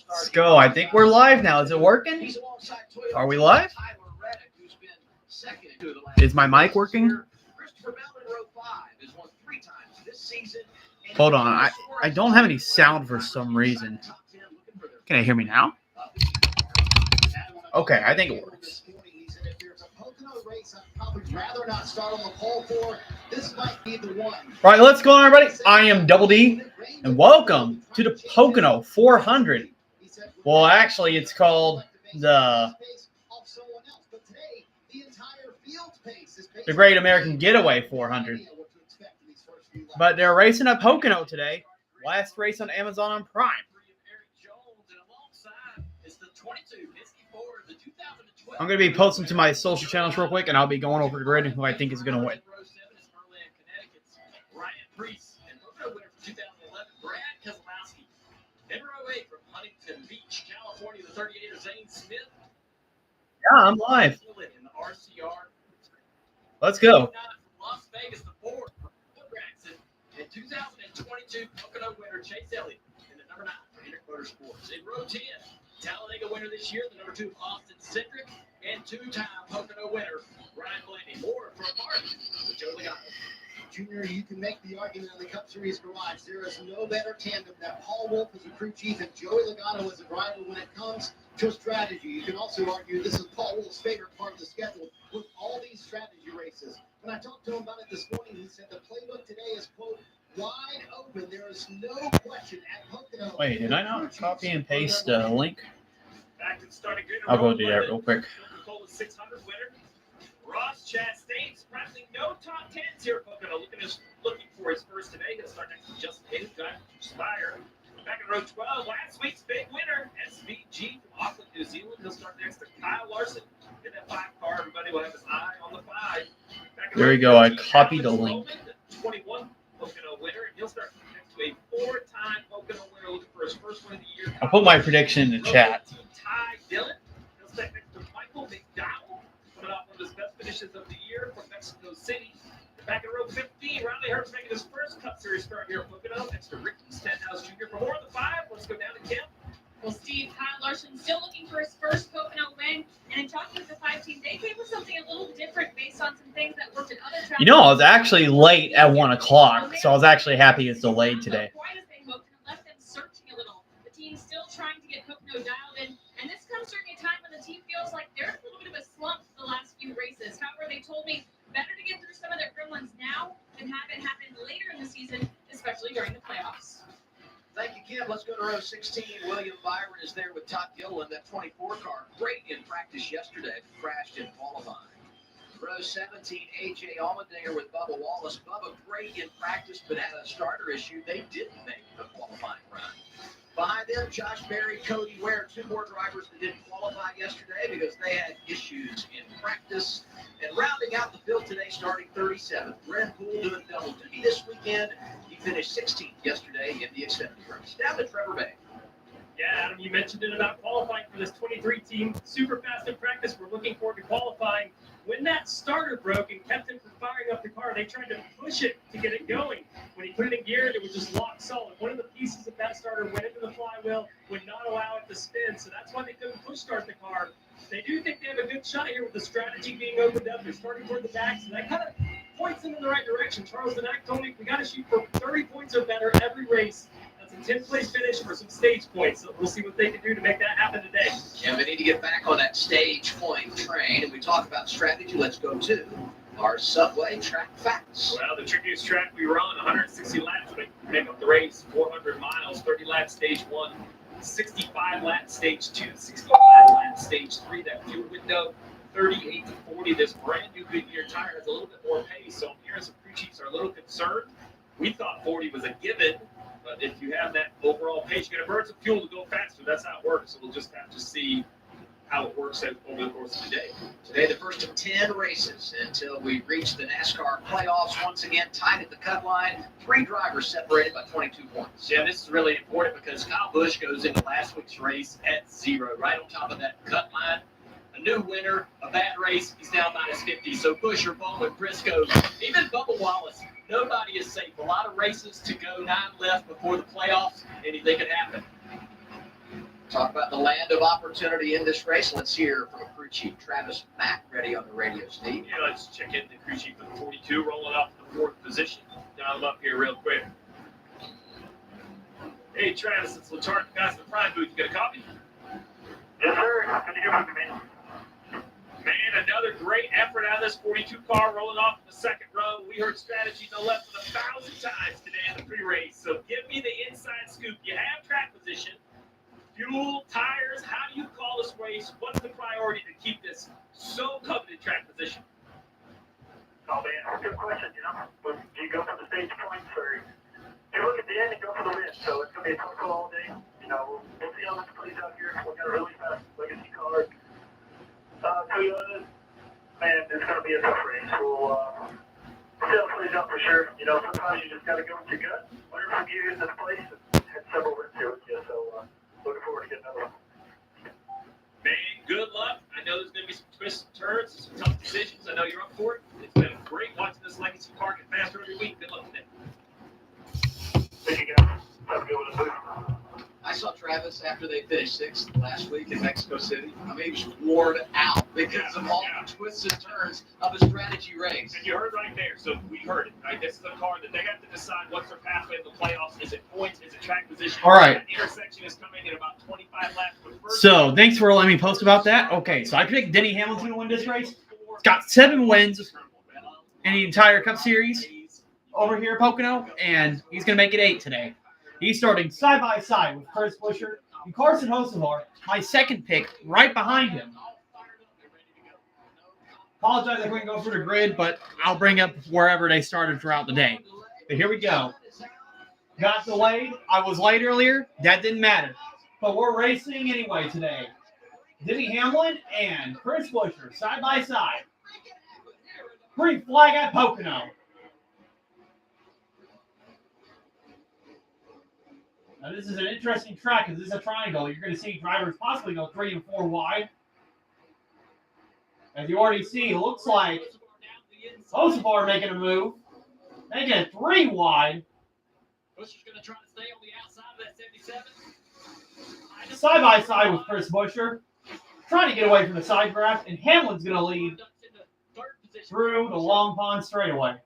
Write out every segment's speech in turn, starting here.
Let's go. I think we're live now. Is it working? Are we live? Is my mic working? Hold on. I don't have any sound for some reason. Can I hear me now? Okay, I think it works. All right, let's go on, everybody. I am Double D, and welcome to the Pocono 400. Well, actually, it's called the Great American Getaway 400. But they're racing at Pocono today. Last race on Amazon on Prime. I'm going to be posting to my social channels real quick, and I'll be going over the grid and who I think is going to win. Yeah, I'm live. Let's go. Las Vegas, the Ford in 2022 Pocono winner Chase Elliott in the number 9 for Hendrick Motorsports. In row 10, Talladega winner this year, the number 2 Austin Cindric, and 2-time Pocono winner Ryan Blaney. More from Martin with Joe Logano. Junior, you can make the argument in the Cup Series garage. There is no better tandem than Paul Wolf as a crew chief and Joey Logano as a driver when it comes to strategy. You can also argue this is Paul Wolf's favorite part of the schedule with all these strategy races. When I talked to him about it this morning, he said the playbook today is, quote, wide open. There is no question at Pocono. Wait, did I not copy and paste the link? I'll go do that real quick. 600 winner. Ross Chastain, surprisingly no top 10s here at Pocono. Looking for his first today. He'll start next to Justin Hayes, driver to Spire. Back in row 12, last week's big winner, SVG from Auckland, New Zealand. He'll start next to Kyle Larson in that 5 car. Everybody will have his eye on the 5. There we go. I copied the link. 21 Pocono winner, and he'll start next to a 4-time Pocono winner looking for his first win of the year. I'll put my prediction in the chat. Ty Dillon. He'll start next to Michael McDowell, coming off one of his best finishes of the year from Mexico City. Back in row 15, Riley Herbst making his first Cup Series start here at Pocono. Next to Ricky Stenhouse Jr. For more of the 5, let's go down to Kim. Well, Steve, Kyle Larson still looking for his first Pocono win. And in talking with the 5 team, they came with something a little different based on some things that worked in other tracks. You know, I was actually late at 1 o'clock, so I was actually happy it's delayed today. Quite as they hoped, and it left them searching a little. The team's still trying to get Pocono dialed in, and this comes during a time when the team feels like they're in a little bit of a slump the last few races. However, they told me better to get through some of their gremlins now than have it happen later in the season, especially during the playoffs. Thank you, Kim. Let's go to row 16. William Byron is there with Todd Gilliland, that 24 car. Great in practice yesterday. Crashed in qualifying. Row 17, A.J. Allmendinger with Bubba Wallace. Bubba great in practice, but had a starter issue. They didn't make the qualifying run. Behind them, Josh Berry, Cody Ware, 2 more drivers that didn't qualify yesterday because they had issues in practice. And rounding out the field today, starting 37th, Red Bull doing double duty this weekend. He finished 16th yesterday in the Xfinity race. Down to Trevor Bay. Yeah, Adam, you mentioned it about qualifying for this 23 team. Super fast in practice. We're looking forward to qualifying. When that starter broke and kept him from firing up the car, they tried to push it to get it going. When he put it in gear, it was just locked solid. One of the pieces of that starter went into the flywheel, would not allow it to spin, so that's why they couldn't push start the car. They do think they have a good shot here with the strategy being opened up. They're starting toward the back, so that kind of points them in the right direction. Charles Danac told me we got to shoot for 30 points or better every race. That's a 10th place finish for some stage points. So we'll see what they can do to make that happen today. Yeah, we need to get back on that stage point train. And we talk about strategy. Let's go to our Subway track facts. Well, the trickiest track we run, 160 laps. We make up the race, 400 miles, 30 laps stage 1, 65 laps stage 2, 65 laps stage 3. That fuel window, 38 to 40. This brand new Goodyear tire has a little bit more pace. So I'm hearing some crew chiefs are a little concerned. We thought 40 was a given. But if you have that overall pace, you're going to burn some fuel to go faster. That's how it works. So we'll just have to see how it works out over the course of the day. Today, the first of 10 races until we reach the NASCAR playoffs. Once again, tied at the cut line. 3 drivers separated by 22 points. Yeah, this is really important because Kyle Busch goes into last week's race at 0, right on top of that cut line. A new winner, a bad race, he's now minus 50. So Busch or Bowman, Briscoe, even Bubba Wallace, Nobody is safe. A lot of races to go, 9 left before the playoffs. Anything could happen. Talk about the land of opportunity in this race. Let's hear from crew chief Travis Mack, ready on the radio, Steve. Yeah, let's check in the crew chief for the 42, rolling off the 4th position. Dial him up here real quick. Hey, Travis, it's Latard, guys in the prime booth. You got a copy? Yes, sir. Good to hear from you, man. Man, another great effort out of this 42 car rolling off in the 2nd row. We heard strategy no less than 1,000 times today in the pre-race. So give me the inside scoop. You have track position, fuel, tires. How do you call this race? What's the priority to keep this so coveted track position? Oh, man, that's a good question, you know. Do you go for the stage points or you look at the end and go for the win? So it's going to be a tough call all day. You know, we'll see how this plays out here. We've got a really fast legacy car. Toyota, man, it's going to be a tough race. We'll see how it plays out for sure. You know, sometimes you just got to go with your gut. Learn from you in this place and had several wins here with you. So looking forward to getting another one. Man, good luck. I know there's going to be some twists and turns, some tough decisions. I know you're up for it. It's been great watching this legacy car get faster every week. Good luck today. Thank you, guys. Have a good one, too. I saw Travis after they finished 6th last week in Mexico City. I mean, he was worn out because of all the twists and turns of a strategy race. And you heard right there, so we heard it. Right? This is a car that they have to decide what's their pathway to the playoffs. Is it points? Is it track position? All right. That intersection is coming in about 25 laps. So thanks for letting me post about that. Okay, so I picked Denny Hamilton to win this race. He's got 7 wins in the entire Cup Series over here at Pocono, and he's going to make it 8 today. He's starting side by side with Chris Buescher and Carson Hocevar, my 2nd pick, right behind him. Apologize I couldn't go for the grid, but I'll bring up wherever they started throughout the day. But here we go. Got delayed. I was late earlier. That didn't matter. But we're racing anyway today. Denny Hamlin and Chris Buescher side by side. Green flag at Pocono. Now, this is an interesting track because this is a triangle. You're going to see drivers possibly go 3 and 4 wide. As you already see, it looks like Hocevar making a move. Making it 3 wide. Buescher's going to try to stay on the outside of that 77. Side by side with Chris Buescher. Trying to get away from the side draft. And Hamlin's going to lead through the Long Pond straightaway.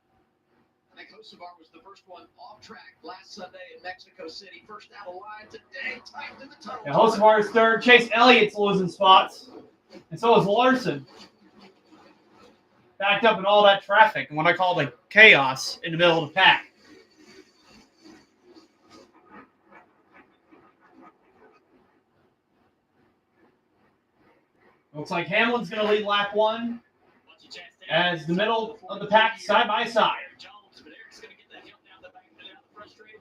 I think Hocevar was the first one off track last Sunday in Mexico City. First out of line today, tight to the tunnel. And Hocevar is 3rd. Chase Elliott's losing spots. And so is Larson. Backed up in all that traffic and what I call the chaos in the middle of the pack. Looks like Hamlin's going to lead lap 1 as the middle of the pack side by side.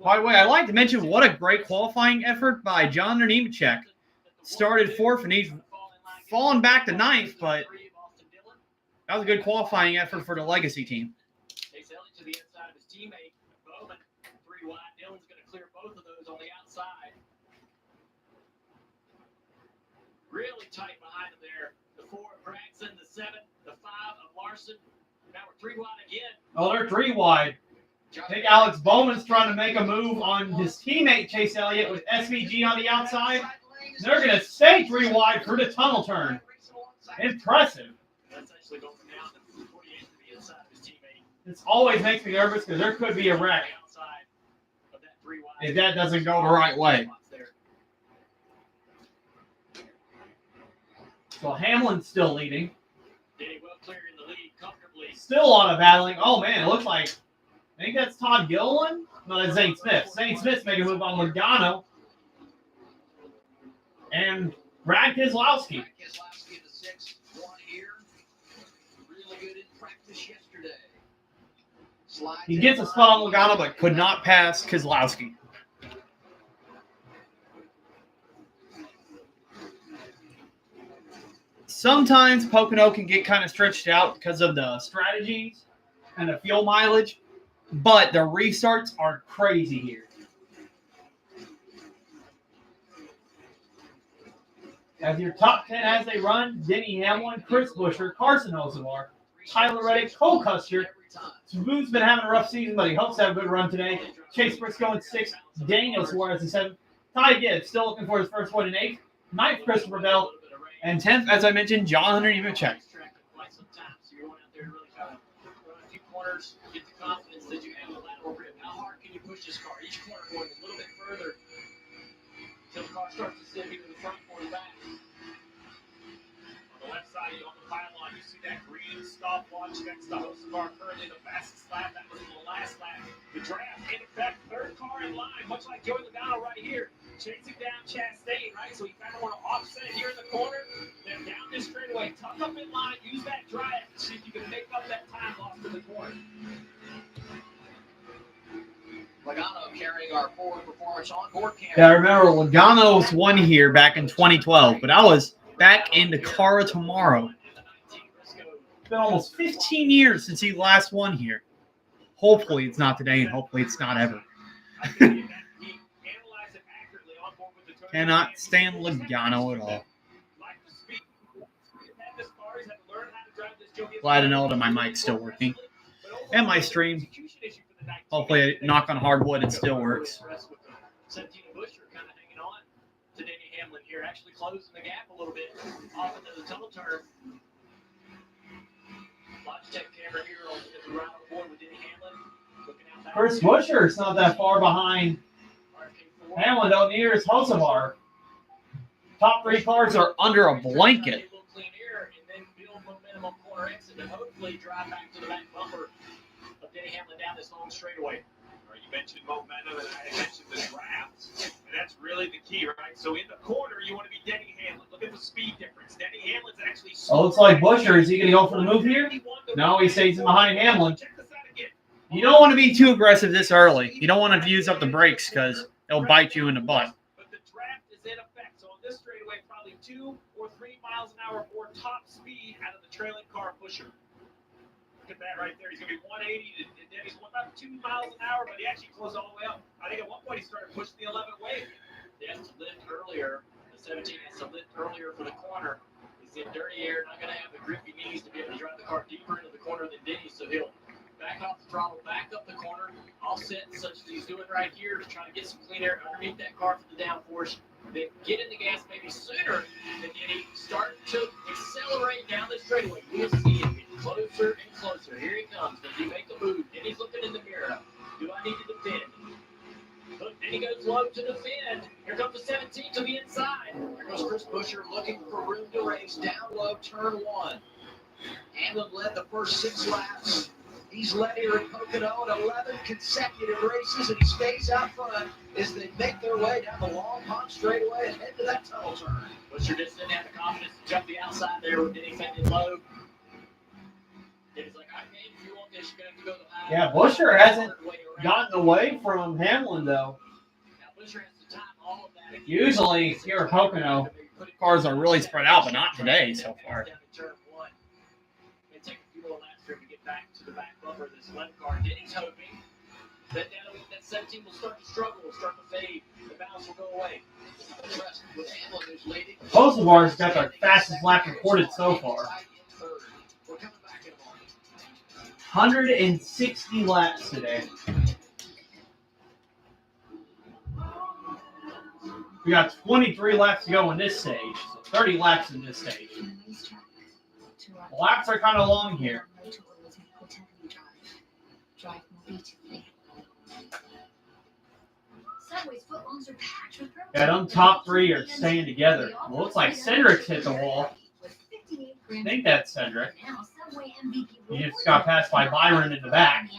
By the way, I'd like to mention what a great qualifying effort by John Nemechek. Started 4th and he's fallen back to 9th, but that was a good qualifying effort for the Legacy team. Chase Elliott to the inside of his teammate. Bowman, 3 wide. Dillon's going to clear both of those on the outside. Really tight behind him there. The 4 of Bragson, the 7, the 5 of Larson. Now we're 3 wide again. Oh, they're 3 wide. I think Alex Bowman's trying to make a move on his teammate Chase Elliott with SVG on the outside. They're going to stay 3 wide for the tunnel turn. Impressive. That's actually going down to 48 to the inside of his teammate. This always makes me nervous because there could be a wreck if that doesn't go the right way. So Hamlin's still leading. Danny well clear in the lead comfortably. Still a lot of battling. Oh, man, it looks like, I think that's Todd Gilliland. No, that's Zane Smith. Zane Smith's making a move on Logano. And Brad Keselowski. Keselowski the 6th one here. Really good in practice yesterday. He gets a spot on Logano, but could not pass Keselowski. Sometimes Pocono can get kind of stretched out because of the strategies and the fuel mileage, but the restarts are crazy here. As your top 10 as they run, Denny Hamlin, Chris Buescher, Carson Hocevar, Tyler Reddick, Cole Custer, Boone's been having a rough season, but he hopes to have a good run today. Chase Briscoe in 6th. Daniel Suarez in 7th. Ty Gibbs still looking for his first win in 8th. 9th, Christopher Bell. And 10th, as I mentioned, John Hunter Nemechek. Corners, get the confidence that you have a lateral grip. How hard can you push this car? Each corner going a little bit further until the car starts to slip either the front or the back. On the left side, on the pylon, you see that green stopwatch next to Hocevar, currently the fastest lap. That was the last lap. The draft, in effect, third car in line, much like Joey Logano right here. Chasing down Chastain, right? So you kind of want to offset here in the corner, then down this straightaway, tuck up in line, use that drive to see if you can make up that time lost in the corner. Logano carrying our forward performance on board camera. Yeah, I remember Logano's won here back in 2012, but I was back in Dakar tomorrow. It's been almost 15 years since he last won here. Hopefully it's not today, and hopefully it's not ever. Cannot stand Logano at all. Glad to know that my mic's still working. And my stream. Hopefully, knock on hardwood, it still works. 17 Busher kind of hanging on to Denny Hamlin here, actually closing the gap a little bit off into the tunnel turn. Logitech camera here on the right on board with Denny Hamlin. Looking out that Chris Buescher's not that far behind Hamlin, though, near his Hocevar. Top 3 cars are under a blanket. Clean air and then build momentum on corner exit and hopefully drive back to the back bumper of Denny Hamlin down this long straightaway. Right, you mentioned momentum, and I mentioned the draft, and that's really the key, right? So in the corner, you want to be Denny Hamlin. Look at the speed difference. Denny Hamlin's actually. Oh, looks like Buescher. Is he going to go for the move here? No, he stays in behind Hamlin. You don't want to be too aggressive this early. You don't want to use up the brakes because it'll bite you in the butt. But the draft is in effect. So on this straightaway, probably 2 or 3 miles an hour more top speed out of the trailing car pusher. Look at that right there. He's going to be 180, and then he's about 2 miles an hour, but he actually closed all the way up. I think at one point he started pushing the 11 wave. He has to lift earlier. The 17 has to lift earlier for the corner. He's in dirty air, not going to have the grip he needs to be able to drive the car deeper into the corner than Denny, so he'll back off the throttle, back up the corner, offset such as he's doing right here to try to get some clean air underneath that car for the downforce. Then get in the gas maybe sooner than Denny. Start to accelerate down the straightaway. We'll see him get closer and closer. Here he comes. Does he make a move? Denny's looking in the mirror. Do I need to defend? Look, Denny goes low to defend. Here comes the 17 to the inside. Here goes Chris Buescher looking for room to race. Down low, turn 1. Hamlin led the first 6 laps. He's led here in Pocono in 11 consecutive races, and he stays out front as they make their way down the long pond straightaway and head to that tunnel turn. Buescher just didn't have the confidence to jump the outside there with Denny fending low. Denny's like, I mean, if you want this, you're going to have to go the high. Yeah, Buescher hasn't gotten away from Hamlin, though. Now, Buescher has to time all of that. Usually, here at Pocono, cars are really spread out, but not today so far. Back to the back bumper of this left car. Denny's hoping that that 17 will start to struggle, will start to fade. The balance will go away. With Hamlin, who's leading. Hocevar's got the fastest lap recorded so far. We're coming back in a moment. 160 laps today. We got 23 laps to go in this stage, so 30 laps in this stage. The laps are kind of long here. Drive more beautifully. Subway's footlongs are packed with protein. Yeah, them top 3 are staying together. Well, looks like Cedric's hit the wall. I think that's Cedric. He just got passed by Byron in the back.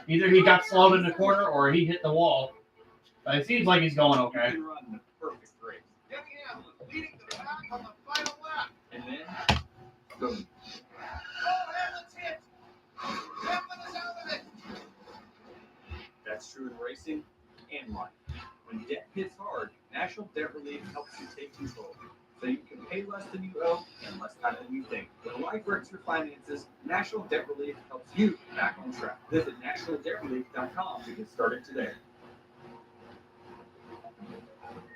Either he got slowed in the corner or he hit the wall. But it seems like he's going okay. Run the perfect race. Denny Hamlin leading the pack on the final lap. And then, boom. Oh, Hamlin's hit. Hamlin is out of it. That's true in racing and life. When debt hits hard, National Debt Relief helps you take control. So you can pay less than you owe and less time than you think. When life wrecks your finances, National Debt Relief helps you get back on track. Visit nationaldebtrelief.com to get started today.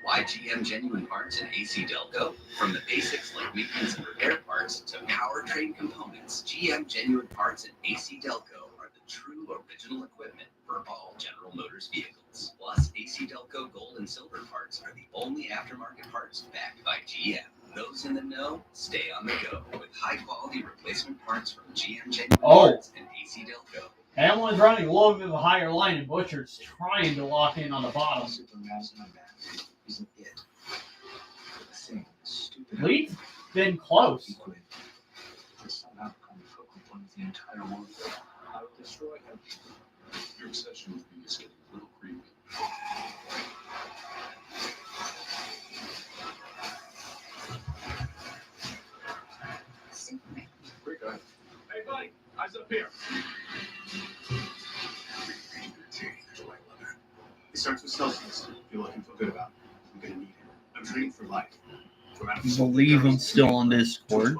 Why GM Genuine Parts and AC Delco? From the basics like maintenance and repair parts to powertrain components, GM Genuine Parts and AC Delco are the true original equipment for all General Motors vehicles. Plus, AC Delco Gold and Silver parts are the only aftermarket parts backed by GM. Those in the know, stay on the go with high-quality replacement parts from GM Genuine Parts and AC Delco. Hamlin's running a little bit of a higher line, and Butcher's trying to lock in on the bottom. Lead's been close. The entire world. I will destroy him. Your obsession with me is getting a little creepy. Great guy. Hey, buddy, eyes up here. It starts with Celsius. Feel like you feel good about it. I'm gonna need it. I'm training for life. I believe I'm still on Discord.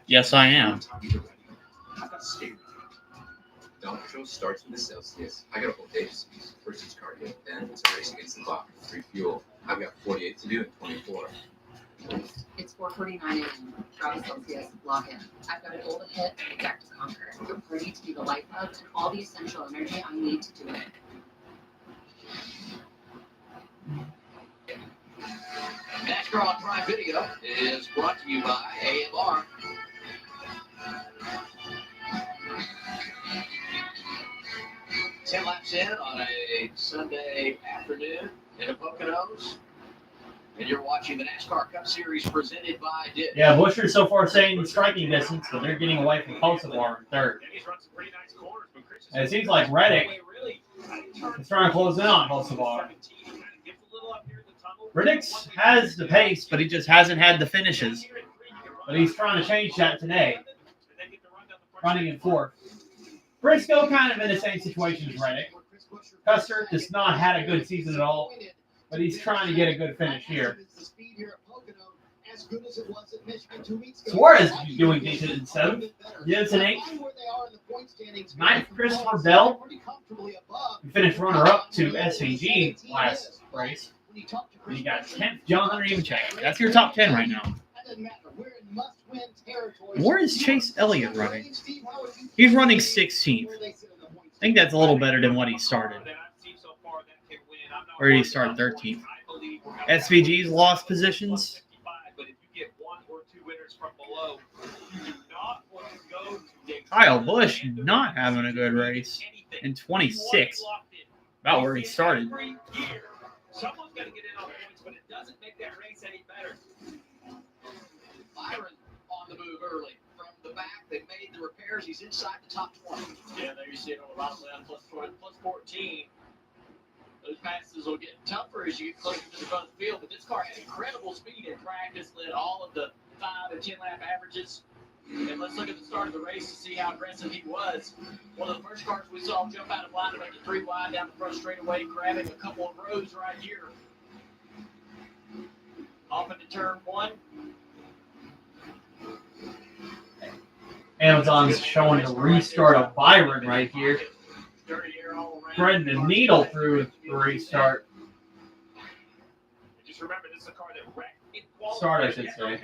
Yes, I am. I've got to stay with you. Down patrol starts with the Celsius. I got a whole day to speed. First it's cardio, then it's a race against the clock. Free fuel. I've got 48 to do in 24. It's 4:49 a.m. Try Celsius, log in. I've got a goal to hit and a deck to conquer. I'm ready to be the lifeblood and all the essential energy I need to do it. NASCAR on Prime Video is brought to you by AMR. Ten laps in on a Sunday afternoon in the Poconos, and you're watching the NASCAR Cup Series presented by Dish. Yeah, Busher so far saying striking distance, but they're getting away from Kosovar in third. And it seems like Reddick is trying to close in on Kosovar. Reddick has the pace, but he just hasn't had the finishes. But he's trying to change that today. Running in fourth. Briscoe kind of in the same situation as Reddick. Custer does not had a good season at all, but he's trying to get a good finish here. Suarez is doing decent in seventh. Jensen eighth. Ninth, Christopher Bell. He finished runner-up to SVG last race. And you got 10th, John Hunter Nemechek. That's your top 10 right now. Where is Chase Elliott running? He's running 16th. I think that's a little better than what he started. Or did he start 13th? SVG's lost positions. Kyle Busch not having a good race in 26. About where he started. Someone's got to get in on points, but it doesn't make that race any better. Byron on the move early. From the back, they made the repairs. He's inside the top 20. Yeah, there you see it on the bottom left, plus 14. Those passes will get tougher as you get closer to the front of the field, but this car had incredible speed in practice, led all of the 5 and 10 lap averages. And let's look at the start of the race to see how aggressive he was. One of the first cars we saw jump out of line to make it 3 wide down the front straightaway, grabbing a couple of rows right here. Off into turn 1. Amazon's showing the restart of Byron right here. Threading the needle through the restart. Just remember, this is a car that wrecked in quality. Start, I should say.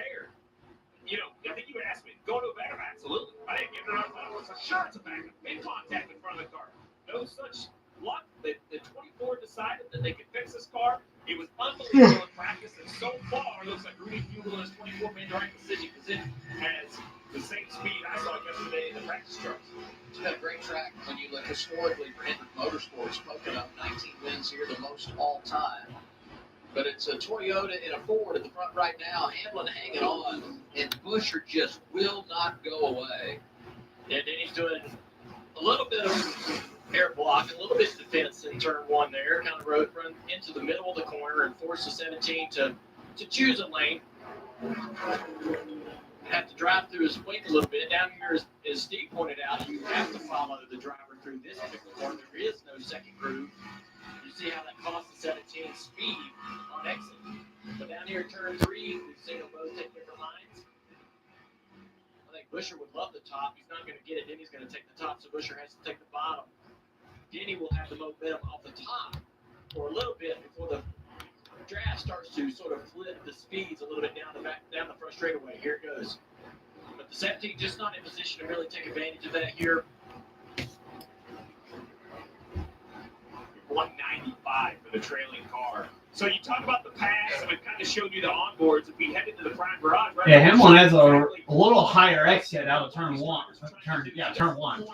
You know, I think you would ask me, go to a backup. Absolutely. I didn't give it enough time. For sure it's a backup. Made contact in front of the car. No such luck. The 24 decided that they could fix this car. It was unbelievable in practice, and so far, it looks like Rudy Fugle and his 24 made the right decision because it has the same speed I saw yesterday in the practice trucks. It's been a great track when you look historically for Hendrick Motorsports. Pocono, 19 wins here, the most all time. But it's a Toyota and a Ford at the front right now. Hamlin hanging on, and Buscher just will not go away. And then he's doing a little bit of air block, a little bit of defense in turn 1 there. Kind of road run into the middle of the corner and force the 17 to choose a lane. Have to drive through his wing a little bit. Down here, as Steve pointed out, you have to follow the driver through this particular corner. There is no second groove. You see how that costs the 17 speed on exit. But down here, turn 3, we've seen them both take different lines. I think Buscher would love the top. He's not going to get it. Denny's going to take the top, so Buscher has to take the bottom. Denny will have the momentum off the top for a little bit before the draft starts to sort of flip the speeds a little bit down the front straightaway. Here it goes. But the 17 just not in position to really take advantage of that here. 195 for the trailing car. So you talk about the pass, and we've kind of showed you the onboards. If we head into the prime garage, right? Yeah, Hamlin has a little higher exit out of turn one. Turn one.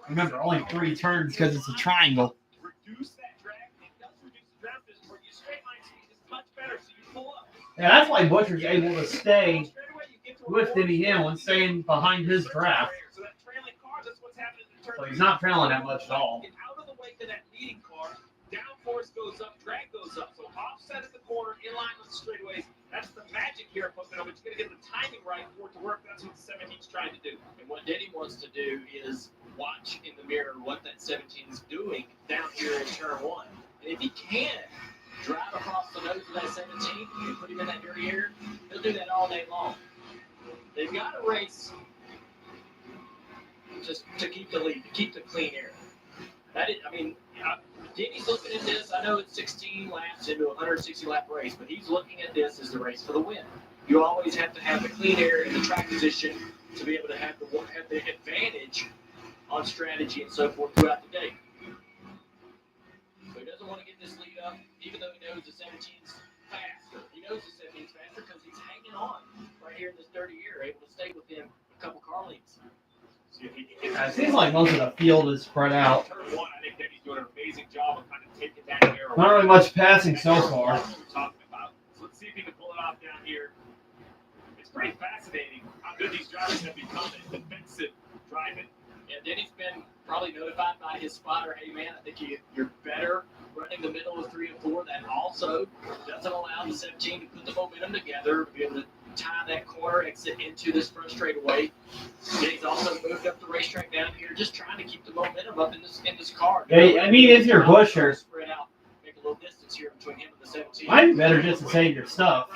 Remember, only 3 turns because it's a triangle. Reduce that drag. It does reduce the draft distance, where your straight line speed is much better, so you pull up. Yeah, that's why Butcher's able to stay with Denny Hamlin, staying behind his draft. So that trailing car, that's what's happening in turn. So he's not trailing that much at all. Get out of the way to that leading car. Downforce goes up, drag goes up. So offset at the corner, in line with the straightaways. That's the magic here at Pocono. But you got to get the timing right for it to work. That's what the 17's trying to do. And what Denny wants to do is watch in the mirror what that 17 is doing down here in turn 1. And if he can drive across the nose of that 17 and put him in that dirty air, he'll do that all day long. They've got to race just to keep the lead, to keep the clean air. Denny's looking at this. I know it's 16 laps into a 160-lap race, but he's looking at this as the race for the win. You always have to have the clean air in the track position to be able to have the advantage on strategy and so forth throughout the day. So he doesn't want to get this lead up, even though he knows the 17's faster. He knows the 17's faster because he's hanging on right here in this dirty air, able to stay within a couple car lengths. It seems like most of the field is spread out. Turn 1, I think Denny's doing an amazing job of kind of taking that air away. Not really much passing so far. That's what we're talking about. So let's see if he can pull it off down here. It's pretty fascinating how good these drivers have become at defensive driving. Yeah, Denny's been probably notified by his spotter, hey man, I think you're better running the middle of 3 and 4. That also doesn't allow the 17 to put the momentum together, to be able to tie that corner exit into this front straightaway. Denny's also moved up the racetrack down here, just trying to keep the momentum up in this car. Yeah, I mean, if you're Busher, spread out, make a little distance here between him and the 17. might be better just to save your stuff.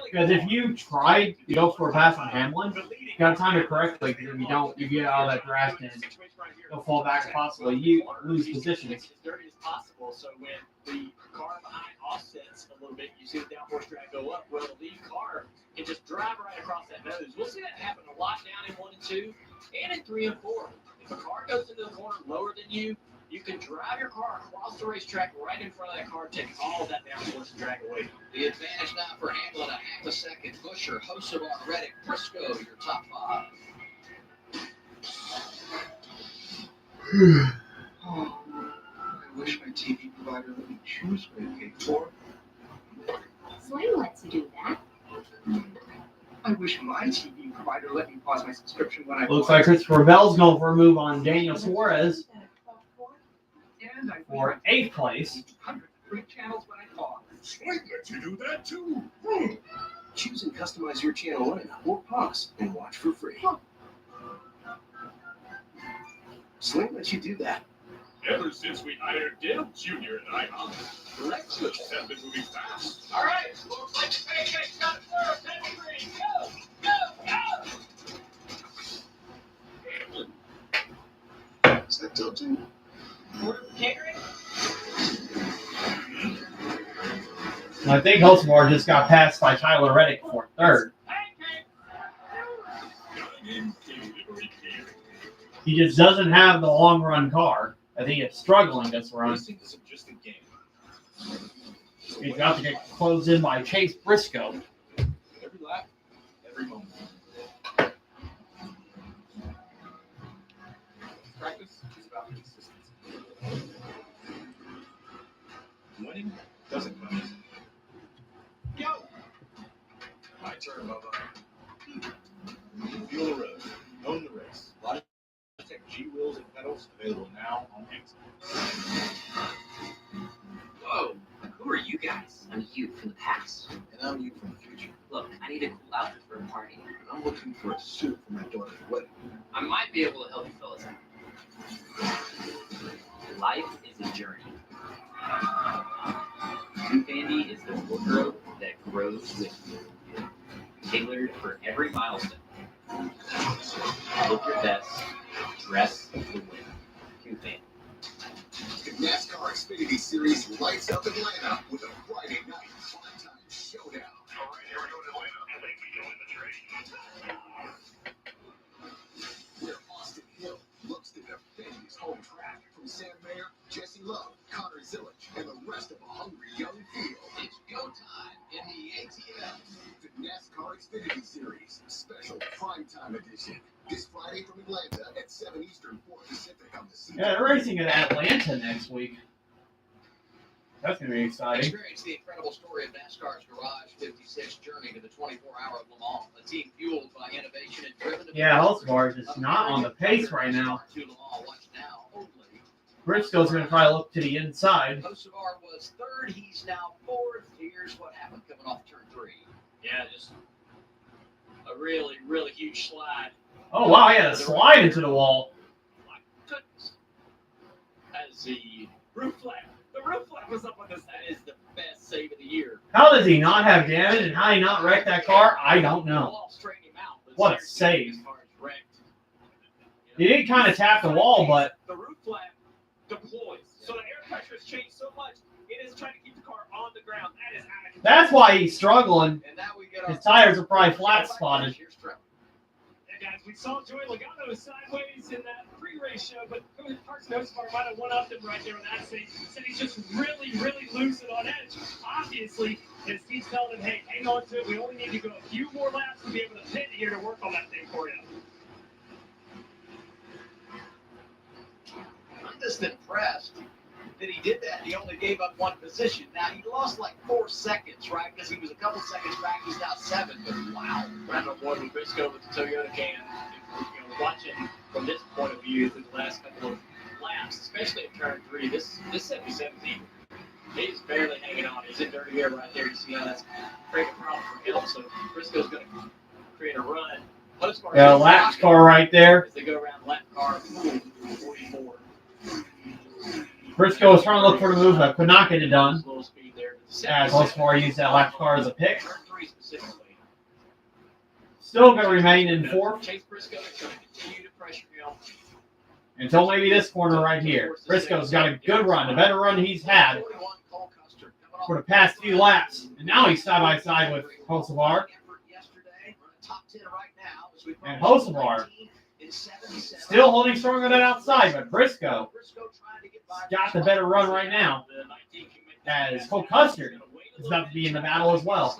Because if you try to go for a pass on Hamlin, you got to time it correctly. Because if you don't, you get out of that draft and you'll fall back and possibly you lose positions. As dirty as possible. So when the car behind offsets a little bit, you see the downforce drag go up. Well, the lead car can just drive right across that nose. We'll see that happen a lot down in 1 and 2 and in 3 and 4. If a car goes into the corner lower than you, you can drive your car across the racetrack right in front of that car, take all of that downforce and drag away. The advantage now for Hamlin, a half a second. Busher, Hocevar, Reddick, Briscoe, your top 5. Oh, I wish my TV provider let me choose what I paid for. Sling lets you do that. I wish my TV provider let me pause my subscription when I Looks like Christopher Bell's going for a move on Daniel Suarez for 8th place. hundreds of free channels when I pause. Sling lets you do that too. Choose and customize your channel line or pause and watch for free. Sling lets you do that. Ever since we hired Dale Jr. and I, Lexus have been moving fast. All right, looks like the paycheck's got it first. Henry, go, go, go! Is that tilting? Order for catering? I think Hocevar just got passed by Tyler Reddick for 3rd. He just doesn't have the long run car. I think it's struggling this run. Racing isn't just a game. He's about to get closed in by Chase Briscoe. Every lap, every moment. Practice is about consistency. Winning doesn't come easy. Go! My turn, Bubba. Feel the road. Own the race. Logitech G wheels and pedals available now on Amazon. Whoa, who are you guys? I'm you from the past. And I'm you from the future. Look, I need a cool outfit for a party. And I'm looking for a suit for my daughter's wedding. I might be able to help you fellas out. Life is a journey. Tooth Andy is the wardrobe that grows with you, tailored for every milestone. Look your best, dress to win. Tooth Andy. If NASCAR is Xfinity Series lights up Atlanta with a Friday night primetime showdown. All right, here we go to Atlanta. I think we can win the trade. Where Austin Hill looks to defend his home track from Sam Mayer, Jesse Love, Connor Zillich, and the rest of a hungry young field. It's go time in the ATL. The NASCAR Xfinity Series special primetime edition. This Friday from Atlanta at 7 Eastern, 4 Pacific on the CW. Yeah, they're racing in Atlanta next week. That's going to be exciting. Experience the incredible story of NASCAR's Garage 56 journey to the 24-hour of Le Mans. A team fueled by innovation and driven to Yeah, Hellsbar's is not on the pace right now. Briscoe's going to try to look to the inside. Kosovar was third. He's now fourth. Here's what happened coming off turn 3. Yeah, just a really, really huge slide. Oh, wow, he had a slide into the wall. My goodness. As the roof flap was up on this. That is the best save of the year. How does he not have damage and how did he not wreck that car? I don't know. What a save. He did kind of tap the wall, but The roof flap deploys. So the air pressure has changed so much, it is trying to keep the car on the ground. That is out of control. that's why he's struggling. And now we get His tires are probably flat spotted. Here's Trevor. Yeah, guys, we saw Joey Logano sideways in that pre-race show, but Carson Hocevar might have one-upped him right there with that save. Said he's just really, really loose and on edge. Obviously, his team's telling him, hey, hang on to it. We only need to go a few more laps to be able to pit here to work on that thing for you. I'm just impressed that he did that. He only gave up one position. Now, he lost like 4 seconds, right? Because he was a couple seconds back. He's now 7. But wow. Randall Ward with Briscoe with the Toyota can. Watching from this point of view through the last couple of laps, especially at turn 3, this 77 team, he's barely hanging on. He's in dirty air right there. You see how that's creating a problem for him. So Briscoe's going to create a run. Yeah, lap car right there. As they go around lap car 44. Briscoe was trying to look for the move, but could not get it done. Little speed there. As Hellsbar used that lap car as a pick. Turn 3 specifically. Still going to remain in 4th Chase Briscoe is going to continue to pressure him. until maybe this corner right here. Briscoe's got a good run, a better run he's had for the past few laps. And now he's side by side with Kosovar. And Kosovar still holding strong on that outside, but Briscoe got the better run right now, as Cole Custer is about to be in the battle as well.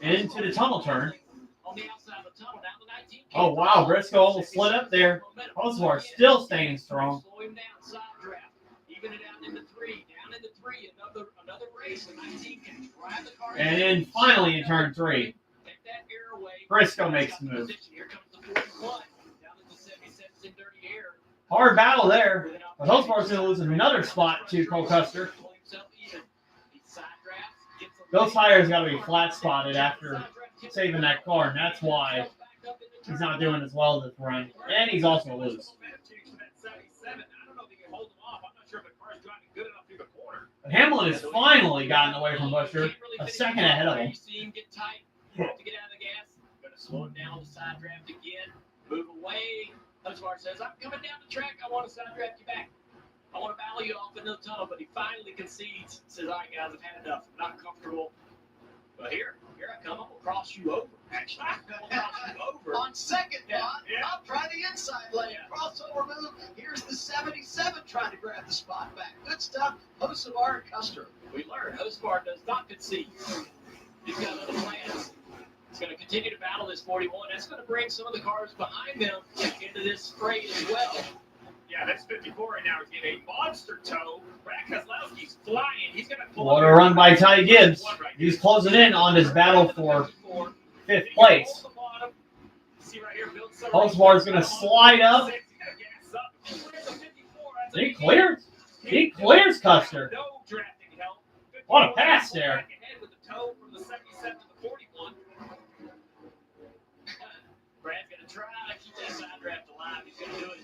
And into the tunnel turn. Oh, wow, Briscoe almost slid up there. Kosovar still staying strong. And then finally in turn 3, Briscoe makes the move. Hard battle there, but Hellsbar's going to lose another spot to Cole Custer. Those tires got to be flat spotted after saving that car, and that's why he's not doing as well this run. And he's also loose. But Hamlin has finally gotten away from Busher, a second ahead of him. Slow him down, side draft again, move away. Husvar says, I'm coming down the track. I want to side draft you back. I want to battle you off into the tunnel, but he finally concedes. Says, all right, guys, I've had enough. I'm not comfortable. But here I come. I'm going to cross you over. Actually, I'm going to cross you over. On second thought, I'll try the inside lane. Crossover move. Here's the 77 trying to grab the spot back. Good stuff. Hocevar and Custer. We learned Hocevar does not concede. He's got other plans. He's going to continue to battle this 41. That's going to bring some of the cars behind them into this fray as well. Yeah, that's 54 right now. He's getting a monster tow. Brad Keselowski's flying. He's going to pull What a run by Ty Gibbs. He's closing in on his battle for 5th place. Hellsbar's going to slide up. He clears Custer. What a pass there. Brad's going to try to keep that side draft alive. He's going to do it.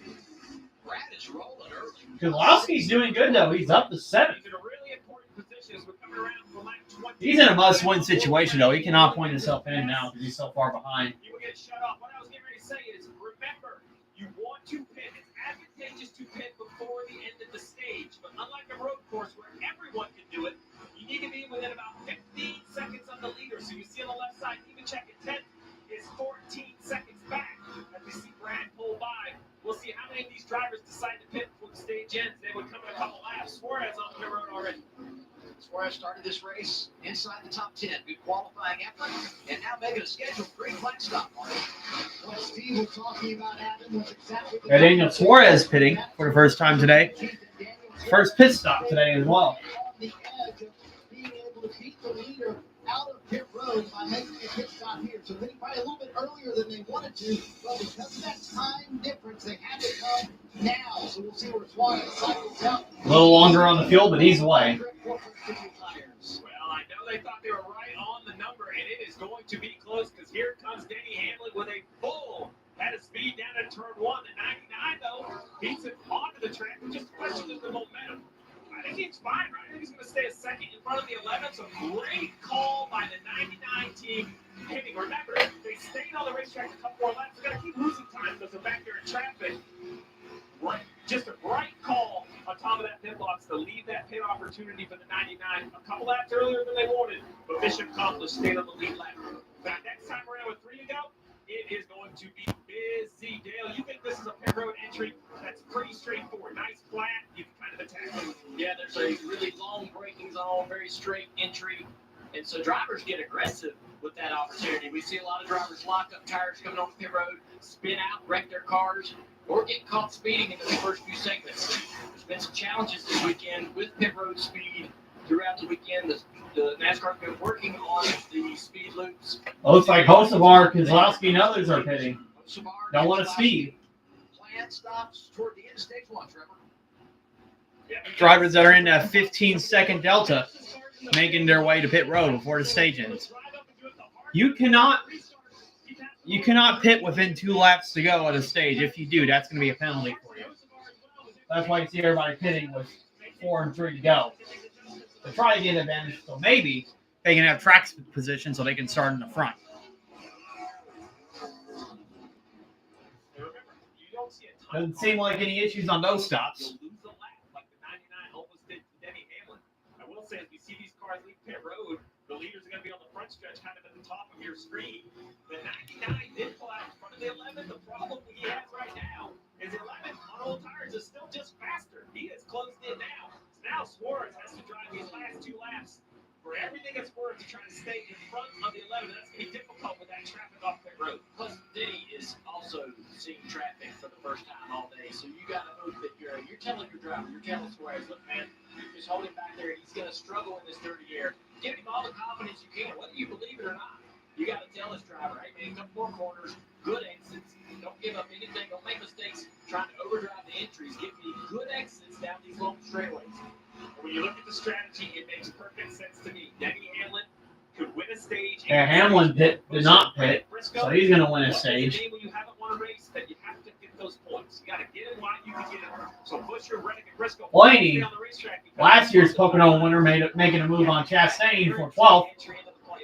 Brad is rolling early. Keselowski's doing good, though. He's up to 7th. He's in a really important position as we're coming around for lap 20. He's in a must-win situation, though. He cannot point himself in now because he's so far behind. He will get shut off. What I was getting ready to say is, remember, you want to pit Suarez started this race inside the top 10. Good qualifying effort, and now making a scheduled great flag stop. What Steve was talking about, Adam, was exactly the Daniel Suarez pitting for the first time today. First pit stop today as well. on the edge of being able to beat the leader out of pit road by making a pit stop here. So they probably a little bit earlier than they wanted to, but because of that time difference, they had to come now. So we'll see where Suarez cycles out. A little longer on the field, but he's away. Well, I know they thought they were right on the number, and it is going to be close because here comes Denny Hamlin with a full head of speed down at turn 1. The 99, though, beats it onto the track with just a question of the momentum. I think he's fine, right? I think he's going to stay a second in front of the 11. So great call by the 99 team hitting. Remember, they stayed on the racetrack a couple more laps. They're going to keep losing time because they're back there in traffic. Right, just a right call on top of that pit box to leave that pit opportunity for the 99 a couple laps earlier than they wanted, but mission accomplished, stayed on the lead lap. Now, next time around with 3 to go, it is going to be busy. Dale, you think this is a pit road entry that's pretty straightforward, nice flat, you can kind of attack it. Yeah, there's a really long braking zone, very straight entry, and so drivers get aggressive with that opportunity. We see a lot of drivers lock up tires coming off the pit road, spin out, wreck their cars, or get caught speeding in the first few segments. There's been some challenges this weekend with pit road speed throughout the weekend. The NASCAR's been working on the speed loops. Looks like Hocevar, Kozlowski, and others are pitting. Don't want to speed. Plan stops toward the end of stage 1, Trevor. Drivers that are in a 15-second delta making their way to pit road before the stage ends. You cannot pit within 2 laps to go at a stage. If you do, that's going to be a penalty for you. That's why you see everybody pitting with 4 and 3 to go. To try to get advantage, so maybe they can have track position so they can start in the front. Doesn't seem like any issues on those stops. I will say, as we see these cars leave pit road, the leaders are going to be on the front stretch, kind of at the top of your screen. The 99 did pull out in front of the 11. The problem he has right now is the 11 on old tires is still just faster. He has closed in now. So now Suarez has to drive these last 2 laps for everything it's worth to try to stay in front of the 11. That's going to be difficult with that traffic off pit road. Plus, Denny is also seeing traffic for the first time all day, so you got to hope that you're telling your driver, you're telling Suarez, look, man, just hold him back there. He's going to struggle in this dirty air. Give him all the confidence you can, whether you believe it or not. You got to tell this driver, hey, man, a couple more corners, good exits. Don't give up anything. Don't make mistakes trying to overdrive the entries. Give me good exits down these long straightaways. When you look at the strategy, it makes perfect sense to me. Denny Hamlin could win a stage. Yeah, Hamlin did not pit, so he's going to win a stage. When you haven't won a race, that you have to get those points. You got to get in while you can get in. So Busher, Reddick, and Briscoe. Blaney, last year's Pocono winner, making a move on Chastain for 12th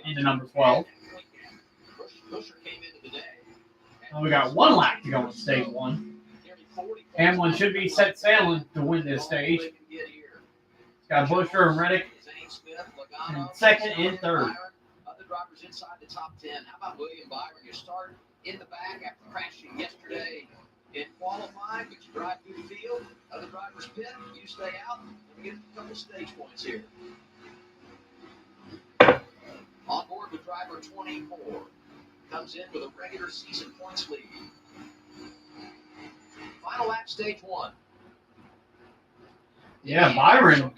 into number 12. Well, we got 1 lap to go in stage 1. Hamlin should be set sailing to win this stage. It's got Busher and Reddick in second and third. Other drivers inside the top 10. How about William Byron? You start in the back after crashing yesterday in qualifying, but you drive through the field. Other drivers pit, you stay out, and we get a couple stage points here. On board with driver 24. Comes in with a regular season points lead. Final lap, stage 1. Yeah, Byron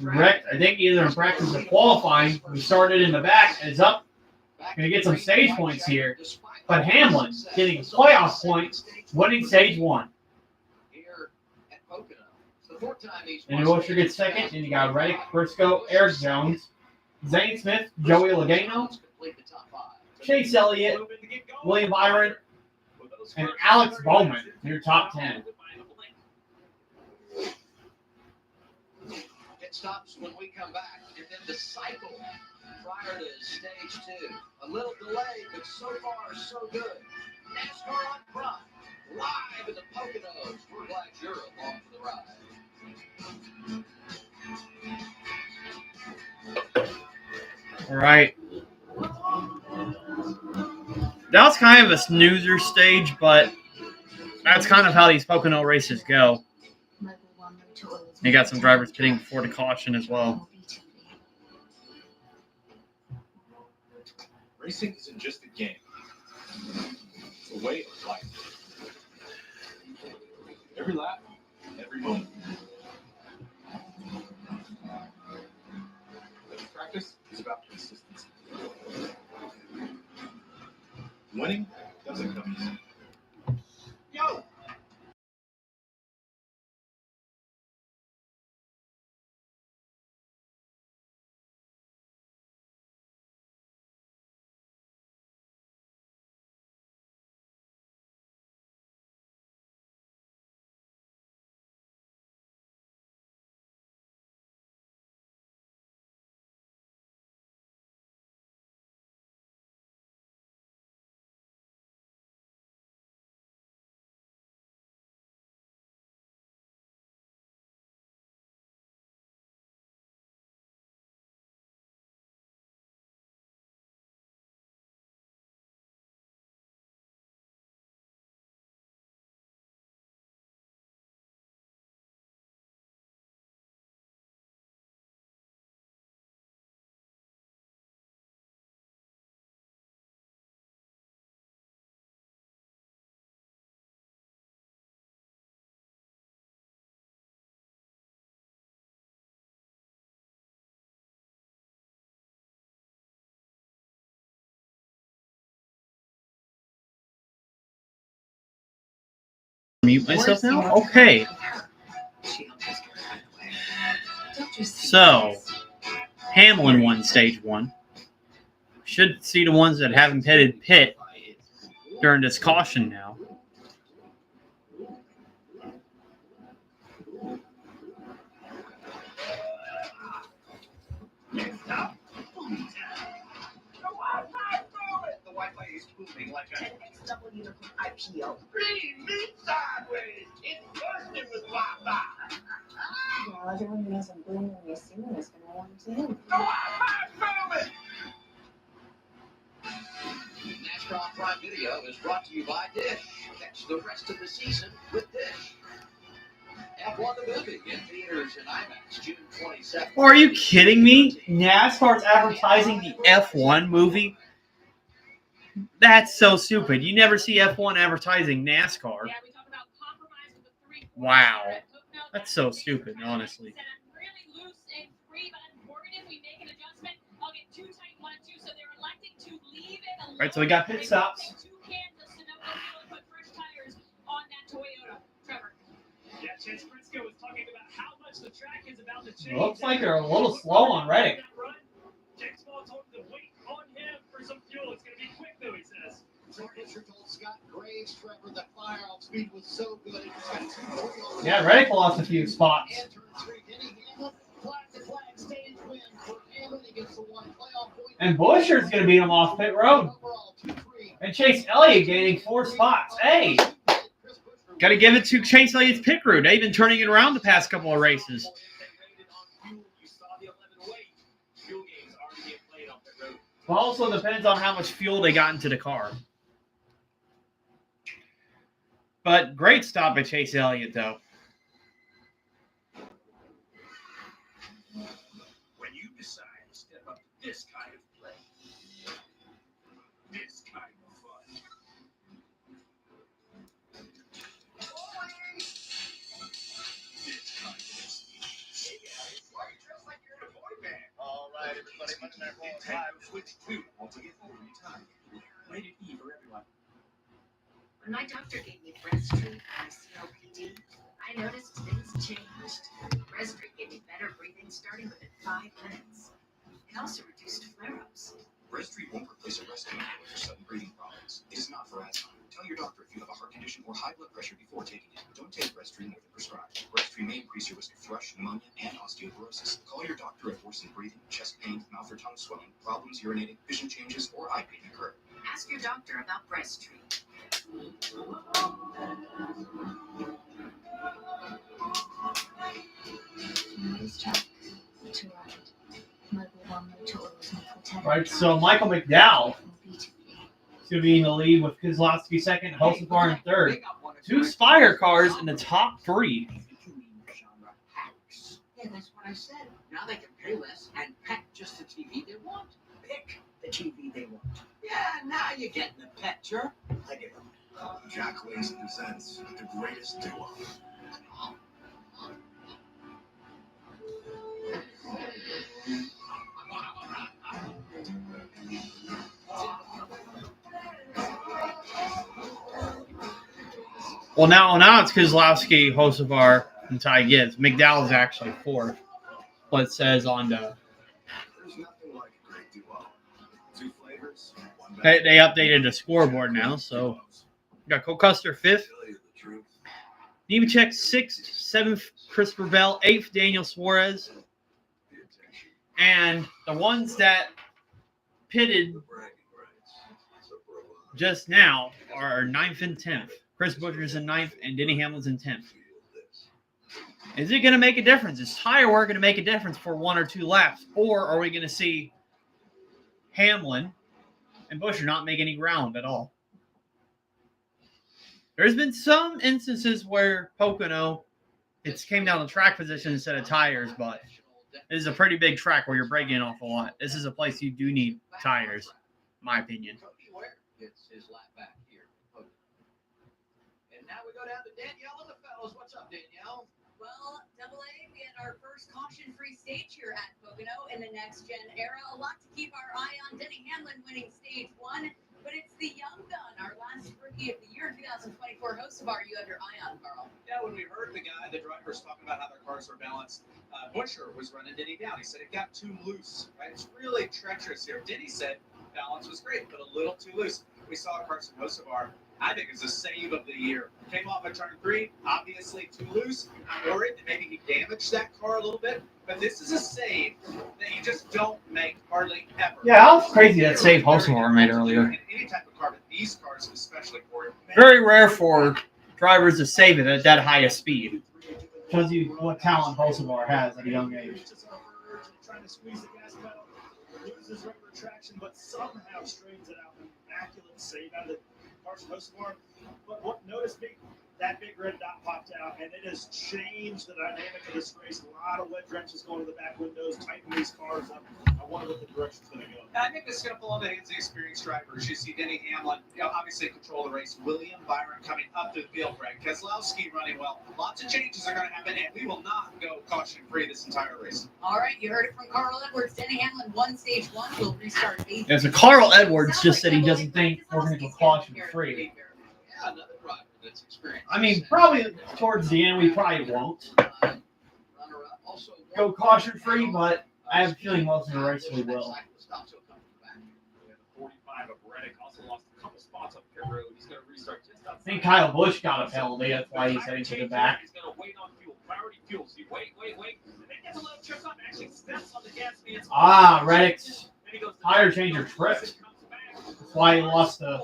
wrecked, I think, either in practice or qualifying. We started in the back and is up. Going to get some stage points here. But Hamlin getting playoff points, winning stage 1. Here at Pocono. And Wilshire gets second. And you got Reddick, Briscoe, Eric Jones, Zane Smith, Joey Logano, Chase Elliott, William Byron, and Alex Bowman, your top 10. It stops when we come back, and then the cycle prior to stage 2. A little delay, but so far, so good. NASCAR on front, live in the Poconos. We're glad you're along for the ride. All right. That was kind of a snoozer stage, but that's kind of how these Pocono races go. You got some drivers pitting before the caution as well. Racing isn't just a game. It's a way of life. Every lap, every moment. Every practice is about consistency. Winning doesn't come easy. Yo! Mute myself now? Okay. So, Hamlin won stage 1. Should see the ones that haven't pit during this caution now. The Wi-Fi is booming like a XW IPO. green meat sideways. It's bursting with Wi-Fi. Well, everyone who knows I'm booming and assuming is going to want to him. The Wi-Fi booming. NASCAR Prime Video is brought to you by Dish. Catch the rest of the season with Dish. F1 the movie in theaters and IMAX June 27th. Are you kidding me? NASCAR's advertising the F1 movie? That's so stupid. You never see F1 advertising NASCAR. Wow. That's so stupid, honestly. Alright, so we got pit stops. Yeah, Chase Briscoe was talking about how much the track is about to change. Looks like they're a little slow on Reddick. James Ball told him to wait on him for some fuel. It's going to be quick, though, he says. Richard told Scott Graves, Trevor, the fire-off speed was so good. It just got 2-3 on Yeah, Reddick lost a few spots. and turn 3. Denny Hamlin, flag stage win for Hamlin. He gets the 1 playoff point. And Buscher's going to beat him off pit road. Overall, 2-3. And Chase Elliott gaining 4 spots. Hey, got to give it to Chase Elliott's pit crew. They've been turning it around the past couple of races. It also depends on how much fuel they got into the car. But great stop by Chase Elliott, though. When you decide to step up to this kind of play, this kind of fun. This kind of speed. Why are you dressed like you're in a boy band? All right, everybody, Monday Night Raw is live. Switch 2 altogether every time. Rated E for everyone. When my doctor gave me Breaststroke for my COPD, I noticed things changed. Breaststroke gave me better breathing starting within 5 minutes. It also reduced flare-ups. Breaststroke won't replace a rescue inhaler for sudden breathing problems. It is not for asthma. Tell your doctor if you have a heart condition or high blood pressure before taking it. Don't take Breaststroke more than prescribed. Breaststroke may increase your risk of thrush, pneumonia, and osteoporosis. Call your doctor if worsening breathing, chest pain, mouth or tongue swelling, problems urinating, vision changes, or eye pain occur. Ask your doctor about Breaststroke. Right, so Michael McDowell is going to be in the lead with Keselowski second, Hosefar in third. 2 Spire cars in the top 3. Yeah, that's what I said. Now they can pay less and pick just the TV they want. Pick the TV they want. Yeah, now you're getting the picture. I get them. Jack Wings presents the greatest duo. Well, now it's Kozlowski, Hocevar, and Ty Gibbs. McDowell's actually fourth. What it says on the. There's nothing like a great duo. Two flavors, one They updated the scoreboard now, so got Cole Custer fifth. Nemechek sixth, seventh Christopher Bell, eighth Daniel Suarez, and the ones that pitted just now are ninth and 10th. Chris Butcher's in ninth, and Denny Hamlin's in 10th. Is it going to make a difference? Is tire wear going to make a difference for one or two laps? Or are we going to see Hamlin and Butcher not make any ground at all? There's been some instances where Pocono, it's came down to track position instead of tires, but this is a pretty big track where you're braking an awful lot. This is a place you do need tires, in my opinion. It's his lap back here. And now we go down to Danielle and the fellows. What's up, Danielle? Well, AA, we had our first caution-free stage here at Pocono in the next-gen era. A lot to keep our eye on. Denny Hamlin winning stage one, but it's the young gun, our last rookie of the year, 2024 Hocevar. You have your eye on, Carl. Yeah, when we heard the drivers talking about how their cars were balanced, Butcher was running Denny down. He said it got too loose, right? It's really treacherous here. Denny said balance was great, but a little too loose. We saw Carson Hocevar, I think, is a save of the year. Came off of turn 3, obviously too loose. I'm worried that maybe he damaged that car a little bit, but this is a save that you just don't make hardly ever. Yeah, that was crazy that save Hocevar made earlier. In any type of car, but these cars especially for it. Very rare for drivers to save it at that high a speed. Shows you what talent Hocevar has at a young age. Trying to squeeze the gas pedal, loses regular traction, but somehow straightens it out. An immaculate save out of the Carson Hocevar. But what noticed me, that big red dot popped out, and it has changed the dynamic of this race. A lot of wet drenches going to the back windows, tightening these cars up. I wonder what the direction's going to go. I think this is going to fall in the hands of the experienced drivers. You see Denny Hamlin, obviously control the race. William Byron coming up to the field. Greg Keselowski running well. Lots of changes are going to happen, and we will not go caution-free this entire race. All right, you heard it from Carl Edwards. Denny Hamlin won stage one. Will restart eighth. Yeah, so Carl Edwards just said he doesn't think we're going to go caution-free. Yeah, another driver that's experienced. I mean, probably towards the end we probably won't go caution-free, but I have a feeling most of the race we will. 45 of Reddick also lost a couple spots up pit road. He's going to restart just outside. I think Kyle Busch got a penalty. That's why he's heading to the back. He's going to wait on fuel. Priority fuel. So wait. And then gets a little trip up and actually steps on the gas. Reddick's tire changer tripped. That's why he lost a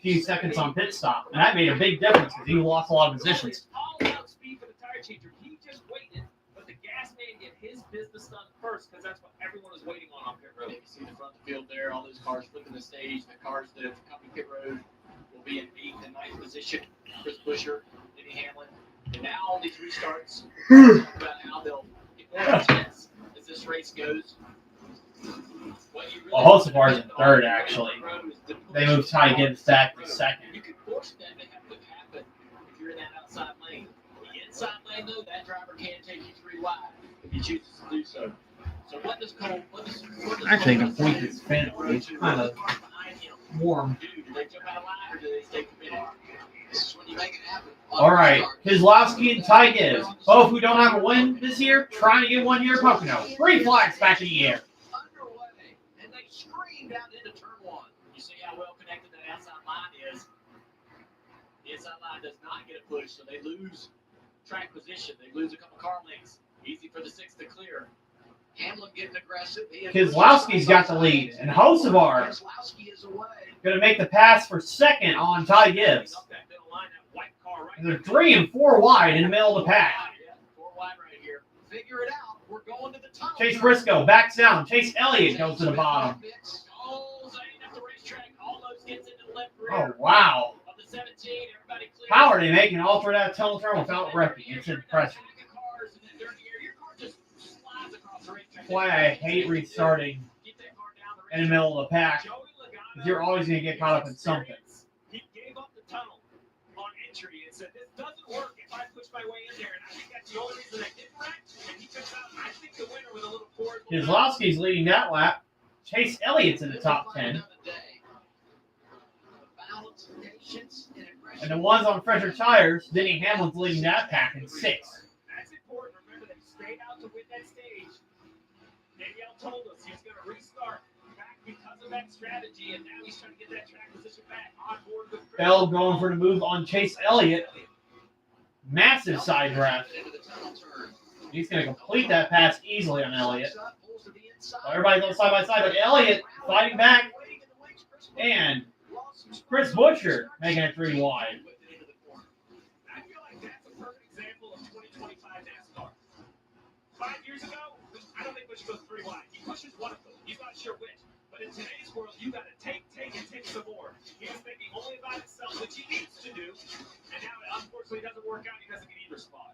few seconds on pit stop. And that made a big difference because he lost a lot of positions. All about speed for the tire changer. He just waited, but the gas man get his business done first because that's what everyone is waiting on pit road. You see the front of the field there, all those cars flipping the stage. The cars that have come to pit road will be in 8th and 9th position. Chris Buescher, Denny Hamlin. And now all these restarts about how they'll get more intense as this race goes. Hocevar's in third, actually. They moved Ty Gibbs back to second. You can force that to happen if you're in that outside lane. The inside lane, though, that driver can take you 3 wide if he chooses to do so. So what does Cole? Actually, the point is fan. It's kind of warm. Do they jump out of line or do they stay committed? This is when you make it happen. All right, Kozlowski and Ty Gibbs, both who don't have a win this year, trying to get one here at Pocono. 3 flags back in the air. Underway, and they screamed out into turn 1. You see how well connected that outside line is. The inside line does not get a push, so they lose track position. They lose a couple car lengths. Easy for the 6 to clear. Hamlin getting aggressive. Kozlowski's got the lead, and Hocevar Keselowski is away. going to make the pass for second on Ty Gibbs. And they're 3 and 4 wide in the middle of the pack. 4 wide right here. Figure it out. We're going to the tunnel. Chase Briscoe backs down. Chase Elliott goes to the bottom. Oh, wow. How are they making all through that tunnel turn without wrecking? It's impressive. That's why I hate restarting in the middle of the pack. You're always going to get caught up in something. He gave up the tunnel on entry and said, "This doesn't work if I push my way in there." And I think that's the only reason I didn't wreck. And he comes out, I think, the winner with a little forward. Keselowski's leading that lap. Chase Elliott's in the top 10. And the ones on fresher tires, Denny Hamlin's leading that pack in 6th. That's important. Remember, they stayed out to win that stage. Danielle told us he was going to restart back because of that strategy, and now he's trying to get that track position back on board with Bell going for the move on Chase Elliott. Massive side draft. He's going to complete that pass easily on Elliott. So everybody goes side by side, but Elliott fighting back. And Chris Buescher making it 3 wide. I feel like that's a perfect example of 2025 NASCAR. 5 years ago, I don't think Buescher goes 3 wide. He pushes one of them. He's not sure which. But in today's world, you got to take, and take some more. He's thinking only about himself, which he needs to do. And now, unfortunately, it doesn't work out. He doesn't get either spot.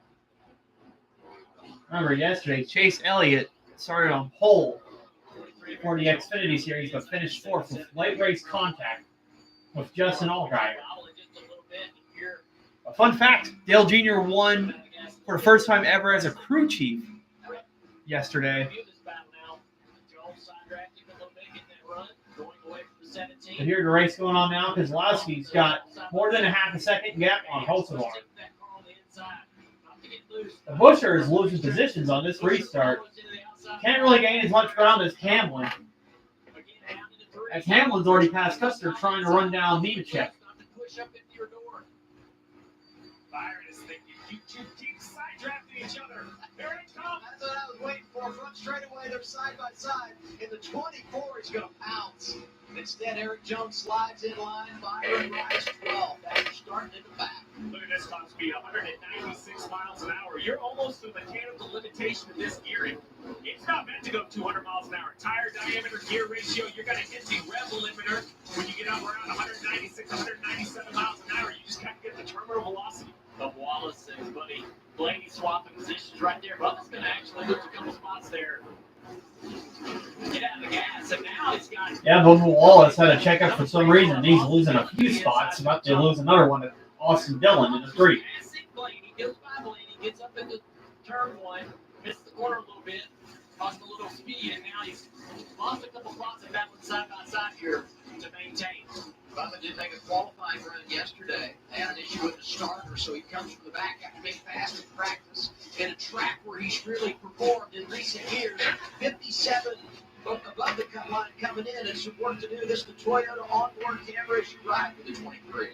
Remember yesterday, Chase Elliott started on pole for the Xfinity Series, but finished 4th with late race contact with Justin Allgaier. A fun fact, Dale Jr. won for the first time ever as a crew chief yesterday. And here's the race going on now. Keselowski's got more than a half a second gap on Holtzvar. The Buescher is losing positions on this restart. Can't really gain as much ground as Hamlin. As Hamlin's already passed Custer trying to run down Nemechek. Byron is thinking, you two keep side drafting each other. There it comes. That's what I was waiting for. Front straightaway, they're side by side. In the 24, he's going to pounce. Instead, Eric Jones slides in line. Byron rides 12. That's starting in the back. Look at this top speed, 196 miles an hour. You're almost to the mechanical limitation of this gearing. It's not meant to go 200 miles an hour. Tire diameter, gear ratio, you're going to hit the rev limiter when you get up around 196, 197 miles an hour. You just got to get the terminal velocity. Of Wallace and buddy Blaney swapping positions right there. Bubba's going to actually lose a couple spots there. Get out of the gas, and now he's got. Yeah, Bubba Wallace had a checkup for some reason. He's losing a few spots. About to lose another one to Austin Dillon in the 3. Blaney goes by Blaney, gets up into turn 1, missed the corner a little bit, lost a little speed, and now he's lost a couple spots and battling side by side here to maintain. Bubba did make a qualifying run yesterday. They had an issue with the starter, so he comes from the back after being fast in practice in a track where he's really performed in recent years. 57 above the cut line coming in, and some work to do. This is the Toyota onboard camera as you ride for the 23.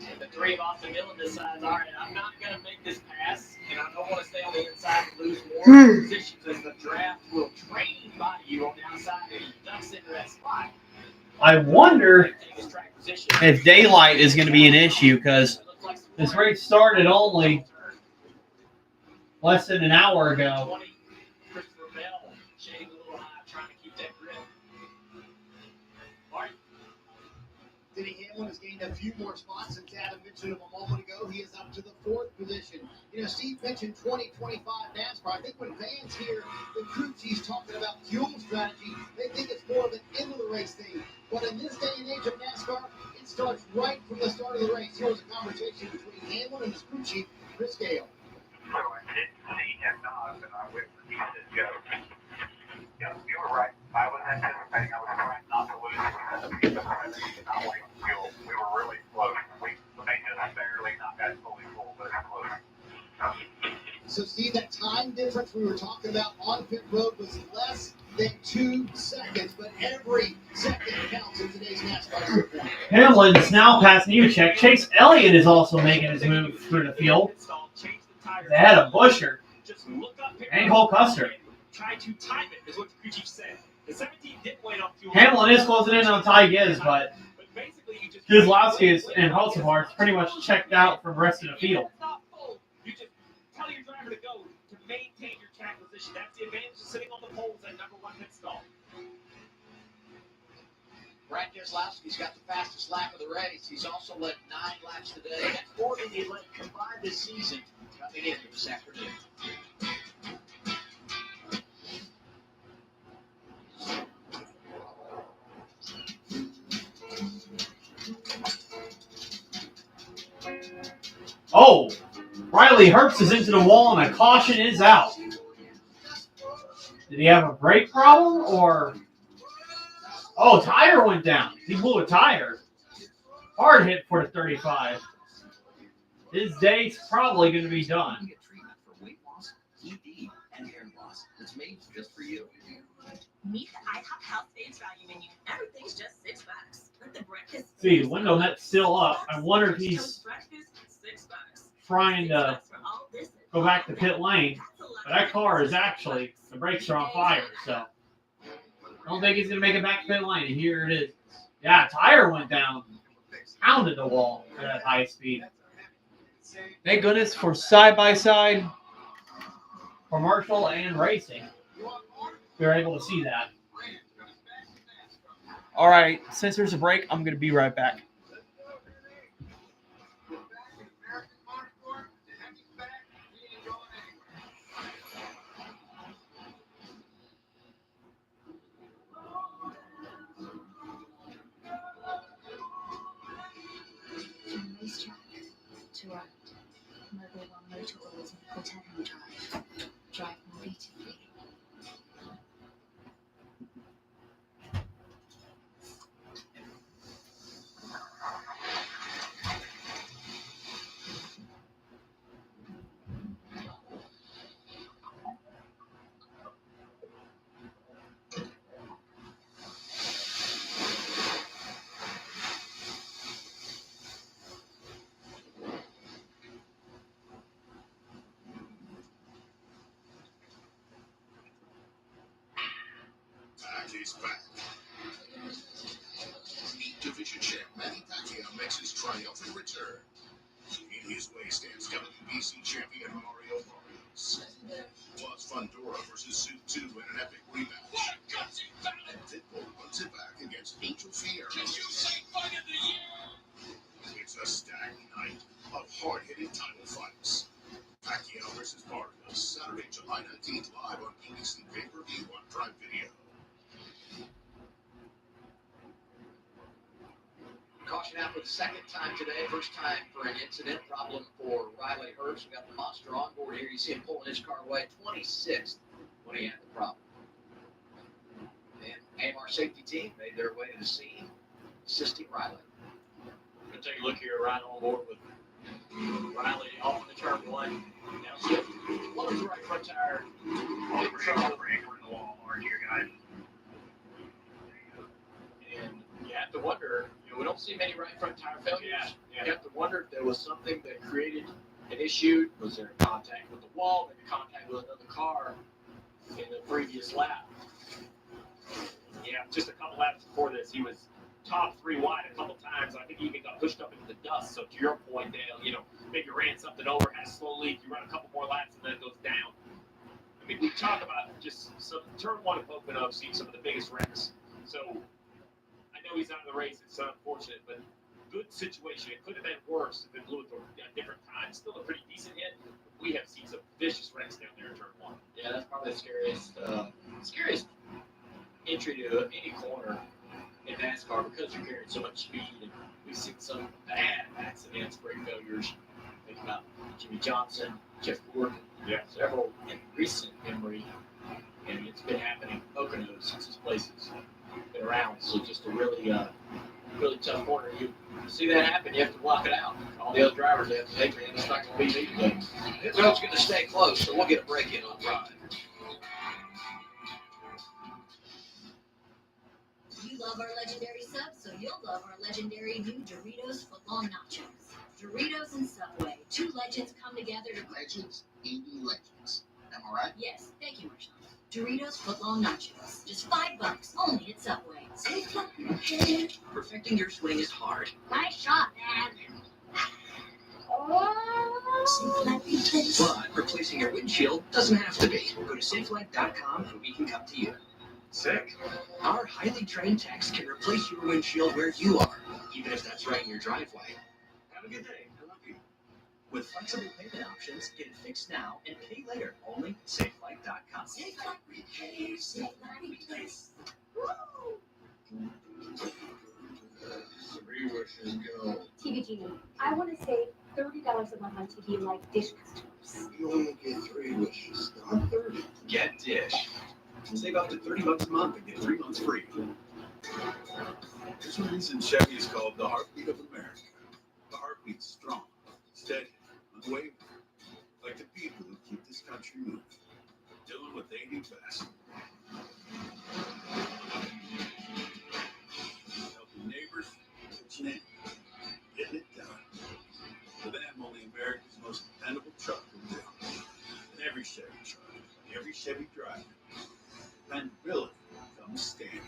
And the 3 of Austin Dillon decides, all right, I'm not going to make this pass, and I don't want to stay on the inside and lose more positions as the draft will train by you on the outside, and he ducks into that spot. I wonder if daylight is going to be an issue because this race started only less than an hour ago. Denny Hamlin has gained a few more spots since Adam mentioned him a moment ago. He is up to the 4th position. You know, Steve mentioned 2025 NASCAR. I think when fans hear the crew chiefs talking about fuel strategy, they think it's more of an end-of-the-race thing. But in this day and age of NASCAR, it starts right from the start of the race. Here was a conversation between Hamlin and his crew chief, Chris Gale. So I didn't see him nod, and I went to go. Yeah, you were right. I was anticipating I was trying not to lose because we were really close. We may just barely not got fully full, but it's close. So, Steve, that time difference we were talking about on pit road was less than 2 seconds, but every second counts in today's NASCAR. Hamlin's now past Nemechek. Chase Elliott is also making his move through the field. Ahead of Buescher and Cole Custer. Try to time it, is what the crew chief said. The 17 didn't wait on fuel. Hamlin is closing in on Ty Gibbs, but Keselowski and Holtzvar is pretty much checked out from the rest of the field. You just tell your driver to go to maintain your track position. That's the advantage of sitting on the poles at number 1 pit stall. Brad Keselowski's got the fastest lap of the race. He's also led 9 laps today. That's more than he led combined this season coming in this afternoon. Oh, Riley Herbst is into the wall and a caution is out. Did he have a brake problem or? Oh, tire went down. He blew a tire. Hard hit for the 35. His day's probably going to be done. Get treatment for weight loss, ED, and hair loss. It's made just for you. Meet the IHOP Health Foods value menu. Everything's just $6. Let the breakfast. See, the window net's still up. I wonder if he's Breakfast, $6. trying to go back to pit lane. But that car is actually, the brakes are on fire, so I don't think he's going to make it back to pit lane. And here it is. Yeah, tire went down. Pounded the wall at that high speed. Thank goodness for side-by-side commercial and racing. We were able to see that. All right, since there's a break, I'm going to be right back. From racetrack to road, Mobile One Motor Oils and Pocono Drive. Drive more beautifully. Pac is back. Meet division champ Manny Pacquiao makes his triumphant return. In his way stands WBC champion Mario Barrios. Plus Fundora versus Zoot 2 in an epic rematch. And Pitbull runs it back against Angel Fiera. It's a stacked night of hard-hitting title fights. Pacquiao versus Barrios, Saturday, July 19th, live on ABC Pay-Per-View on Prime Video. Caution out for the second time today. First time for an incident problem for Riley Herbst. We got the monster on board here. You see him pulling his car away. 26th when he had the problem. And AMR safety team made their way to the scene, assisting Riley. We're going to take a look here right on board with Riley off in the turn one. Now, so what was the right front tire? We're trying to break in the wall hard here, guys. And you have to wonder, we don't see many right front tire failures. You have to wonder if there was something that created an issue. Was there contact with the wall, maybe contact with another car in the previous lap? Yeah, just a couple laps before this, he was top 3 wide a couple times. I think he even got pushed up into the dust. So to your point, Dale, maybe you ran something over, had a slow leak, you run a couple more laps, and then it goes down. I mean, we talk about just some turn 1 of Pocono, seeing some of the biggest wrecks. So I know he's out of the race. It's unfortunate, but good situation. It could have been worse if it blew at a different time. Still a pretty decent hit. We have seen some vicious wrecks down there in turn 1. Yeah, that's probably the scariest entry to any corner in NASCAR because you're carrying so much speed. And we've seen some bad accidents, brake failures. Think about Jimmy Johnson, Jeff Gordon, several in recent memory. And it's been happening Pocono since this place has been around. So just a really tough corner. You see that happen, you have to block it out. All the other drivers have to take, man, it's not going to be me today. This road's going to stay close, so we'll get a break in on Drive. You love our legendary subs, so you'll love our legendary new Doritos footlong nachos. Doritos and Subway, 2 legends come together to... Legends eating legends. Am I right? Yes, thank you, Marshall. Doritos footlong nachos, just $5, only at Subway. Perfecting your swing is hard. Nice shot, man. But replacing your windshield doesn't have to be. Go to SafeLife.com and we can come to you. Sick. Our highly trained techs can replace your windshield where you are, even if that's right in your driveway. Have a good day. I love you. With flexible payment options, get it fixed now and pay later only at SafeLife.com. Safe Life Repair, Safe Life Replace. Three wishes go. TV Genie, I want to say $30 a month on TV like Dish customers. You only get 3 wishes, not 30. Get Dish. Save up to $30 a month and get 3 months free. There's a reason Chevy is called the heartbeat of America. The heartbeat's strong, steady, unwavering, like the people who keep this country moving, doing what they do best. Helping neighbors, pitching in, getting it done. For them, only America's most dependable truck will do. And every Chevy truck, every Chevy driver, dependability comes standing.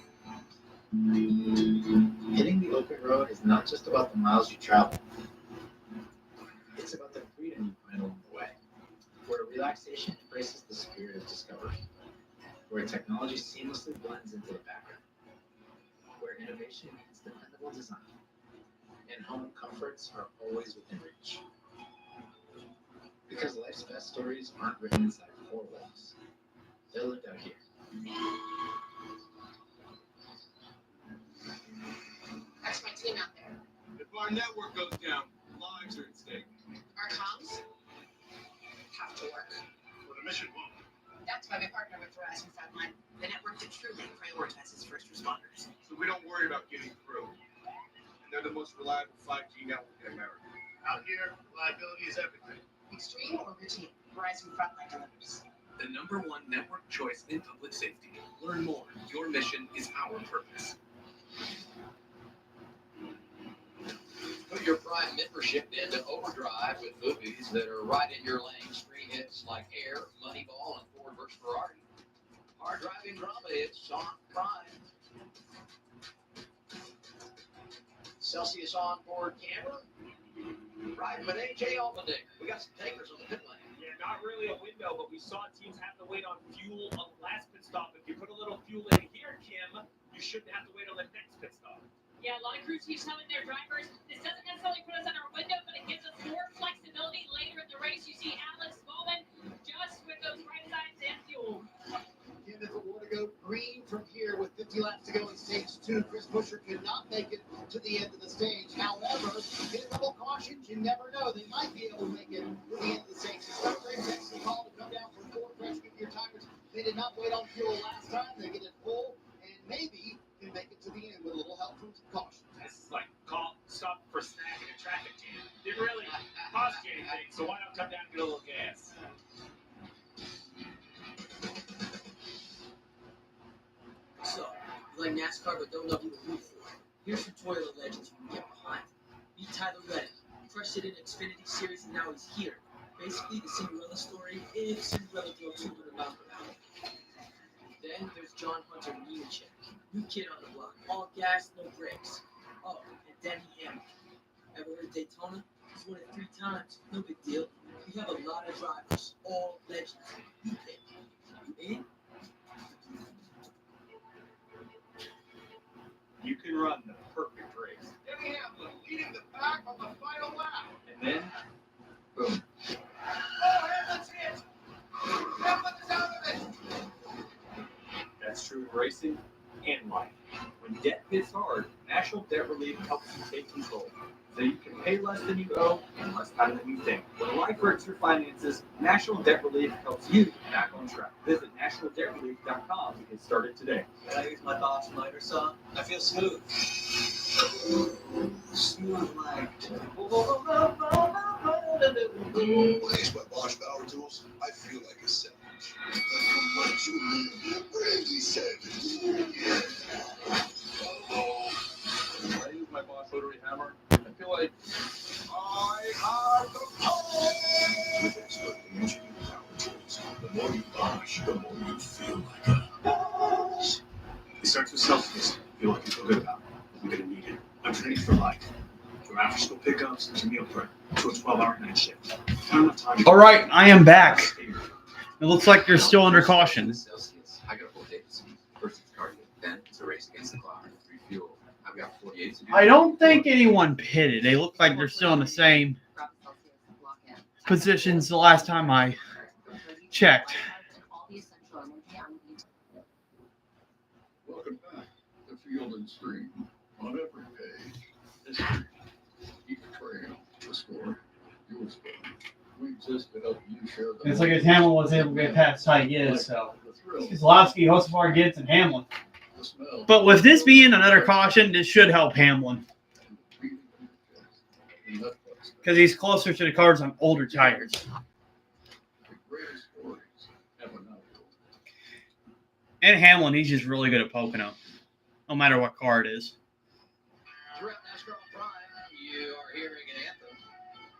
Hitting the open road is not just about the miles you travel. It's about the freedom you find along the way. Where relaxation embraces the spirit of discovery. Where technology seamlessly blends into the background. Where innovation meets dependable design. And home comforts are always within reach. Because life's best stories aren't written inside 4 walls. They're lived out here. That's my team out there. If our network goes down, lives are at stake. Our comms have to work. Well, the mission won't. That's why we partner with Verizon Frontline, the network that truly prioritizes first responders. So we don't worry about getting through. And they're the most reliable 5G network in America. Out here, reliability is everything. Extreme or routine, Verizon Frontline delivers. The #1 network choice in public safety. Learn more. Your mission is our purpose. Put your Prime membership into overdrive with movies that are right in your lane. Screen hits like Air, Moneyball, and Ford vs. Ferrari. Hard driving drama hits on Prime. Celsius onboard camera. Riding with AJ Allmendinger. We got some takers on the pit lane. Yeah, not really a window, but we saw teams have to wait on fuel on the last pit stop. If you put a little fuel in here, Kim, you shouldn't have to wait on the next pit stop. Yeah, a lot of crews keep telling their drivers this doesn't necessarily put us on our window, but it gives us more flexibility later in the race. You see Alex Bowman just with those right sides and fuel. Again, if it were to go green from here with 50 laps to go in stage 2, Chris Buescher could not make it to the end of the stage. However, get a couple cautions, you never know. They might be able to make it to the end of the stage. The start rate takes the call to come down from 4 fresh gear timers. They did not wait on fuel last time. They get it full and maybe can make it to the end with a little help from caution. This is like stop for snack in a traffic jam. Didn't really cost you anything, so why not come down and get a little gas? So, you like NASCAR but don't know who to root for? Here's some Toyota legends you can get behind. Meet Tyler Reddick. First hit in Xfinity Series and now he's here. Basically the Cinderella story if Cinderella drove 200 miles per hour. Then there's John Hunter Nemechek. New kid on the block. All gas, no brakes. Oh, and Denny Hamlin. Ever heard of Daytona? He's won it 3 times. No big deal. We have a lot of drivers, all legends. You pick. You in? You can run the perfect race. Denny Hamlin leading the pack on the final lap. And then, boom. Oh, Hamlin's hit! Hamlin is out of it! That's true in racing and life. When debt hits hard, National Debt Relief helps you take control. So you can pay less than you owe and less time than you think. When life hurts your finances, National Debt Relief helps you get back on track. Visit nationaldebtrelief.com to get started today. Can I use my Bosch miter saw? I feel smooth. Smooth like. When I use my Bosch power tools, I feel like a savage. Like a macho brandy savage. When I use my Bosch rotary hammer, I feel like I are the power. With expert engineering power tools, the more you Bosch, the more you feel like a Bosch. It starts with Celsius. Feel like you feel good about it. You're gonna need it. I'm training for life. From after school pickups to meal prep to a 12-hour night shift. Not enough time. All right, I am back. It looks like you're still under caution. Celsius. I got a full day to speed. First it's cardio, then it's a race against the clock. Refuel. I've got 48 to do. I don't think anyone pitted. They look like they're still in the same positions the last time I checked. Welcome back to Field and Stream. On every page, history, each trail, the score. It's like if Hamlin was able to get past Ty Gibbs, so Keselowski, Hocevar, Gibbs, and Hamlin. But with this being another caution, this should help Hamlin. Because he's closer to the cars on older tires. And Hamlin, he's just really good at Pocono. No matter what car it is. Throughout NASCAR Prime, you are hearing an anthem.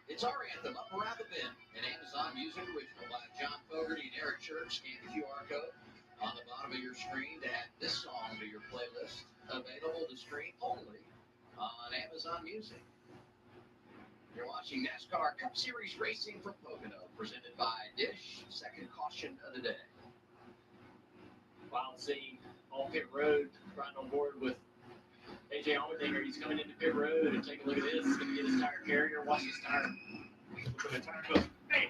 It's our anthem, Up Around the Bend, an Amazon Music original by John Fogerty and Eric Church. Scan the QR code on the bottom of your screen to add this song to your playlist. Available to stream only on Amazon Music. You're watching NASCAR Cup Series racing from Pocono, presented by Dish. Second caution of the day. Wild scene on pit road, riding on board with AJ Allmendinger. He's coming into pit road and take a look at this. He's going to get his tire carrier. Watch his tire. When the tire goes bang,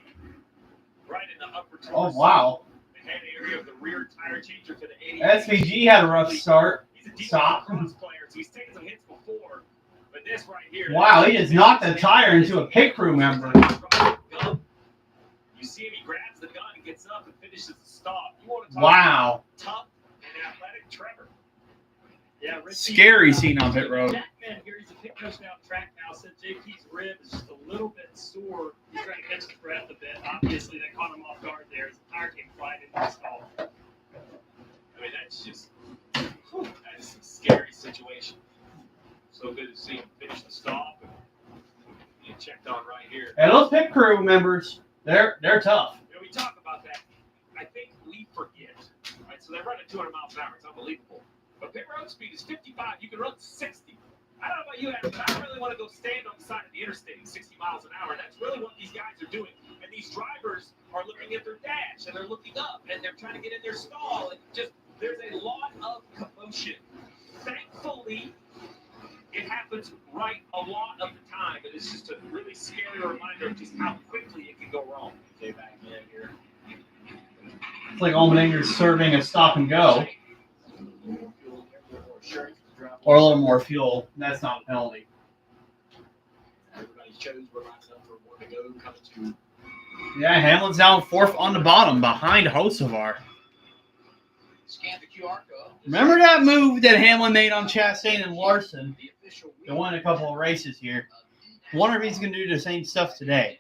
right in the upper torso. Oh, wow. The head area of the rear tire changer for the 80. SVG had a rough start. He's a decent Stop. cross player, so he's taken some hits before. But this right here. Wow, he just knocked the tire into a pit crew member. You see him, he grabs the gun and gets up and finishes the stop. You want to talk Wow. about tough and athletic Trevor. Yeah, Scary scene on pit road. Jackman here, he's a pit coach now at track now, said JP's rib is just a little bit sore. He's trying to catch his breath a bit. Obviously, that caught him off guard there as the tire came flying into the stall. I mean, that's just that's a scary situation. So good to see him finish the stop and get checked on right here. And those pit crew members, they're tough. You know, we talk about that. I think we forget. Right? So they're running 200 miles an hour. It's unbelievable. But pit road speed is 55. You can run 60. I don't know about you, Adam, but I don't really want to go stand on the side of the interstate at 60 miles an hour. That's really what these guys are doing. And these drivers are looking at their dash, and they're looking up, and they're trying to get in their stall. And just there's a lot of commotion. Thankfully, it happens right a lot of the time, but it's just a really scary reminder of just how quickly it can go wrong. Okay, back in here. It's like Allmendinger's serving a stop and go. Or a little more fuel. That's not a penalty. Everybody chose we're lining up for more to go. Coming to Yeah, Hamlin's down fourth on the bottom behind Hocevar. Scan the QR code. Remember that move that Hamlin made on Chastain and Larson to win a couple of races here? Wonder if he's going to do the same stuff today.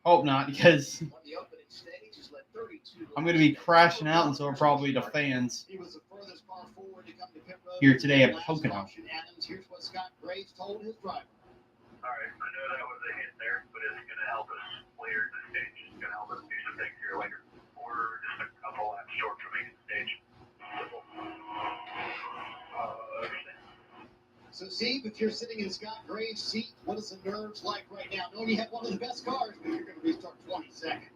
Hope not, because I'm going to be crashing out, and so are probably the fans He was the furthest car forward to come to pit road. here today at Last Pocono. caution, Adams. Here's what Scott Graves told his driver. All right, I know that was a hit there, but it's going to help us later in the stage. It's going to help us do some things here later. We're just a couple laps short from making the stage. So, Steve, if you're sitting in Scott Graves' seat, what is the nerves like right now? Knowing you have one of the best cars, but you're going to restart 22nd.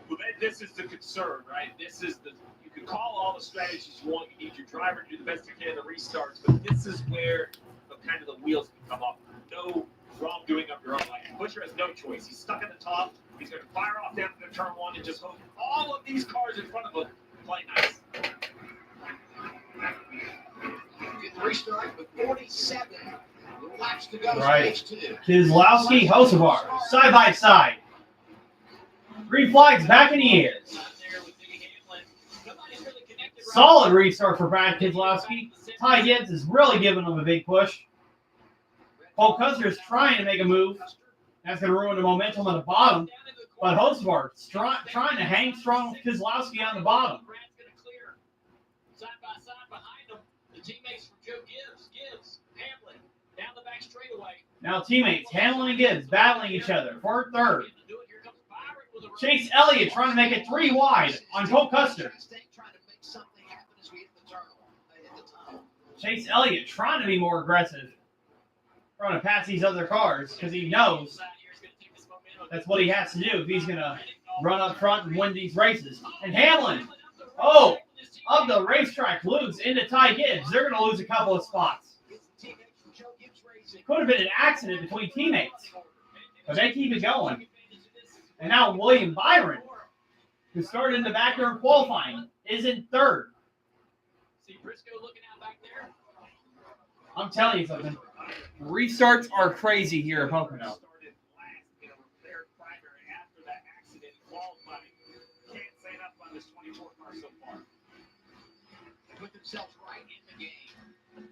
Well, this is the concern, right? This is you can call all the strategies you want. You need your driver to do the best you can in the restarts, but this is where kind of the wheels can come off. No wrongdoing of your own life. Butcher has no choice. He's stuck at the top. He's going to fire off down to turn one and just hope all of these cars in front of him play nice. Get the restart with 47 laps to go. Right. Stage 2. Keselowski, Hocevar, side by side. Green flags back in the air. Solid restart for Brad Keselowski. Ty Gibbs is really giving him a big push. Paul Custer is trying to make a move. That's going to ruin the momentum on the bottom. But Hocevar trying to hang strong with Keselowski on the bottom. side by side behind them. The teammates from Joe Gibbs, Hamlin, down the back straightaway. Now teammates, Hamlin and Gibbs battling each other for third. Chase Elliott trying to make it 3 wide on Cole Custer. Chase Elliott trying to be more aggressive. Trying to pass these other cars because he knows that's what he has to do if he's going to run up front and win these races. And Hamlin, of the racetrack loose into Ty Gibbs. They're going to lose a couple of spots. Could have been an accident between teammates, but they keep it going. And now William Byron, who started in the back during qualifying, is in third. See Briscoe looking out back there. I'm telling you something. Restarts are crazy here at Pocono. themselves right in the game.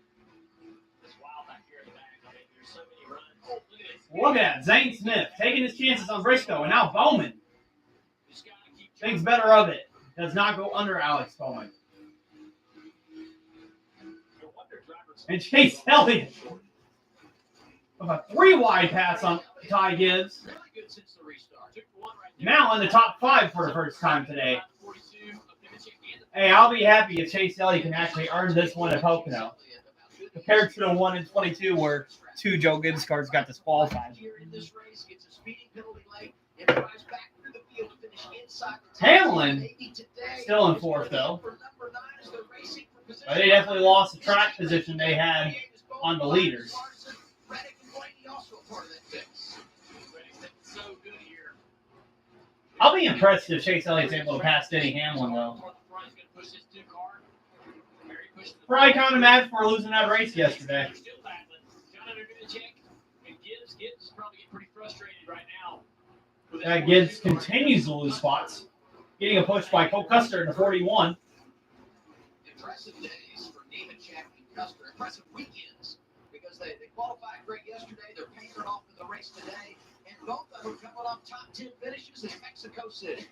It's wild back here in the back. I mean, there's so many runs. Oh, look at this. Look at that. Zane Smith taking his chances on Briscoe, and now Bowman Just gotta keep thinks better of it. Does not go under Alex Bowman. No wonder drivers. And Chase Elliott with a 3-wide pass on Ty Gibbs. Really good since the restart. Took one right there. Now in the top 5 for the first time today. 42 of Nemechek and Hey, I'll be happy if Chase Elliott can actually earn this one at Pocono, compared to the 1 in 22 where 2 Joe Gibbs cars got disqualified. Here in this race, gets a speeding penalty late and drives back through the field to finish inside the Hamlin maybe today. still in 4th though, For number 9 as they're racing for position. but they definitely lost the track position they had on the leaders. Reddick and Blaney also a part of that fix. Reddick's been so good here. I'll be impressed if Chase Elliott's able to pass Denny Hamlin though. Toward the front, he's gonna push this 2 car. Very pushed the Probably kind of mad for losing that race yesterday. They're still battling. John under Nemechek and Gibbs. Gibbs is probably getting pretty frustrated right now. with this That Gibbs 42 car. continues to lose spots, getting a push by Cole Custer in the 41. Impressive days for Nemechek and Custer. Impressive weekends because they qualified great yesterday. They're paying it off in the race today. And both of them coming off top 10 finishes in Mexico City.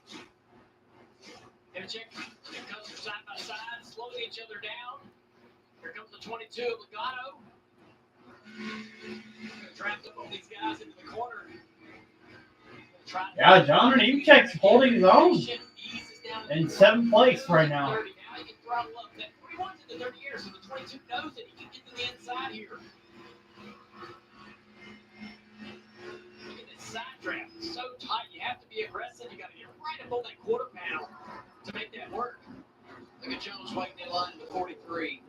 Nemechek and Custer side by side, slowing each other down. Here comes the 22 of Legato. Gonna draft up all these guys into the corner. Yeah, John Nemechek's holding his own in 7th place right now. Now he can throttle up. That 41's in the 30 years, so the 22 knows that he can get to the inside here. Look at this side draft. It's so tight. You have to be aggressive. You got to get right above that quarter panel to make that work. Look at Jones waiting in line with 43.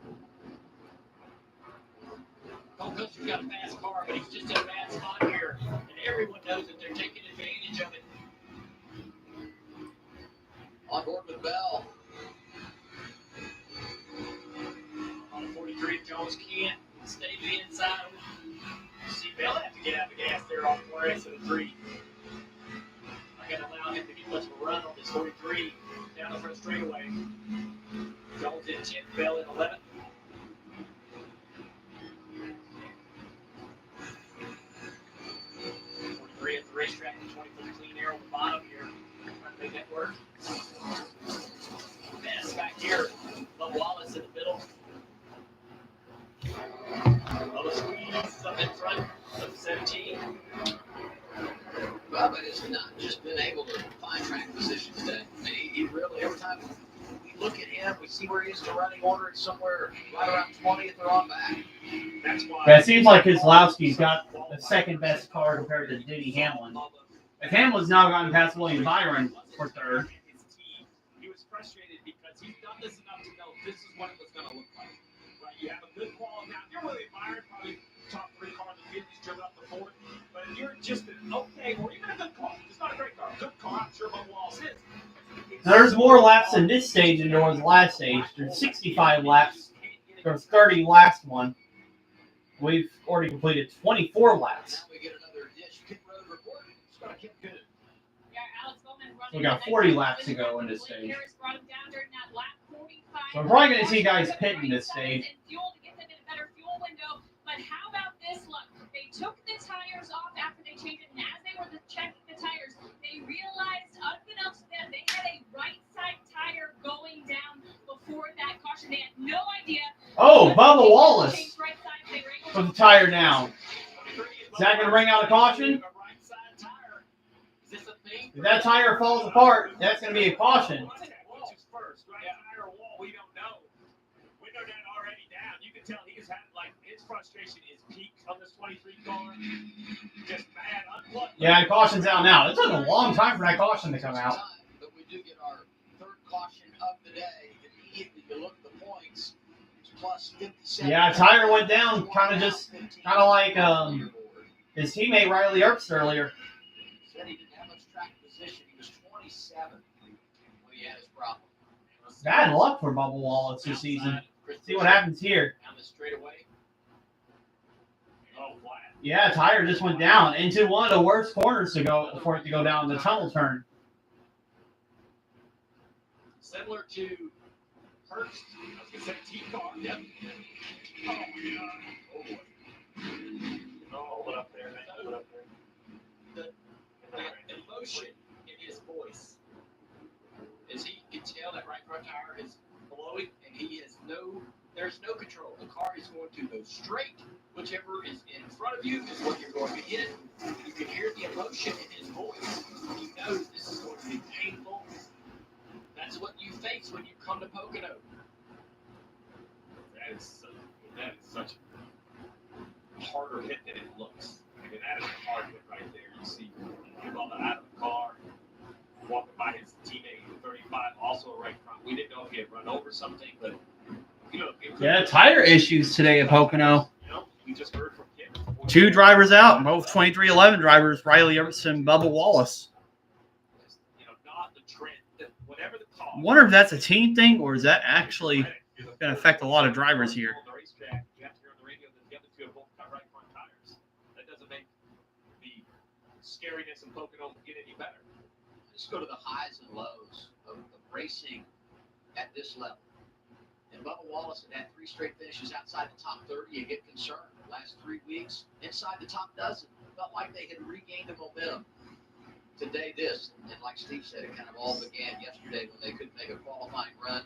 Cole Custer's got a fast car, but he's just in a bad spot here. And everyone knows that they're taking advantage of it. On board with Bell. On the 43, Jones can't stay to the inside. See Bell have to get out of the gas there on 4S and 3. I got to allow him to get much of a run on this 43 down the front straightaway. Jones in 10th, Bell in 11th. 43 at the racetrack, the 20 for the clean air on the bottom here. Trying to make that work. Mess back here. Bubba Wallace in the middle. Bubba squeezes up in front of 17. Bubba has not just been able to find track position today. I mean, he really, every time we look at him, we see where he is in the running order. It's somewhere right around 20th or on back. That's why. Yeah, it seems like Keselowski's got the 2nd best car compared to Denny Hamlin. If Hamlin's now gotten past William Byron for 3rd. He was frustrated because he's done this enough to know this is what it was going to look like. Right? You have a good quality. Now, if you're William Byron, probably top 3 car in the field, he's driven up the 4th. But if you're just an okay, or even a good car, it's not a great car, good car, I'm sure Bubba Wallace is. Now, there's more laps in this stage than there was last stage. There's 65 laps. There was 30 last one. We've already completed 24 laps. Now we get another dish pit road report. Start Kim Good. Yeah, Alex Bowman running. We got 40 laps to go in this Blake stage. Harris brought him down during that lap 45. So we're probably going to see guys pitting this stage. And fuel to get them in a better fuel window. But how about this look? They took the tires off after they changed it, and as they were checking the tires, they realized, unbeknownst to them, they had a right side tire going down before that caution. They had no idea. Oh, Bubba Wallace Right side, they were able with to the tire down. Is that going to ring out a caution? If that tire falls apart, that's going to be a caution. We don't know. Window down already down. You can tell he's had, like, his frustration is peaked on this 23 car. Just bad, unplugged. Yeah, caution's out now. It took a long time for that caution to come out. But we do get our 3rd caution of the day. Immediately you look at the points. It's plus 57. Yeah, tire went down, kind of like his teammate Riley Earps earlier. Said he didn't have much track position. He was 27 when he had his problem. Bad luck for Bubba Wallace this season. See what happens here. Down the straightaway. Oh, flat. Yeah, tire just went down into one of the worst corners to go for it to go down the tunnel turn. Similar to Hurst. I was going to say team car. Yep. Oh, my God. Oh, boy. Oh, hold it up there. Hold it up there. The emotion in his voice is he can tell that right front tire is blowing and there's no control. The car is going to go straight. Whichever is in front of you is what you're going to hit. You can hear the emotion in his voice. He knows this is going to be painful. That's what you face when you come to Pocono. That is such a harder hit than it looks. I mean, that is a hard hit right there. You see Bubba out of the car, walking by his teammate, 35, also right front. We didn't know if he had run over something, but Yeah, tire issues today at Pocono. We just heard from Kim. 2 drivers out, both 2311 drivers, Riley Everson and Bubba Wallace. Not the trend. Whatever the cause. I wonder if that's a team thing or is that actually going to affect a lot of drivers here. On the racetrack, you have to hear on the radio that the other two have both got right front tires. That doesn't make the scariness in Pocono get any better. Let's go to the highs and lows of racing at this level. And Bubba Wallace had 3 straight finishes outside the top 30. You get concerned. The last 3 weeks, inside the top dozen, felt like they had regained the momentum. Today, and like Steve said, it kind of all began yesterday when they couldn't make a qualifying run.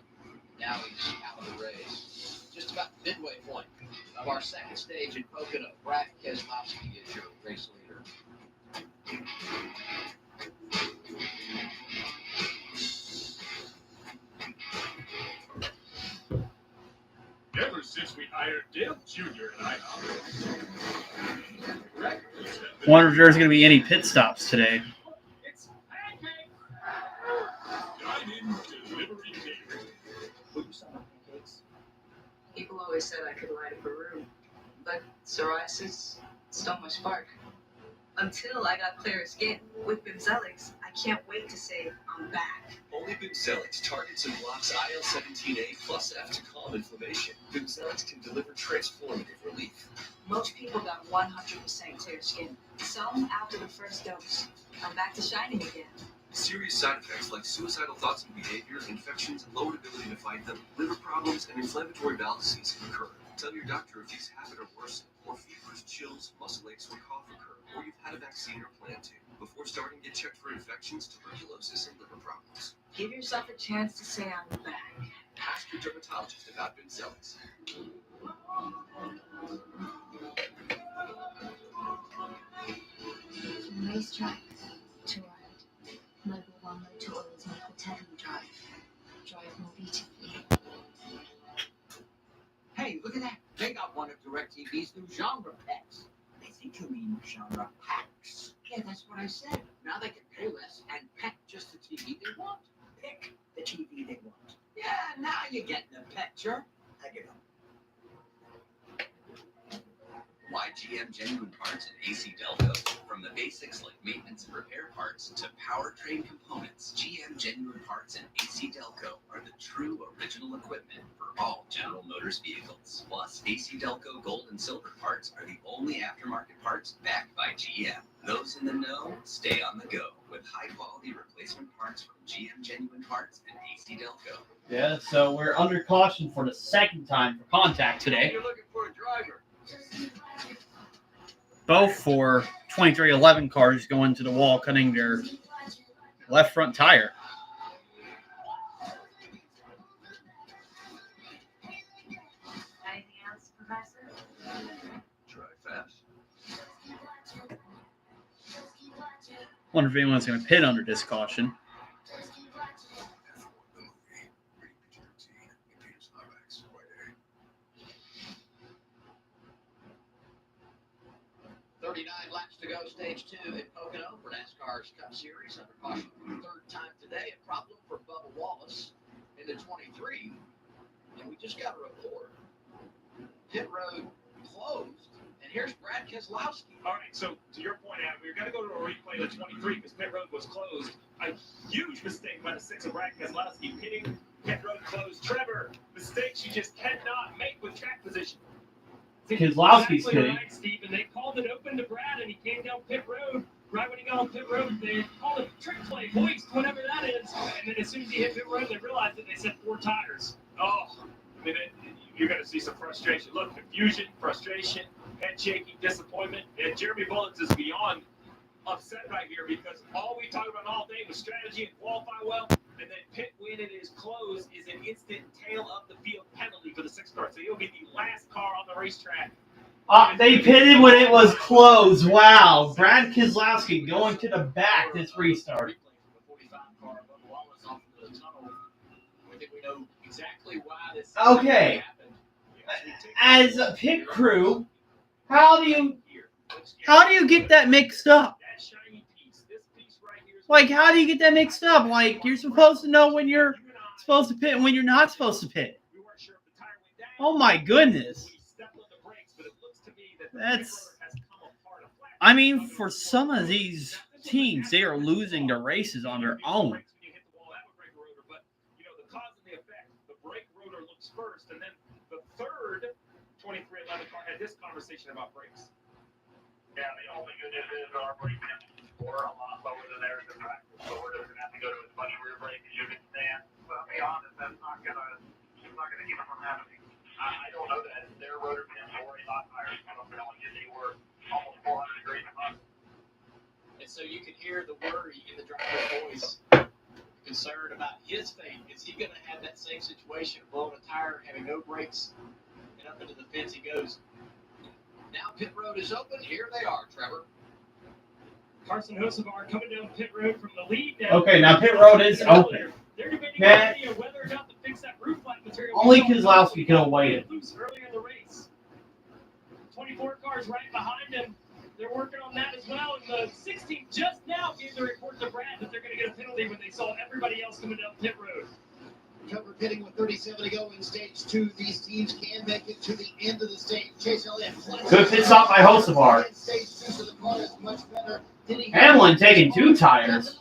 Now he's out of the race. Just about the midway point of our second stage in Pocono. Brad Keselowski is your race leader. Ever since we hired Dale Jr. and I Wonder if there's going to be any pit stops today. It's pancake. Dine-in delivery catering. Would you sell my pancakes? People always said I could light up a room, but psoriasis stole my spark. Until I got clearer skin with Bimzelx, I can't wait to say I'm back. Only Bimzelx targets and blocks IL-17A plus F to calm inflammation. Bimzelx can deliver transformative relief. Most people got 100% clear skin. Some after the first dose. I'm back to shining again. Serious side effects like suicidal thoughts and behavior, infections, lowered ability to fight them, liver problems, and inflammatory bowel disease can occur. Tell your doctor if these happen or worsen, or fevers, chills, muscle aches, or cough occur, or you've had a vaccine or plan to. Before starting, get checked for infections, tuberculosis, and liver problems. Give yourself a chance to say I'm back. Ask your dermatologist about Bimzelx. From racetrack to ride, Mobile One Motor Oils make whatever you drive more beautifully. Hey, look at that. They got one of DirecTV's new genre packs. I think you mean genre packs. Yeah, that's what I said. Now they can pay less and pack just the TV they want. Pick the TV they want. Yeah, now you're getting the picture. I give up. Why GM Genuine Parts and AC Delco? From the basics like maintenance and repair parts to powertrain components, GM Genuine Parts and AC Delco are the true original equipment for all General Motors vehicles. Plus, AC Delco Gold and Silver parts are the only aftermarket parts backed by GM. Those in the know, stay on the go with high-quality replacement parts from GM Genuine Parts and AC Delco. Yeah, so we're under caution for the second time for contact today. You're looking for a driver. Both for 2311 cars going to the wall, cutting their left front tire. Anything else, Professor? Drive fast. Wonder if anyone's going to pit under this caution. 39 laps to go, stage 2 in Pocono for NASCAR's Cup Series. Under caution for the third time today. A problem for Bubba Wallace in the 23. And we just got a report. Pit road closed. And here's Brad Keselowski. All right, so to your point, Adam, we're going to go to a replay of the 23 because pit road was closed. A huge mistake by the 6 of Brad Keselowski, pitting, pit road closed. Trevor, mistakes you just cannot make with track position. Keselowski's Exactly pitting. right, Steve, and they called it open to Brad, and he came down pit road. Right when he got on pit road, they called it trick play, hoist, whatever that is. And then as soon as he hit pit road, they realized that they said 4 tires. Oh, I mean, you're going to see some frustration. Look, confusion, frustration, head shaking, disappointment. And Jeremy Bullets is beyond upset right here because all we talked about all day was strategy and qualify well. And then pit when it is closed is an instant tail of the field penalty for the 6th car. So he'll be the last car on the racetrack. They pitted when it was closed. Wow. Brad Keselowski going to the back this restart. Okay. As a pit crew, how do you get that mixed up? Like, how do you get that mixed up? Like, you're supposed to know when you're supposed to pit and when you're not supposed to pit. Oh my goodness. I mean, for some of these teams, they are losing the races on their own. First, and then the third 2311 car had this conversation about brakes. Yeah, the only good news is our brake temps were a lot lower than theirs in practice, so we're just going to have to go to as much rear brake as you can stand. But I'll be honest, that's not going to keep it from happening. I don't know that their rotor temps were a lot higher. I don't know, they were almost 400 degrees above. And so you can hear the worry in the driver's voice. Concerned about his fate. Is he going to have that same situation, blowing a tire, having no brakes, and up into the fence he goes? Now pit road is open. Here they are, Trevor. Carson Hocevar coming down pit road from the lead now. Okay, now pit road is open. They're debating whether or not to fix that roof light material. Only Keselowski could have waited. Earlier in the race. 24 cars right behind him. They're working on that as well. And the 16 just now gave the report to Brad that they're going to get a penalty when they saw everybody else coming down pit road. Trevor pitting with 37 to go in stage 2. These teams can make it to the end of the stage. Chase Elliott. Good pit stop by Hocevar. Hamlin taking 2 tires.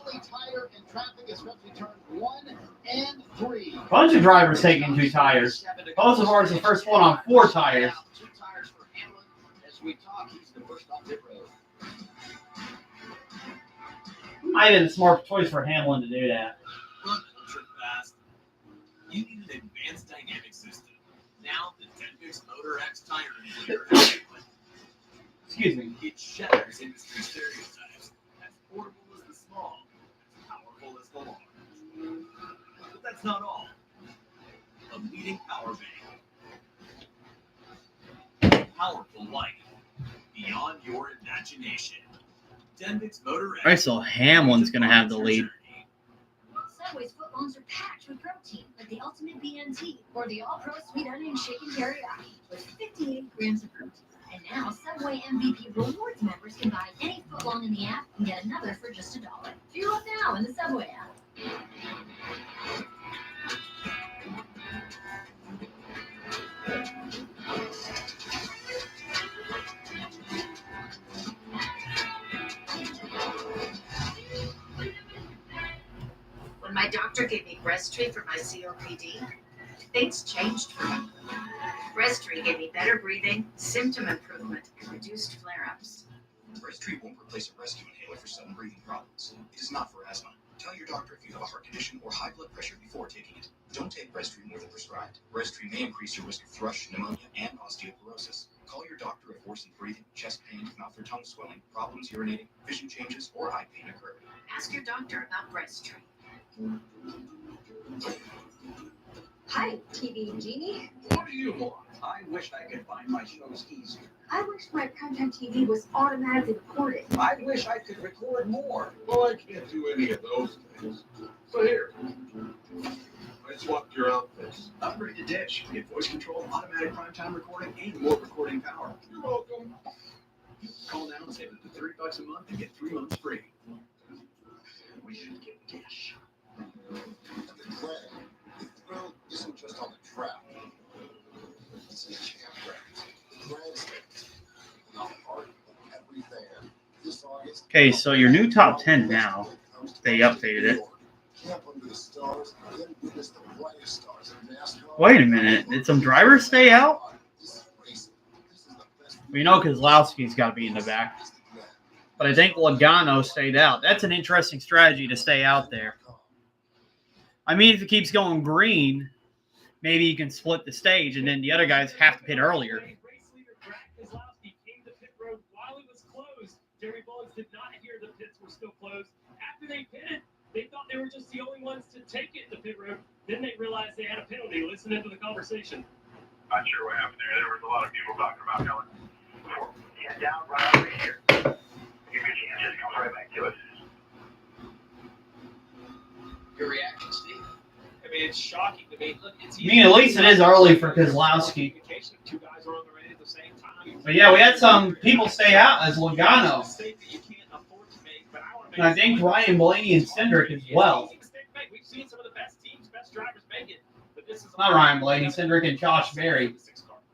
Bunch of drivers taking 2 tires. Hocevar is the first one on 4 tires. 2 tires for Hamlin. As we talk, he's the first on pit road. Might have been a smart choice for Hamlin to do that. Run ultra fast. You need an advanced dynamic system. Now the Denbix Motor X tire inflator. Excuse me. It shatters industry stereotypes. As portable as the small, as powerful as the large. But that's not all. A leading power bank. Powerful light. Beyond your imagination. Denbix Motor X. Alright, so Hamlin's going to have the lead. Subway's footlongs are packed with protein, like the Ultimate BNT or the All-Pro Sweet Onion Chicken Teriyaki with 58 grams of protein. And now Subway MVP Rewards members can buy any footlong in the app and get another for just $1. Fuel up now in the Subway app. When my doctor gave me Breasttreat for my COPD, things changed for me. Breasttreat gave me better breathing, symptom improvement, and reduced flare-ups. Breasttreat won't replace a rescue inhaler for sudden breathing problems. It is not for asthma. Tell your doctor if you have a heart condition or high blood pressure before taking it. Don't take Breasttreat more than prescribed. Breasttreat may increase your risk of thrush, pneumonia, and osteoporosis. Call your doctor if worsened breathing, chest pain, mouth or tongue swelling, problems urinating, vision changes, or eye pain occur. Ask your doctor about Breasttreat. Hi, TV Genie. What do you want? I wish I could find my shows easier. I wish my primetime TV was automatically recorded. I wish I could record more. Well, I can't do any of those things. So here, I swapped your outfits. Upgrade to Dish. Get voice control, automatic primetime recording, and more recording power. You're welcome. Call now and save up to $30 a month and get 3 months free. We should get Dish. The thrill isn't just on the track. It's in the campground. Grandstands. The heart of every fan. This August. Okay, so your new top 10 now. They updated it. Camp under the stars, then witness the brightest stars of NASCAR. Wait a minute. Did some drivers stay out? We know Keselowski's got to be in the back. But I think Logano stayed out. That's an interesting strategy to stay out there. I mean, if it keeps going green, maybe you can split the stage, and then the other guys have to pit earlier. Race leader Brad Keselowski came to pit road while it was closed. Jerry Bullets did not hear the pits were still closed. After they pitted, they thought they were just the only ones to take it to pit road. Then they realized they had a penalty. Listen into the conversation. Not sure what happened there. There was a lot of people talking about going. Yeah, down right over here. Give me a chance, just comes right back to us. Your reaction, Steve? I mean, it's shocking to me. Look, it's I mean, at least it is early for Keselowski. Two guys are on the radio at the same time. But yeah, we had some people stay out as Logano. And I think Ryan Blaney and Cindric as well. We've seen some of the best teams, best drivers make it. But this is Not Ryan Blaney, Cindric and Josh Berry.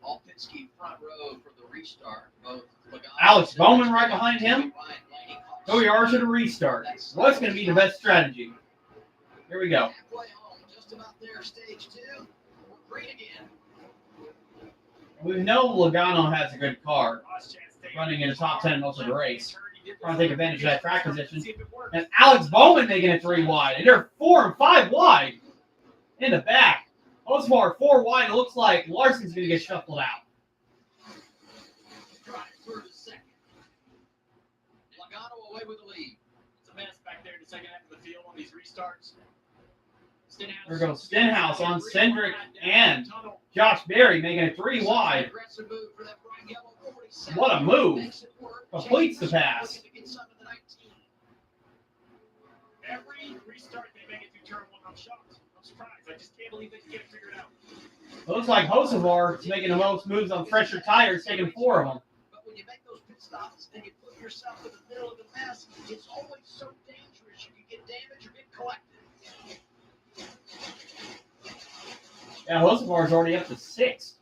All Penske front row for the restart. Both Logano Alex Bowman right behind him. 2 yards to the restart. What's going to be the best strategy? Here we go. Halfway home, just about there, stage 2. We're green again. We know Logano has a good car, running in the top 10 most of the race. Trying to take advantage of that track position. And Alex Bowman making it 3 wide. And they're 4 and 5 wide in the back. Osmar 4 wide. It looks like Larson's going to get shuffled out. Drive through the second. Logano away with the lead. It's a mess back there in the second half of the field on these restarts. There goes Stenhouse on Cindric and Josh Berry making it 3 wide. What a move. Completes the pass. Every restart they make it through turn 1. I'm shocked. I'm surprised. I just can't believe they can get it figured out. It looks like Hocevar is making the most moves on fresher tires, taking 4 of them. But when you make those pit stops and you put yourself in the middle of the mess, it's always so dangerous. You can get damaged or get collected. Yeah, Hocevar's already up to 6.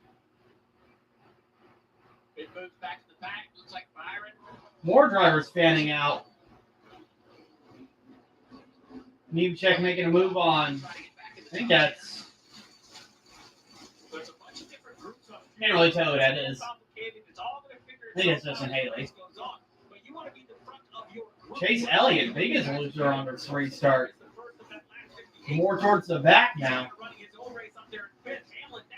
It moves back to the back. Looks like Byron. More drivers fanning out. Nemechek making a move on. I think that's. There's a bunch of different groups on the Can't really tell who that is. It's all going to figure I think it's itself Justin out as Haley. the race goes on. But you want to be the front of your group. Chase Elliott, biggest loser on this restart. More towards the back now.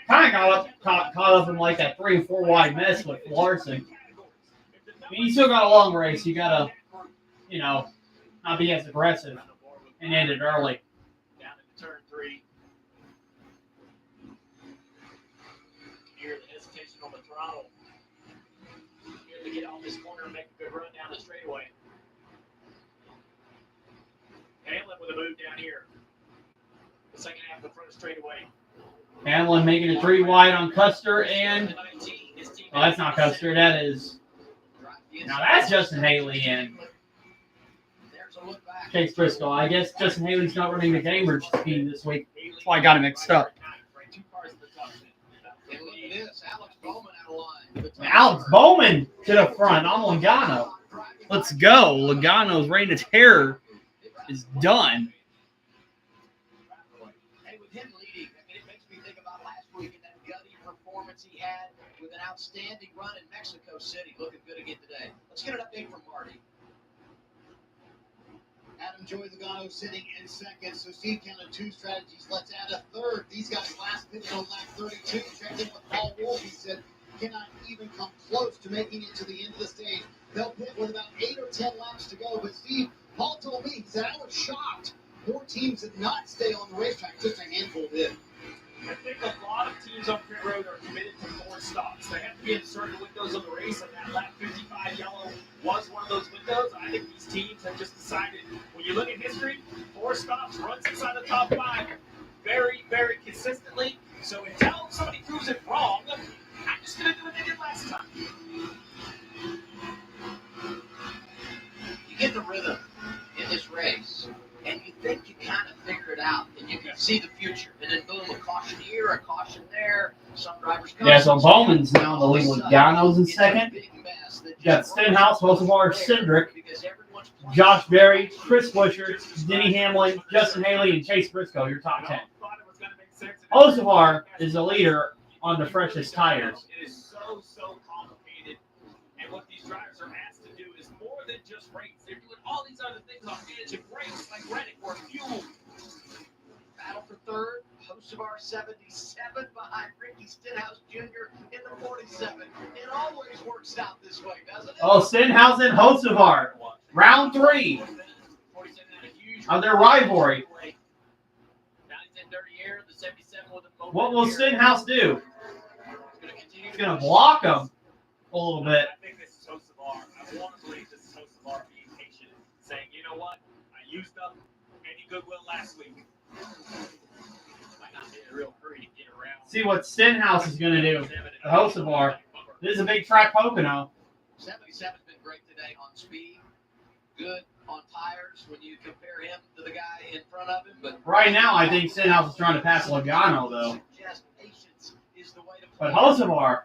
Kind of caught up in like that 3 and 4 wide mess with Larson. I mean, you still got a long race. You got to, not be as aggressive and end it early. Down into turn 3. Hear the hesitation on the throttle. Here to get off this corner and make a good run down the straightaway. Hamlin with a move down here. The second half of the front straightaway. Hamlin making it 3 wide on Custer and. Oh, that's not Custer. That is. Now that's Justin Haley and Chase Briscoe. I guess Justin Haley's not running the Gamer team this week. That's why I got him mixed up. Alex Bowman to the front on Logano. Let's go. Logano's reign of terror is done. Hey, with him leading, it makes me think about last week and that gutty performance he had with an outstanding run in Mexico City. Looking good again today. Let's get an update from Marty. Adam Joey Logano sitting in second. So Steve counted 2 strategies. Let's add a third. These guys last pitted on lap 32. Checked in with Paul Wolf. He said cannot even come close to making it to the end of the stage. They'll pit with about 8 or 10 laps to go. But Steve, Paul told me, he said, I was shocked. More teams did not stay on the racetrack. Just a handful did. I think a lot of teams on pit road are committed to 4 stops. They have to be in certain windows of the race, and that lap 55 yellow was one of those windows. I think these teams have just decided, when you look at history, 4 stops runs inside the top 5 very, very consistently. So until somebody proves it wrong, I'm just going to do what they did last time. You get the rhythm in this race, and you think you kind of figure it out, and you can see the future. And then boom, a caution here, a caution there. Some drivers come. Yeah, so Bowman's now in the lead with Logano's in second. You got Stenhouse, Hocevar, Cindric, Josh Berry, Chris Buescher, Denny Hamlin, Justin Haley, and Chase Briscoe, your top 10. Hocevar is the leader on the freshest tires. It is so complicated. And what these drivers are asked to do is more than just race. They're doing all these other things on managing brakes, like Reddick or fuel. Battle for third. Hocevar 77 behind Ricky Stenhouse Jr. in the 47. It always works out this way, doesn't it? Oh, Stenhouse and Hocevar. Round 3 of their rivalry. What will Stenhouse do? He's going to block him a little bit. I think this is Hocevar. I want to believe this is Hocevar being patient, saying, you know what? I used up any goodwill last week. Might not be in a real hurry to get around. See what Stenhouse is going to do. The Hocevar. This is a big track Pocono. 77's been great today on speed. Good on tires when you compare him to the guy in front of him. But Right now, I think Stenhouse is trying to pass Logano, though. suggest patience is the way to But play. Hocevar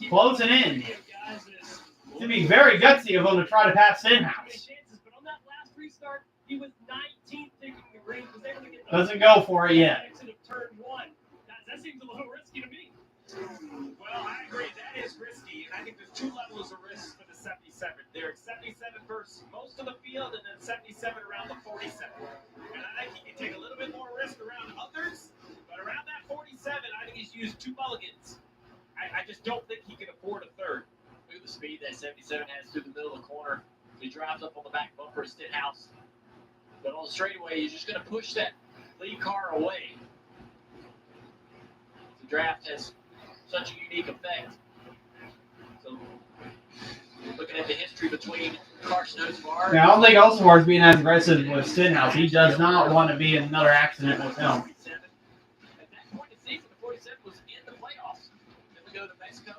closing in. It's going to be very gutsy of him to try to pass Stenhouse. But on that last restart, he was 19th taking the ring. Was able to get the Doesn't go for it yet. exit of turn 1. That seems a little risky to me. Well, I agree. That is risky, and I think there's 2 levels of risk for the 77. There's 77 versus most of the field, and then 77 around the 47. And I think he can take a little bit more risk around others, but around that 47, I think he's used 2 mulligans. I just don't think he can afford a third. Look at the speed that 77 has through the middle of the corner. He drives up on the back bumper of Stenhouse. But on the straightaway, he's just going to push that lead car away. The draft has such a unique effect. So, looking at the history between Carson Hocevar. Yeah, I don't think Hocevar is being as aggressive with Stenhouse. He does not want to be in another accident with him. At that point in the season, the 47 was in the playoffs. Then we go to Mexico.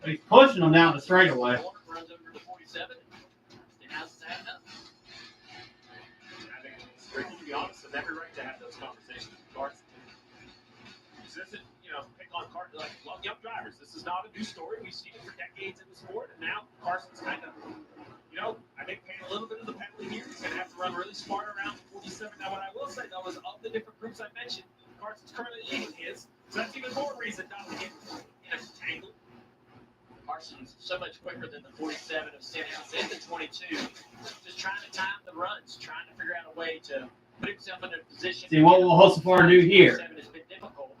He's pushing him down the straightaway. Runs over to 47. Stenhouse is had enough. I think it's great, to be honest, with every right to have those conversations with Carson. This isn't, pick on Carson like young drivers. This is not a new story. We've seen it for decades in the sport, and now Carson's kind of, I think paying a little bit of the penalty here. He's going to have to run really smart around 47. Now, what I will say, though, is of the different groups I mentioned, Carson's currently leading his, so that's even more reason not to get in a tangle. Carson's so much quicker than the 47 of Stenhouse and the 22. Just trying to time the runs, trying to figure out a way to put himself in a position. See, what will Hocevar do here? 47 has been difficult.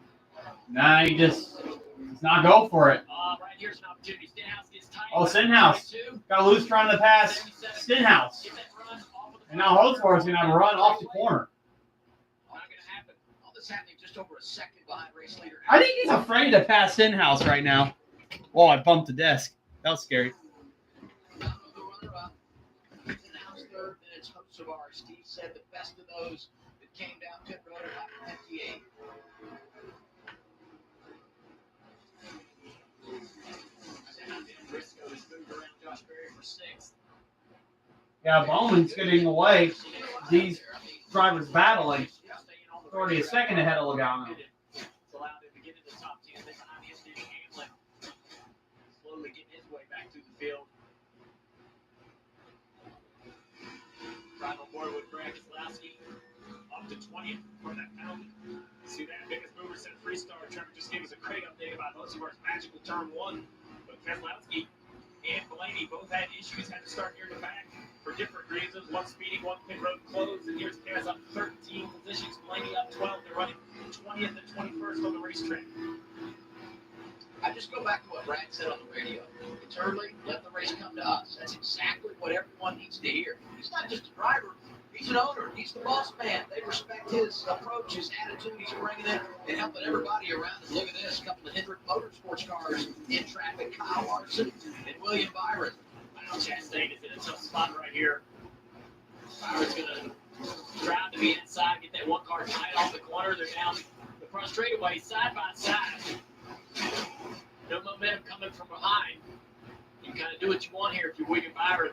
Nah, he just does not go for it. Right here's an opportunity. Stenhouse gets tight. Oh, Stenhouse. Got loose trying to pass Stenhouse. And now Hocevar is going to have a run off the corner. Not going to happen. All this happening just over a second behind race leader. I think he's afraid to pass Stenhouse right now. Oh, I bumped the desk. That was scary. The runner-up. Stenhouse third, then it's Hocevar. Steve said the best of those that came down pit road at lap 58. Briscoe has moved around Josh Berry for 6th. Yeah, Bowman's getting away. These drivers battling. It's already a second ahead of Logano. It's allowed him to get into the top 10. Then behind him, Steve Hamlin slowly getting his way back through the field. Right on board with Greg Keselowski Up to 20th from that penalty. See that biggest mover said freestyle. Trevor just gave us a great update about Hocevar's magical turn 1. But Keselowski and Blaney both had issues, had to start near the back for different reasons. One speeding, one pit road closed, and here's Kez up 13 positions, Blaney up 12. They're running 20th and 21st on the racetrack. I just go back to what Brad said on the radio. It's early, let the race come to us. That's exactly what everyone needs to hear. He's not just a driver. He's an owner. He's the boss man. They respect his approach, his attitude. He's bringing it and helping everybody around him. Look at this. A couple of Hendrick Motorsports cars in traffic. Kyle Larson and William Byron. Wow, Chastain is in a tough spot right here. Byron's going to drive to the inside, get that one car tight off the corner. They're down the front straightaway, side by side. No momentum coming from behind. You kind of do what you want here if you're William Byron.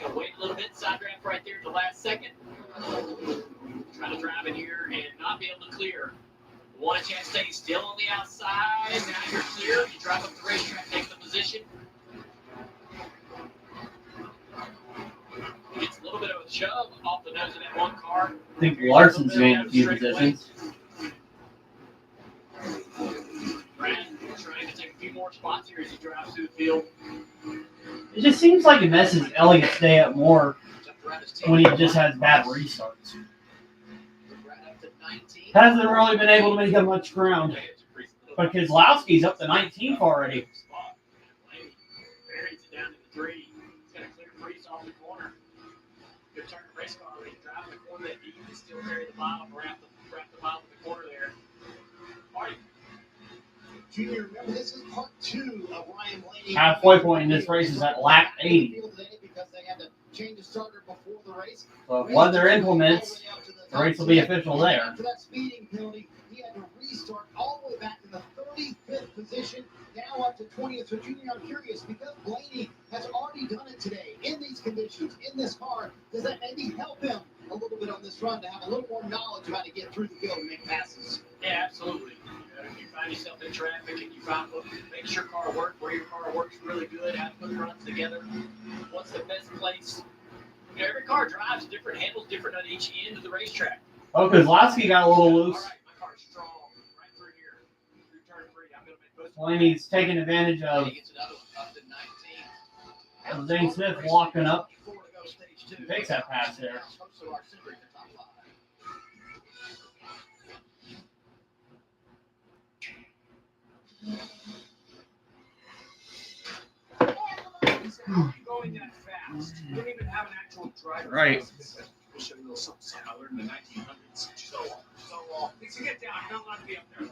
Going to wait a little bit, side draft right there at the last second. Try to drive in here and not be able to clear. One Chastain still on the outside. Now you're clear. You drive up the racetrack, take the position. Gets a little bit of a shove off the nose of that one car. I think Larson's gained a few positions. Brad trying to take a few more spots here as he drives through the field. It just seems like it messes Elliott's day up more when he just has bad restarts. Right up to Hasn't really been able to make up much ground. But Keselowski's up to 19th already. Buries it down to the 3. He's got a clear freeze off the corner. Good turn to race car already. Driving the corner that deep to still bury the bottom, wrap the bottom of the corner there. Marty. Junior, remember this is part 2 of Ryan Blaney. Halfway point in this race is at lap 80. Because they had to change the starter before the race. So if one their implements, the race will be official there. After that speeding penalty, he had to restart all the way back to the 35th position, now up to 20th. So, Junior, I'm curious, because Blaney has already done it today in these conditions, in this car, does that maybe help him a little bit on this run to have a little more knowledge of how to get through the field and make passes? Yeah, absolutely. If you find yourself in traffic and you find what makes your car work, where your car works really good, how to put runs together, what's the best place. You know, every car drives different, handles different on each end of the racetrack. Oh, Keselowski got a little loose. All right, my car's strong right through here. Through turn 3, I'm going to make both. Blaney's taking advantage of He gets another one up to 19. Zane Smith walking up. He takes that pass there. Going that fast. You don't even have an actual driver. Right. We'll show you a little something I learned in the 1900s. So, needs to get down. You're not allowed to be up there.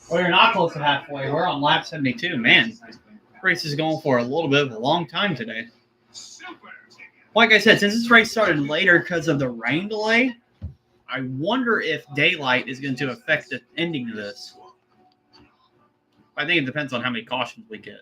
Well, you're not close to halfway. We're on lap 72. Man, race is going for a little bit of a long time today. Like I said, since this race started later because of the rain delay, I wonder if daylight is going to affect the ending of this. I think it depends on how many cautions we get.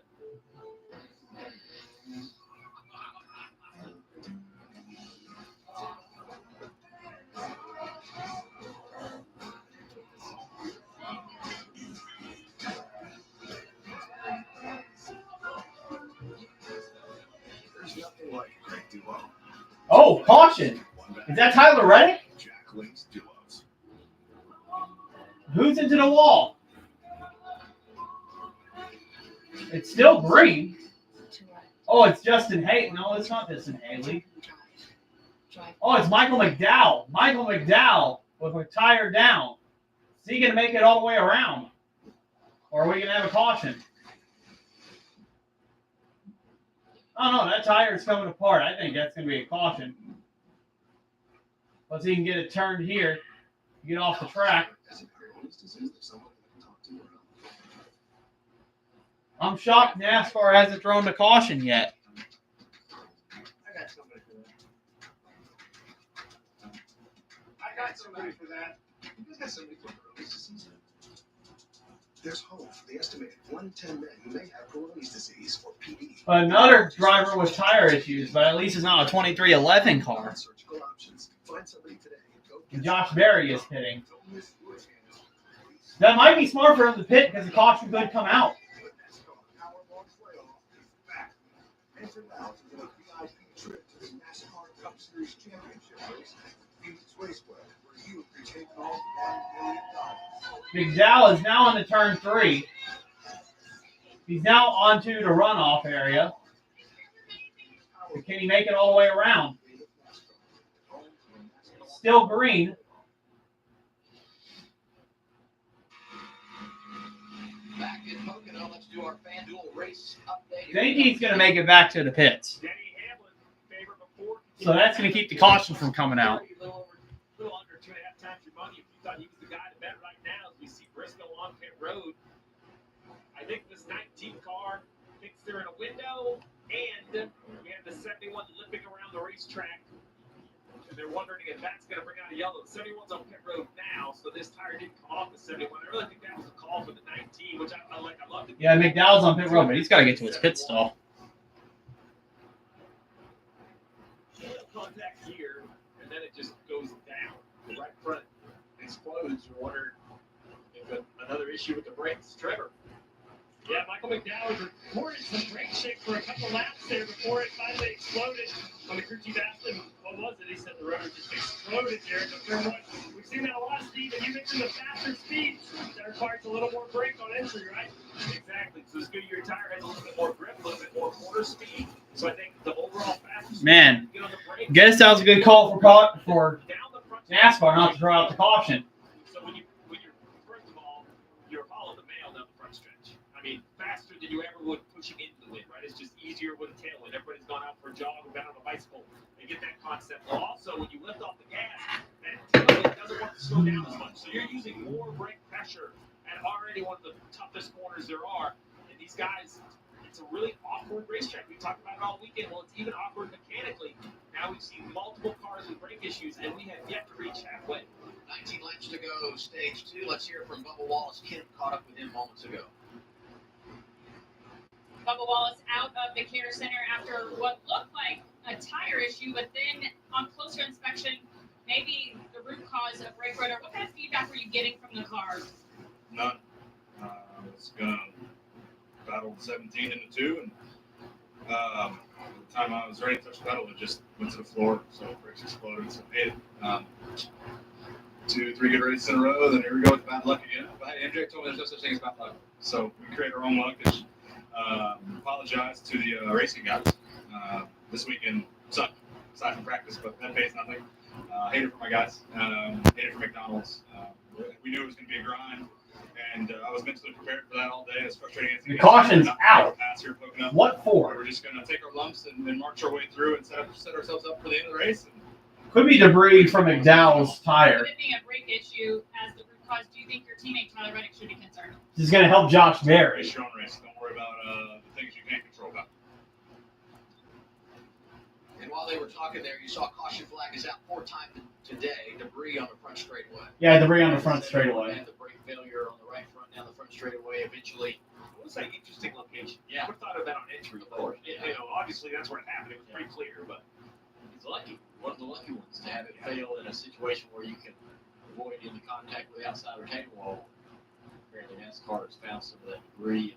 There's nothing like a great duo. Oh, caution! Is that Tyler Reddick? Jack Link's duos. Who's into the wall? It's still green. Oh, it's Justin Haley. No, it's not Justin Haley. Oh, it's Michael McDowell. Michael McDowell with a tire down. Is he going to make it all the way around? Or are we going to have a caution? Oh, no, that tire is coming apart. I think that's going to be a caution. Let's see if he can get it turned here. Get off the track. I'm shocked NASCAR hasn't thrown the caution yet. I got somebody for that. You guys got somebody for the Peyronie's disease? There's hope for the estimated 1 in 10 men who may have Peyronie's disease or PD. Another driver with tire issues, but at least it's not a 2311 car. Surgical options. Find somebody today. Josh Berry is pitting. That might be smart for him to pit because the caution could come out. Enter now to get a VIP trip to the NASCAR Cup Series Championship race at Phoenix Raceway, where you will be taking home $1 million. McDowell is now on the turn 3. He's now onto the runoff area. Can he make it all the way around? Still green. Back in Pocono, let's do our FanDuel race update. I think he's going to make it back to the pits. So that's going to keep the caution from coming out. A little under 2.5 times your money if you thought he was the guy to bet right now as we see Briscoe on pit road. I think this 19 car thinks they're in a window, and we have the 71 limping around the racetrack. And they're wondering if that's going to bring out a yellow. The 71's on pit road now, so this tire didn't come off the 71. I really think that was a call for the 19, which I like. I love it. Yeah, McDowell's on pit road, but he's got to get to his pit stall. Contact here, and then it just goes down. The right front explodes. You're wondering if another issue with the brakes. Trevor. Yeah, Michael McDowell reported some brake shake for a couple laps there before it finally exploded. On the crew chief asked him, what was it? He said the rotor just exploded there in the turn 1. We've seen that a lot, Steve, and you mentioned the faster speeds. That requires a little more brake on entry, right? Exactly. So this Goodyear tire has a little bit more grip, a little bit more quarter speed. So I think the overall faster speed, Man, get on the brake. Guess that was a good call for NASCAR not to throw out the caution. So when you're first of all, you're following the mail down the front stretch. I mean, faster than you ever would pushing into the wind, right? It's just easier with a tailwind. Everybody's gone out for a jog or been on a bicycle. They get that concept. Also, when you lift off the gas, that tailwind doesn't want to slow down as much. So you're using more brake pressure at already one of the toughest corners there are. And these guys, it's a really awkward racetrack. We talked about it all weekend. Well, it's even awkward mechanically. Now we've seen multiple cars with brake issues, and we have yet to reach halfway. 19 laps to go, stage 2. Let's hear it from Bubba Wallace. Kim caught up with him moments ago. Bubba Wallace out of the care center after what looked like a tire issue, but then on closer inspection, maybe the root cause of brake rotor. What kind of feedback were you getting from the car? None. I was going to battle 17 into 2, and by the time I was ready to touch the pedal, it just went to the floor, so brakes exploded. So I hit it. 2, 3 good races in a row, then here we go with bad luck again. But MJ told me there's no such thing as bad luck. So we create our own luck. Apologize to the racing guys. This weekend sucked, aside from practice, but that pays nothing. Hate it for my guys. Hate it for McDonald's. We knew it was going to be a grind, and I was mentally prepared for that all day. It was frustrating. The caution's out. Here, Pocono. What for? We're just going to take our lumps and march our way through and set ourselves up for the end of the race. Could be debris from McDowell's tire. With it being a brake issue as the root cause, do you think your teammate Tyler Reddick should be concerned? This is going to help Josh Berry. Race your own race. Don't worry about the things you can't control about. And while they were talking there, you saw caution flag is out 4 times today. Debris on the front straightaway. Yeah, debris on the front straightaway. And the brake failure on the right front down the front straightaway eventually. It was an interesting location. Yeah. I never thought of that on entry. Of course. You know, obviously that's where it happened. It was pretty clear, but he's lucky. One of the lucky ones to have it fail in a situation where you can avoid any contact with the outside retaining wall. Apparently NASCAR has found some of that debris.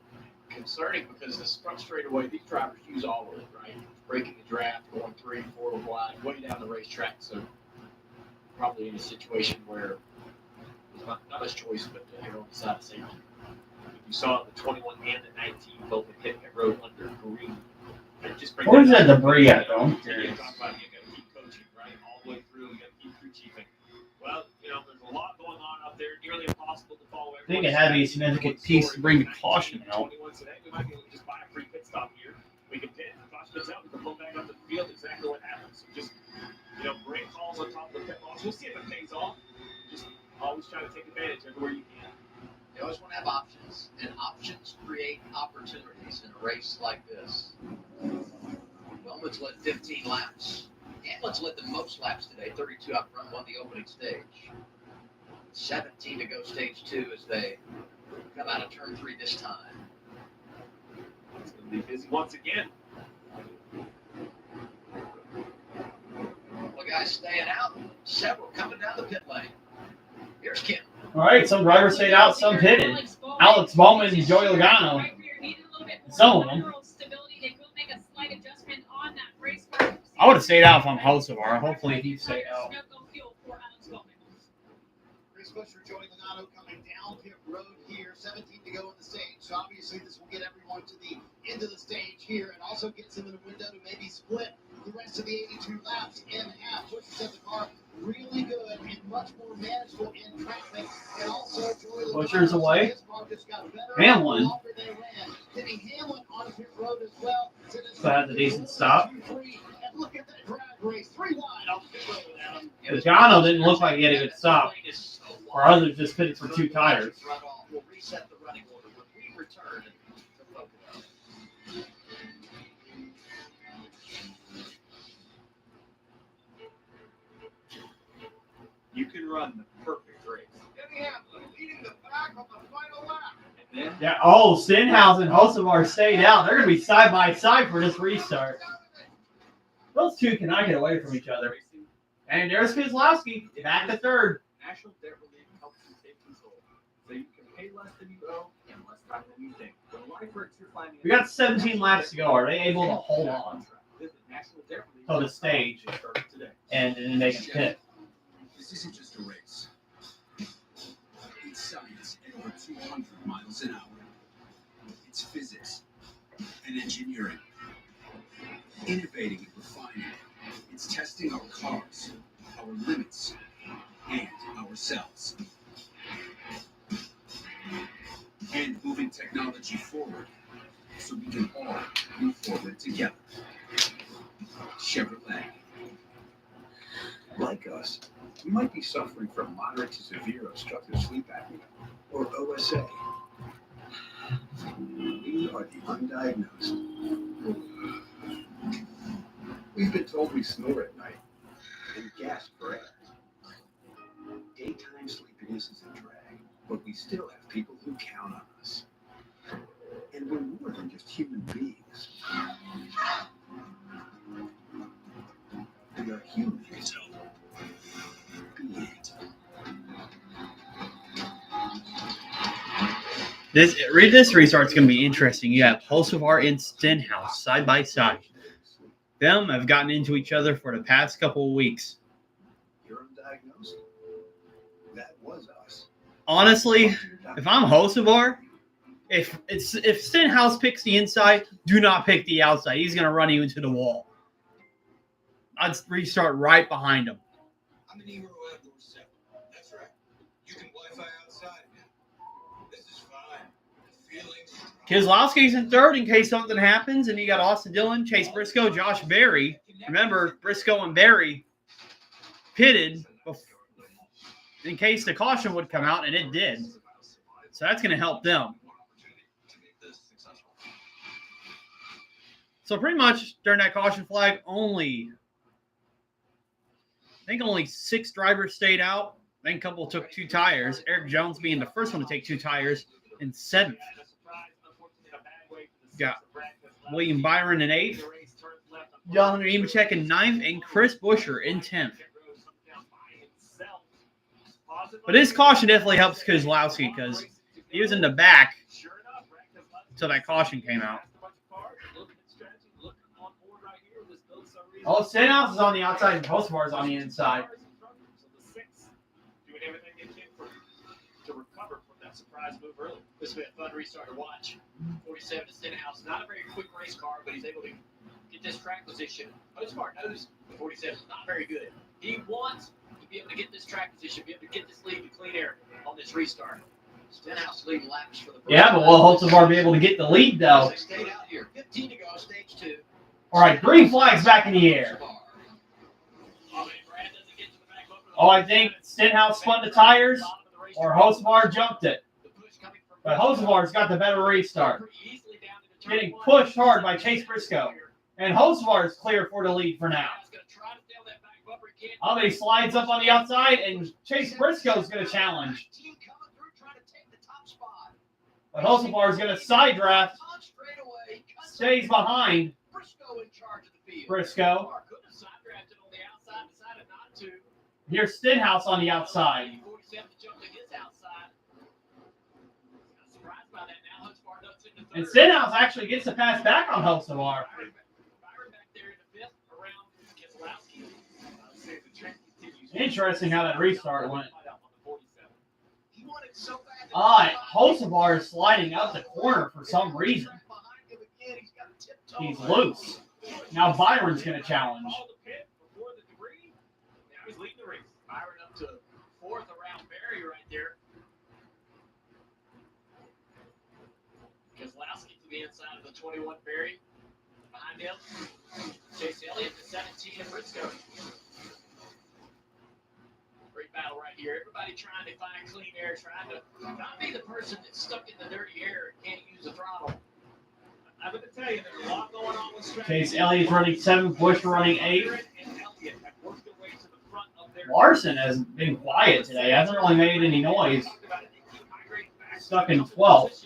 Concerning because this front straightaway, these drivers use all of it, right? Breaking the draft, going 3, 4 wide, way down the racetrack. So probably in a situation where there's not much choice but to err on the side of safety. You saw the 21 and the 19 both hit that road under green. Where's that debris at, though? You got to keep coaching, right? All the way through. You got to keep crew chiefing. Well, you know, there's a lot going on out there. Nearly impossible to follow. I think it had to be a significant piece to bring the caution out. We might be able to just buy a free pit stop here. We can pit. The caution is out. We can pull back up the field. Exactly what happens. So just, you know, brake calls on top of the pit walls. We'll see if it pays off. Just always try to take advantage everywhere you can. You always want to have options, and options create opportunities in a race like this. Bowman's led 15 laps. Hamlin's led the most laps today, 32 up front, won the opening stage. 17 to go stage 2 as they come out of turn 3 this time. It's going to be busy once again. Well, guys staying out, several coming down the pit lane. Here's Kim. All right, some drivers stayed out, some pitted. Alex Bowman and Joey Logano. Some of them. I would have stayed out if I'm Hocevar. Hopefully he stayed out. Chris Buescher, Joey Logano coming down pit road here. 17 to go in the stage. So obviously this will get everyone to the end of the stage here and also gets them in a window to maybe split the rest of the 82 laps in half. Buescher said the car really good and much more manageable in traffic. And also Joey Logano, Buescher's away. his car just got better Hamlin. the longer they ran. Hitting Hamlin on pit road as well. So that's a decent stop. And look at that drag race. 3 wide on pit road, Adam. Logano didn't look like he had a good stop. Or others just pitted for 2 tires. We'll reset the running order when we return to Pocono. You can run the perfect race. Leading the back on the final lap. And then Yeah. Oh, Stenhouse and Hocevar stayed out. They're going to be side by side for this restart. Those two cannot get away from each other. And there's Keselowski back to 3rd. National Debt Relief helps you take control, so you can pay less than you owe and less time than you think. When life hurts your finances, We got 17 laps to go. Are they able to hold on visit National Debt Relief till the stage today. and then they can pit? This isn't just a race. It's science at over 200 miles an hour. It's physics and engineering. Innovating and refining. It's testing you might be suffering from moderate to severe obstructive sleep apnea, or OSA. We are the undiagnosed. We've been told we snore at night and gasp for air. Daytime sleepiness is a drag, but we still have people who count on us. And we're more than just human beings. We are human beings. This restart's going to be interesting. You have Pulsivar and Stenhouse side by side. Them have gotten into each other for the past couple of weeks. You're undiagnosed. That was us. Honestly, if I'm Pulsivar, if Stenhouse picks the inside, do not pick the outside. He's going to run you into the wall. I'd restart right behind him. I'm an Eero Outdoor 7. That's right. You can Wi-Fi outside now. This is fine. Keselowski's in third in case something happens, and you got Austin Dillon, Chase Briscoe, Josh Berry. Remember, Briscoe and Berry pitted in case the caution would come out, and it did. So that's going to help them. So pretty much during that caution flag, only 6 drivers stayed out. Then a couple took 2 tires. Eric Jones being the first one to take 2 tires in 7th. Got William Byron in 8th. Johan Nemechek in 9th. And Chris Buescher in 10th. But this caution definitely helps Keselowski because he was in the back until that caution came out. Oh, Stenhouse is on the outside and Pulsivar is on the inside. Doing everything they can to recover from that surprise move early. This will be a fun restart to watch. 47 to Stenhouse. Not a very quick race car, but he's able to get this track position. Pulsivar knows the 47 is not very good. He wants to be able to get this track position, be able to get this lead to clean air on this restart. Stenhouse lead laps for the first Yeah, but will Pulsivar be able to get the lead, though? They stayed out here. 15 to go, stage 2. All right, green flag's back in the air. Oh, I think Stenhouse spun the tires or Pulsivar jumped it. But Pulsivar's got the better restart. Getting pushed hard by Chase Briscoe. And Pulsivar is clear for the lead for now. He slides up on the outside, and Chase Briscoe's going to challenge. But Pulsivar is going to side draft. Stays behind Briscoe. Here's Stenhouse on the outside. And Stenhouse actually gets the pass back on Pulsivar. Interesting how that restart went. Pulsivar is sliding out the corner for some reason. He's loose. Now Byron's going to challenge. He's leading the race. Byron up to 4th around Berry right there. Keselowski to the inside of the 21 Berry. Behind him, Chase Elliott to 17 and Briscoe. Great battle right here. Everybody trying to find clean air, trying to not be the person that's stuck in the dirty air and can't use the throttle. I'm going to tell you, there's a lot going on with strategy. Chase Elliott's running 7th, Buescher running 8th. Larson has been quiet today. Hasn't really made any noise. Stuck in 12th.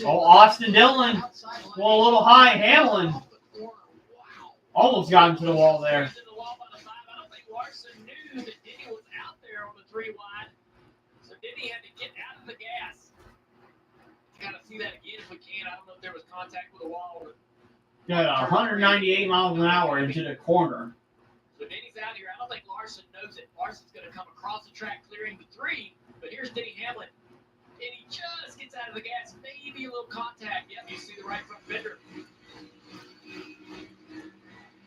Oh, Austin Dillon. Well, a little high. Hamlin almost got into the wall there. Larson knew that Denny was out there on the 3 wide, so Denny had to get out of the gas. Got to see that again if we can. I don't know if there was contact with the wall. Got 198 miles an hour into the corner. So Denny's out here. I don't think Larson knows it. Larson's going to come across the track clearing the 3, but here's Denny Hamlin. And he just gets out of the gas. Maybe a little contact. Yep, you see the right front fender.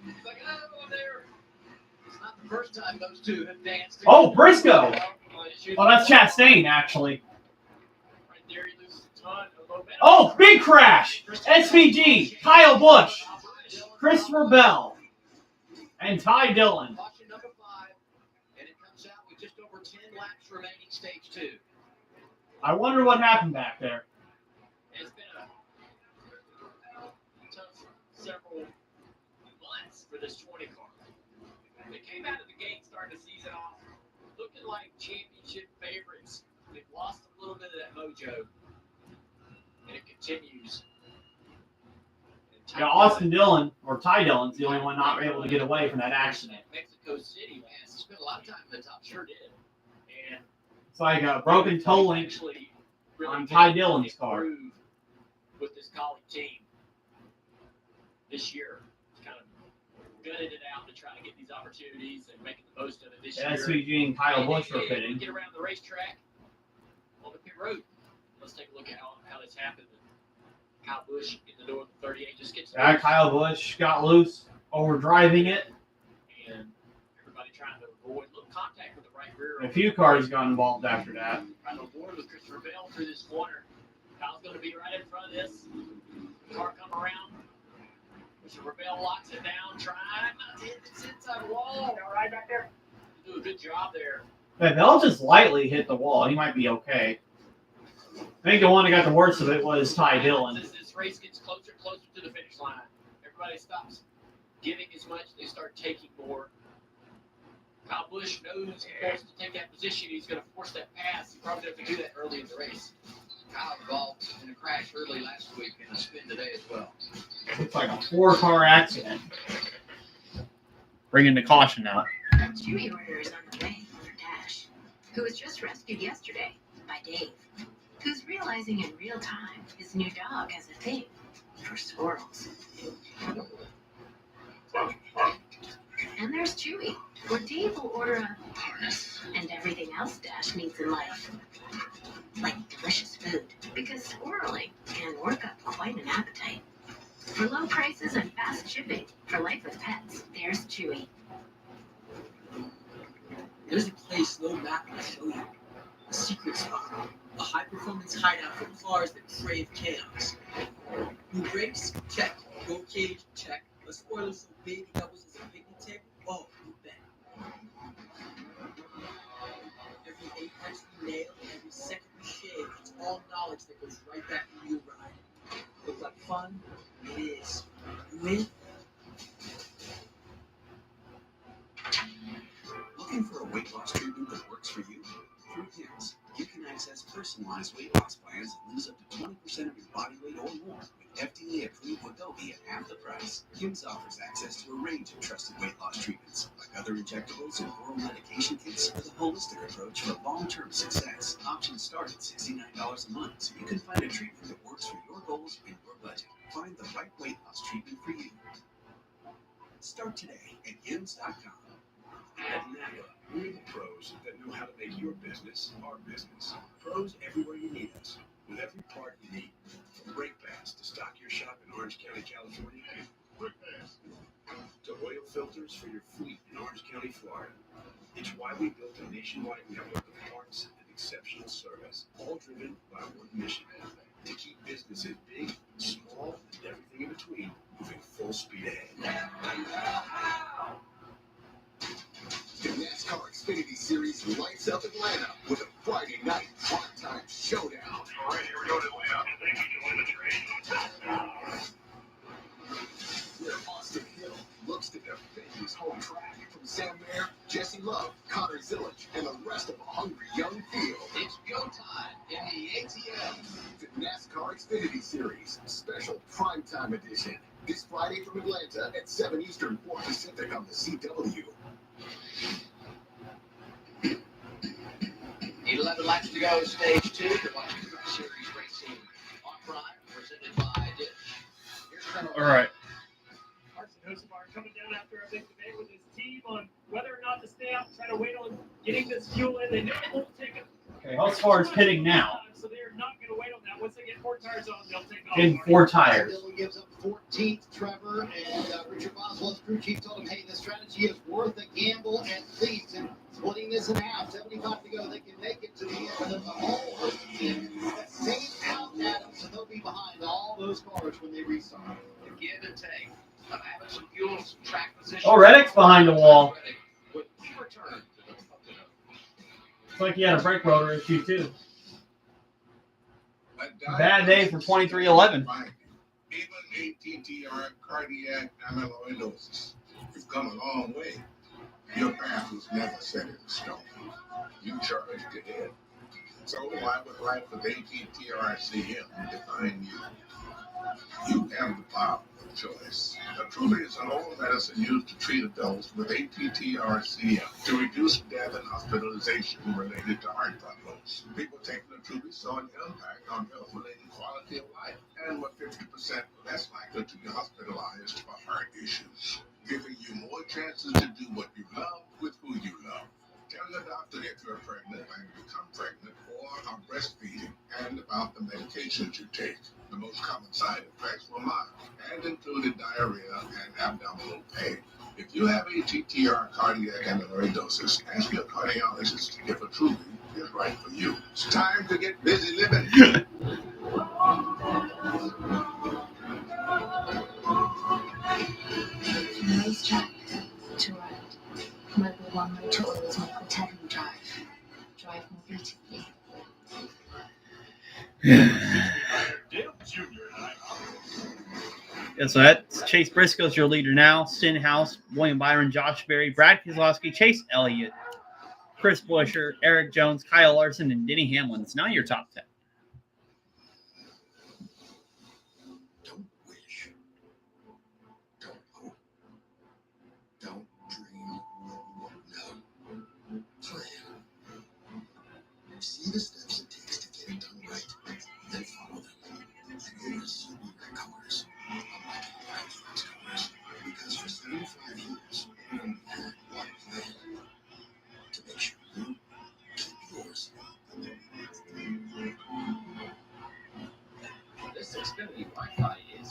He's like, oh, I'm there. It's not the first time those two have danced together. Oh, Briscoe. Oh, that's Chastain, actually. Right there, he loses Oh, big crash! SVG, Kyle Busch, Christopher Bell, and Ty Dillon. Caution number 5, and it comes out with just over 10 laps remaining, stage 2. I wonder what happened back there. It's been a tough several months for this 20 car. They came out of the gate starting the season off looking like championship favorites. They've lost a little bit of that mojo, and it continues. Yeah, Austin Dillon, or Ty Dillon's the only one not able to get away from that accident. Mexico City, man, he spent a lot of time in the top. Sure did. And It's like a broken toe link on Ty Dillon's car. With this college team this year, kind of gutted it out to try to get these opportunities and making the most of it this year. SVG and Kyle Busch were pitting. Get around the racetrack on the pit road. Let's take a look at how this happened. Kyle Busch in the door of the 38 just gets Yeah, Kyle Busch got loose, overdriving it. And everybody trying to avoid a little contact with the right rear. A few cars got involved after that. Trying to avoid with Christopher Bell through this corner. Kyle's going to be right in front of this. Car come around. Christopher Bell locks it down, trying not to hit this inside wall. All right back there. Do a good job there. Yeah, Bell just lightly hit the wall. He might be okay. I think the one that got the worst of it was Ty Dillon. As this race gets closer and closer to the finish line, everybody stops giving as much. They start taking more. Kyle Busch knows he wants to take that position. He's going to force that pass. He probably doesn't do that early in the race. Kyle involved in a crash early last week and a spin today as well. It's like a 4-car accident. Bringing the caution now. Chewy order is on the way for Dash, who was just rescued yesterday by Dave, who's realizing in real time his new dog has a thing for squirrels. And there's Chewy, where Dave will order a harness and everything else Dash needs in life. Like delicious food, because squirreling can work up quite an appetite. For low prices and fast shipping, for life with pets, there's Chewy. There's a place no map will show you. A secret spot. A high-performance hideout for cars that crave chaos. New brakes? Check. Roll cage? Check. A spoiler so baby doubles as a picnic table? Oh, you bet. Every 8 punch we nail, every second we shave, it's all knowledge that goes right back to your ride. Look like fun? It is. You win? Looking for a weight loss treatment that works for you? Through HIMS, you can access personalized weight loss plans that lose up to 20% of your body weight or more with FDA-approved Wegovy at half the price. HIMS offers access to a range of trusted weight loss treatments, like other injectables and oral medication kits, with a holistic approach for long-term success. Options start at $69 a month, so you can find a treatment that works for your goals and your budget. Find the right weight loss treatment for you. Start today at HIMS.com. At NAPA, we're the pros that know how to make your business our business. Pros everywhere you need us, with every part you need. From brake pads to stock your shop in Orange County, California, brake pads, to oil filters for your fleet in Orange County, Florida. It's why we built a nationwide network of parts and exceptional service, all driven by one mission: to keep businesses big, small, and everything in between moving full speed ahead. The NASCAR Xfinity Series lights up Atlanta with a Friday night primetime showdown. All right, here we go to Atlanta. Thank you for joining the train. Where Austin Hill looks to defend his home track from Sam Mayer, Jesse Love, Connor Zillage, and the rest of a hungry young field. It's go time in the ATM. The NASCAR Xfinity Series special primetime edition. This Friday from Atlanta at 7 Eastern, 4 Pacific on the CW. 11 laps to go, stage 2. You're watching the Series racing on Prime, presented by Dish. Here's All right. Carson Hocebar coming down after a big debate with his team on whether or not to stay out and try to wait on getting this fuel in. They know it won't take it. Okay, Hocebar is pitting now. So they're not going to wait on that. Once they get 4 tires on, they'll take off. In 4 tires. Dillon gives up 14th, Trevor, and Richard Boswell's crew chief told him, hey, the strategy is worth a gamble at least. And splitting this in half, 75 to go, they can make it to the end of the whole. The same out those cars when they restart. The give and take of having some fuel, some track position. Oh, Reddick's behind the wall. When we return to the Pocono. Looks like he had a brake rotor issue, too. Bad day for 2311. Even ATTR cardiac amyloidosis. You've come a long way. Your path was never set in stone. You charged ahead. So why would life with ATTRCM define you? You have the power of choice. Attruby is an old medicine used to treat adults with ATTRCM to reduce death and hospitalization related to heart problems. People taking Attruby saw an impact on health-related quality of life and were 50% less likely to be hospitalized for heart issues, giving you more chances to do what you love with who you love. Tell your doctor if you're pregnant and become pregnant or are breastfeeding and about the medications you take. The most common side effects were mild and included diarrhea and abdominal pain. If you have ATTR cardiac amyloidosis, ask your cardiologist if Attruby is right for you. It's time to get busy living. Racetrack to ride. Mobile One way to always make the Tevin drive. Drive more beautifully. Yeah, so that's Chase Briscoe's your leader now. Stenhouse, William Byron, Josh Berry, Brad Keselowski, Chase Elliott, Chris Buescher, Eric Jones, Kyle Larson, and Denny Hamlin. It's now your top 10. Don't wish. Don't hope. Don't dream. No. Plan. See the steps it takes to get it done right, then follow them. And you'll receive your colors. Unlocking those colors. Because for 75 years, we had one plan. To make sure you keep yours. This Xfinity Wi-Fi is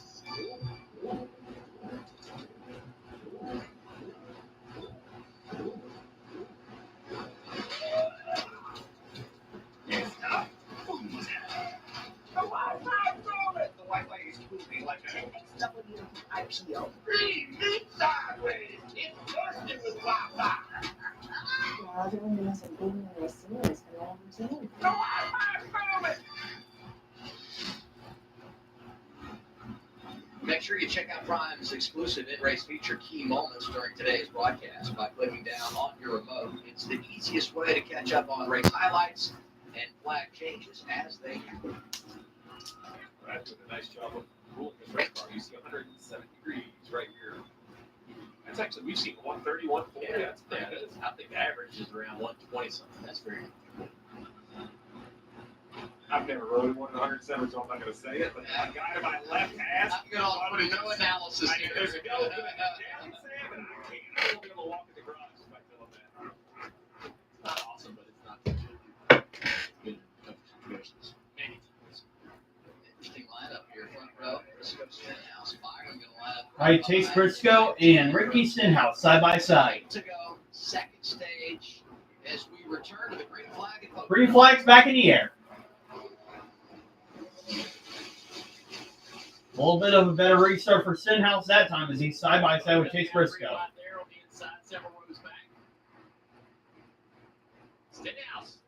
the Wi-Fi is moving like a WIPO. Sideways. It's bursting with Wi-Fi. Well, everyone knows that being in this scene is the wrong thing. The Wi-Fi moving. Make sure you check out Prime's exclusive in-race feature Key Moments during today's broadcast by clicking down on your remote. It's the easiest way to catch up on race highlights and flag changes as they happen. Brad did a nice job of ruling this race car. You see 107 degrees right here. That's actually, we've seen 130, 140. Yeah, That's pretty good. I think the average is around 120 something. That's very good. I've never rode one in 107, so I'm not going to say it, but my guy to my left has. I'm going to put no analysis I mean, here. there's no good down, Sam, and I won't be able to walk in the garage if I tell him that. It's not awesome, but it's not good in tough situations. Many times. Interesting lineup here, front row. Briscoe, Stenhouse, Byron going to line up. All right, Chase Briscoe and Ricky Stenhouse side by side. To go, second stage, as we return to the green flag. At Pocono. Green flags back in the air. A little bit of a better restart for Stenhouse that time as he's side by side with Chase Briscoe. There on the inside, several rows back. Stenhouse,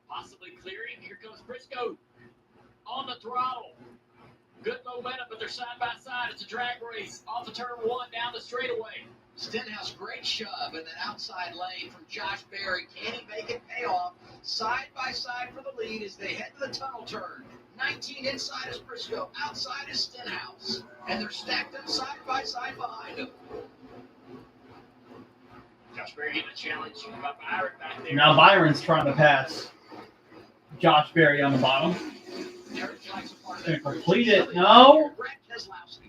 possibly clearing. Here comes Briscoe on the throttle. Good momentum, but they're side by side. It's a drag race off of turn one down the straightaway. Stenhouse, great shove in that outside lane from Josh Berry. Can he make it pay off? Side by side for the lead as they head to the tunnel turn. 19 inside is Briscoe, outside is Stenhouse. And they're stacked them side by side behind him. Josh Berry getting a challenge by Byron back there. Now Byron's trying to pass Josh Berry on the bottom. Gonna complete it. No.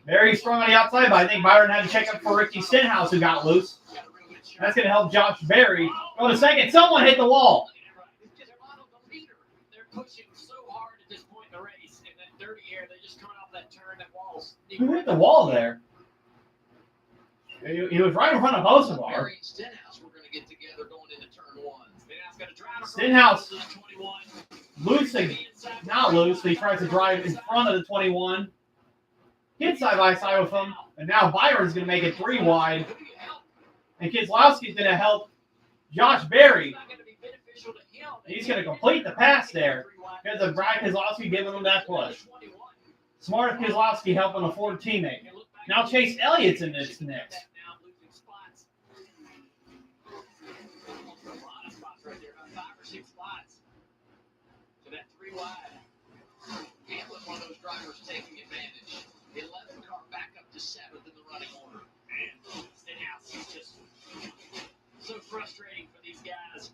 Very strong on the outside, but I think Byron had to check up for Ricky Stenhouse, who got loose. That's going to help Josh Berry. Go to second. Someone hit the wall. They're pushing so hard at this point in the race. In that dirty air, they're just coming off that turn, that wall's. Who hit the wall there? He was right in front of both of them. Berry and Stenhouse were going to get together going into turn one. Stenhouse got to drive Stenhouse loose, not loose. He tries to drive in front of the 21. Kid side by side with him, and now Byron's going to make it 3 wide. And Keselowski's going to help Josh Berry. He's going to complete the pass there because of Brad Keselowski giving him that push. Smart of Keselowski helping a Ford teammate. Now Chase Elliott's in this mix. To that 3 wide. Hamlin, one of those drivers taking advantage. The 11 car back up to 7th in the running order. And Stenhouse is just so frustrating for these guys.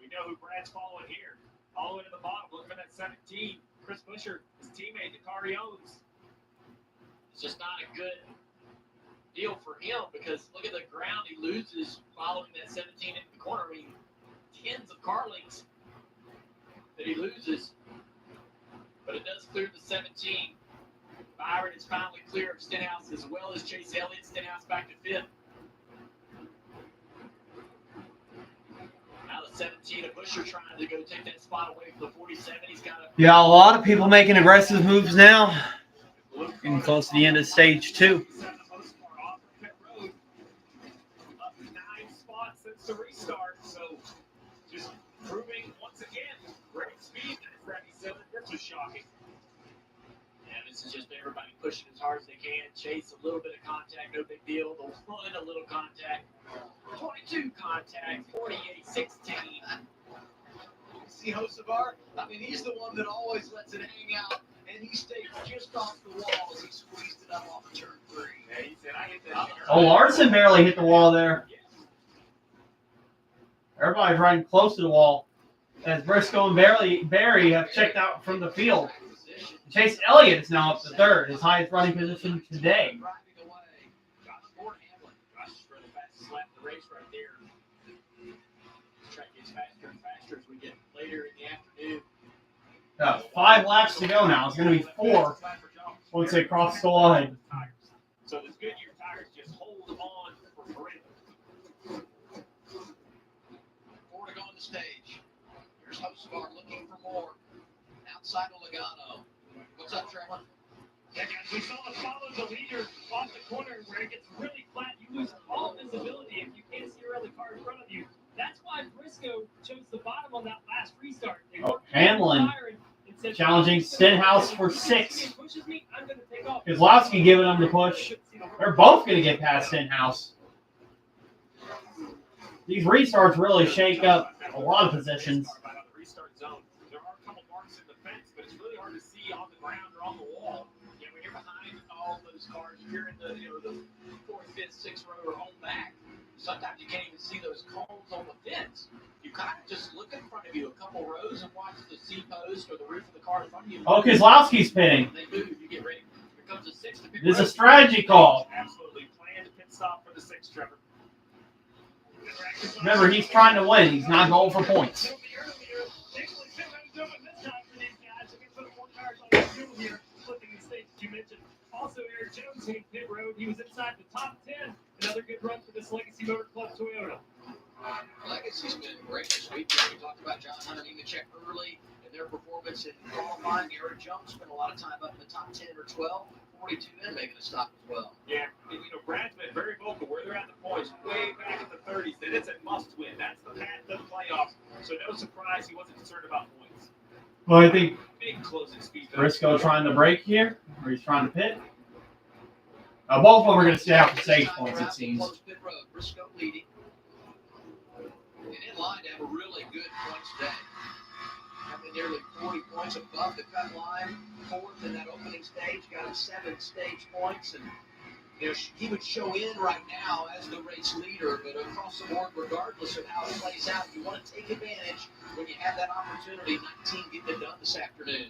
We know who Brad's following here. All the way to the bottom, looking for that 17. Chris Buescher, his teammate, the car he owns. It's just not a good deal for him because look at the ground he loses following that 17 into the corner. I mean, tens of car lengths that he loses. But it does clear the 17. Byron is finally clear of Stenhouse as well as Chase Elliott. Stenhouse back to 5th. Now the 17 of Buescher trying to go take that spot away from the 47. He's got a Yeah, a lot of people making aggressive moves now. Getting close to the end of stage 2. Up 9 spots since the restart. So just proving once again great speed. Freddie said that this was shocking. Yeah, this is just everybody pushing as hard as they can. Chase a little bit of contact, no big deal. The one a little contact. 22 contact, 48-16. See Hocevar? I mean, he's the one that always lets it hang out, and he stayed just off the wall as he squeezed it up off of turn 3. Yeah, he said, I hit that. Oh, Larson barely hit the wall there. Everybody's running close to the wall. As Briscoe and Barry have checked out from the field. Chase Elliott is now up to 3rd, his highest running position today. Got 5 laps to go now. It's going to be 4 once they cross the line. So the Goodyear tires just hold on for forever. 4 to go on the stage. Here's Hocevar looking for more. Outside of Logano. What's up, Trevor? Yeah, guys, we saw the follow the leader off the corner where it gets really flat. You lose all visibility if you can't see your other car in front of you. That's why Briscoe chose the bottom on that last restart. Hamlin challenging Stenhouse for 6. Keselowski giving them the push. They're both going to get past Stenhouse. These restarts really shake up a lot of positions. Restart zone. There are a couple marks in the fence, but it's really hard to see on the ground or on the wall. Yeah, when you're behind all those cars, if you're in the the 4th, 5th, 6th row or home back, sometimes you can't even see those cones on the fence. You kind of just look in front of you a couple rows and watch the C-post or the roof of the car in front of you. Oh, Keselowski's pinning. They move, you get ready. Here comes the 6th to pick. This is a strategy call. Absolutely. Planned pit stop for the 6th, Trevor. Remember, he's trying to win. He's not going for points. Also, Eric Jones hitting pit road. He was inside the top 10. Another good run for this Legacy Motor Club Toyota. Legacy's been great this week. We talked about John Hunter and Nemechek early in their performance in qualifying. Eric Jones spent a lot of time up in the top 10 or 12. 42 in making a stop as well. Yeah, Brad's been very vocal where they're at the points, way back in the 30s. That it's a must-win. That's the path to the playoffs. So no surprise he wasn't concerned about points. Well, I think Big closing speed. Briscoe trying to break here, or he's trying to pit. Both of them are going to stay out for stage points, it seems. Pit road. Briscoe leading. And in line to have a really good points day. Having nearly 40 points above the cut line. 4th in that opening stage, got him 7 stage points, and he would show in right now as the race leader, but across the board, regardless of how it plays out, you want to take advantage when you have that opportunity. 19 getting it done this afternoon.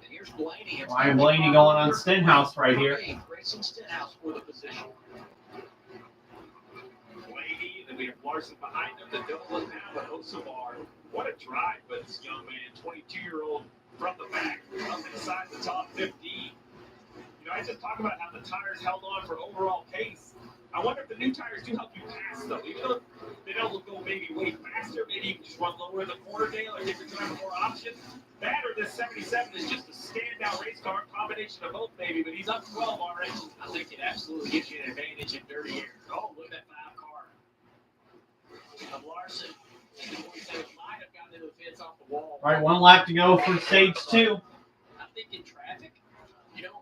And here's Blaney. Ryan Blaney going on Stenhouse right here. Racing Stenhouse for the position. Blaney, then we have Larson behind him. The double now, but Hocevar. What a drive by this young man, 22-year-old from the back, up inside the top 15. I just talk about how the tires held on for overall pace. I wonder if the new tires do help you pass, though. Even though they Dale will go maybe way faster. Maybe you can just run lower in the corner, Dale, or give your driver more options. That or this 77 is just a standout race car, combination of both, maybe, but he's up 12 already. I think it absolutely gives you an advantage in dirty air. Oh, look at that 5 car. Of Larson, the 47 might have gotten into the fence off the wall. All right, 1 lap to go for stage 2. I think in traffic,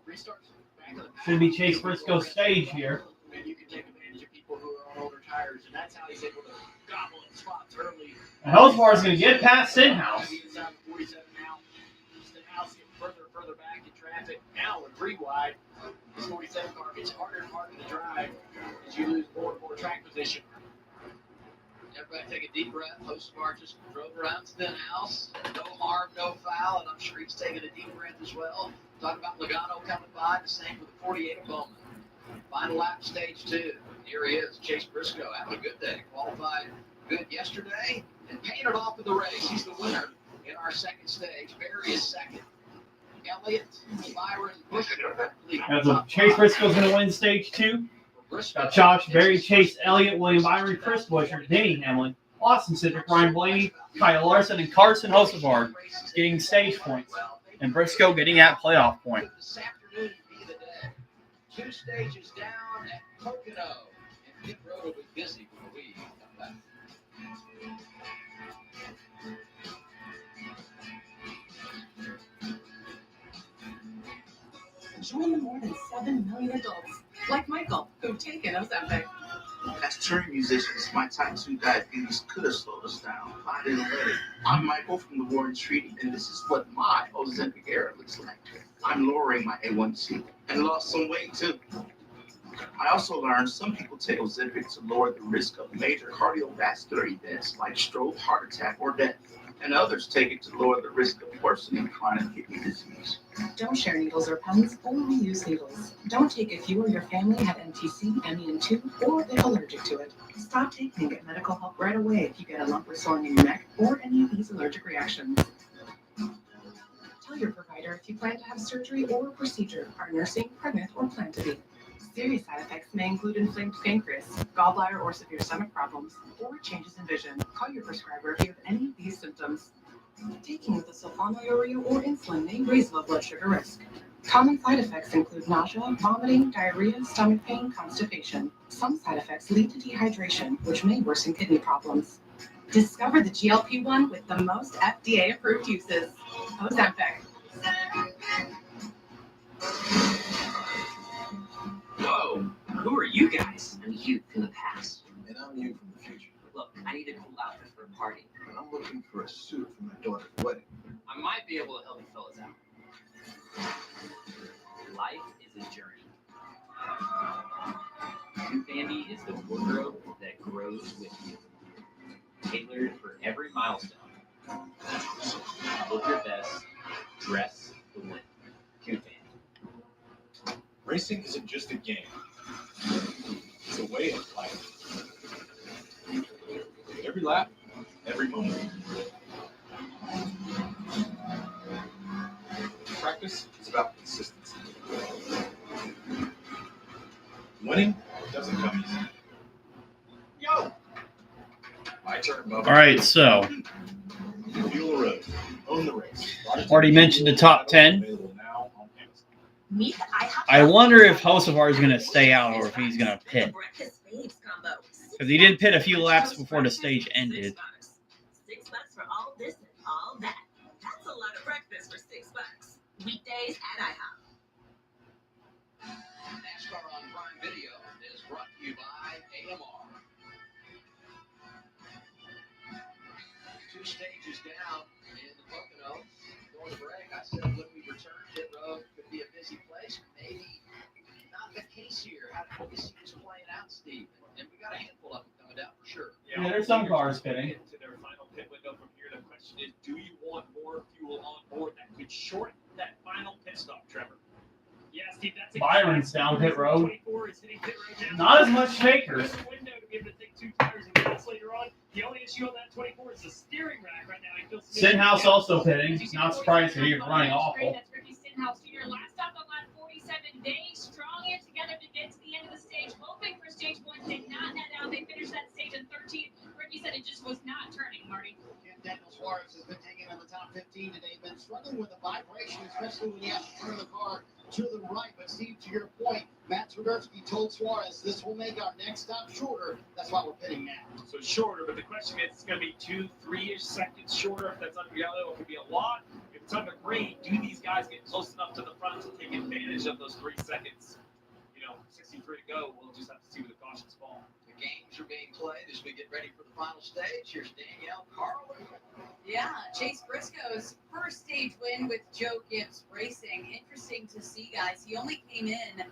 restarts back of the pack. Should be Chase Briscoe's stage here. And you can take advantage of people who are on older tires, and that's how he's able to gobble in spots early. Hellsbar is going to get past Stenhouse. Inside the 47 now. Stenhouse getting further and further back in traffic. Now with 3 wide, this 47 car gets harder and harder to drive as you lose more and more track position. Everybody take a deep breath. Hostbar just drove around Stenhouse. No harm, no foul, and I'm sure he's taking a deep breath as well. Talking about Logano coming by, the same with the 48 of Bowman. Final lap, stage 2. Here he is, Chase Briscoe, having a good day. Qualified good yesterday and painted off of the race. He's the winner in our second stage. Barry is second. Elliott, Byron, Buescher. Chase Briscoe's going to win stage 2. Got Josh, Barry, Chase, Elliott, William Byron, Chris Buescher, Denny Hamlin, Austin Cedric, Ryan Blaney, Kyle Larson, and Carson Hosevard getting stage points. And Briscoe getting that playoff point. This afternoon be the day. 2 stages down at Pocono. And Pit Road will be busy when we come back. Join the more than 7 million adults, like Michael, who've taken Ozempic. As touring musicians, my type 2 diabetes could have slowed us down, but I didn't let it. I'm Michael from the Warren Treaty, and this is what my Ozempic era looks like. I'm lowering my A1C and lost some weight too. I also learned some people take Ozempic to lower the risk of major cardiovascular events like stroke, heart attack, or death. And others take it to lower the risk of worsening chronic kidney disease. Don't share needles or pens, only use needles. Don't take if you or your family have NTC, MEN2, or they're allergic to it. Stop taking and get medical help right away if you get a lump or swelling in your neck or any of these allergic reactions. Tell your provider if you plan to have surgery or a procedure, are nursing, pregnant, or plan to be. Serious side effects may include inflamed pancreas, gallbladder or severe stomach problems, or changes in vision. Call your prescriber if you have any of these symptoms. Taking with a sulfonylurea or insulin may raise low blood sugar risk. Common side effects include nausea, vomiting, diarrhea, stomach pain, constipation. Some side effects lead to dehydration, which may worsen kidney problems. Discover the GLP-1 with the most FDA-approved uses. Ozempic. Whoa, who are you guys? I'm you from the past. And I'm you from the future. Look, I need a cool outfit for a party. And I'm looking for a suit for my daughter's wedding. I might be able to help you fellas out. Life is a journey. New Bandy is the wardrobe that grows with you. Tailored for every milestone. Look your best, dress to win. New Bandy. Racing isn't just a game. It's a way of life. Every lap, every moment. Practice is about consistency. Winning doesn't come easy. Yo! My turn, Bubba. All right, so Fuel the road. Own the race. already mentioned the top 10. I wonder if Hocevar is going to stay out or if he's going to pit. Because he did pit a few laps before the stage ended. $6 for all this and all that. That's a lot of breakfast for $6. Weekdays at IHOP. NASCAR on Prime Video is brought to you by AMR. 2 stages down in the Pocono. Going to break. I said when we return, Pit Road could be a busy place. Maybe not the case here. How do you see this playing out, Steve? And we got a handful of them coming down for sure. Yeah, there's some cars pitting. To their final pit window from here, the question is, do you want more fuel on board that could shorten that final pit stop, Trevor? Yeah, Steve, that's Byron's down pit road. 24 is hitting pit road now. Not as much takers. There's a window to be able to take 2 tires and gas later on. The only issue on that 24 is the steering rack right now. I feel Stenhouse also pitting. Not surprised that he's running awful. That's Ricky Stenhouse Jr. Last stop on lap 47. They strung it together to get to the end of the stage, hoping for stage 1. Did not net out. They finished that stage in 13th. Ricky he said it just was not turning, Marty. Daniel Suarez has been taken in the top 15 today. Been struggling with the vibration, especially when he has to turn the car to the right. But Steve, to your point, Matt Swiderski told Suarez this will make our next stop shorter. That's why we're pitting now. So shorter, but the question is, it's going to be 2-3-ish seconds shorter. If that's under yellow, it could be a lot. If it's under green, do these guys get close enough to the front to take advantage of those 3 seconds? 63 to go. We'll just have to see where the cautions fall. The games are being played as we get ready for the final stage. Here's Danielle Carlin. Yeah, Chase Briscoe's first stage win with Joe Gibbs Racing. Interesting to see, guys. He only came in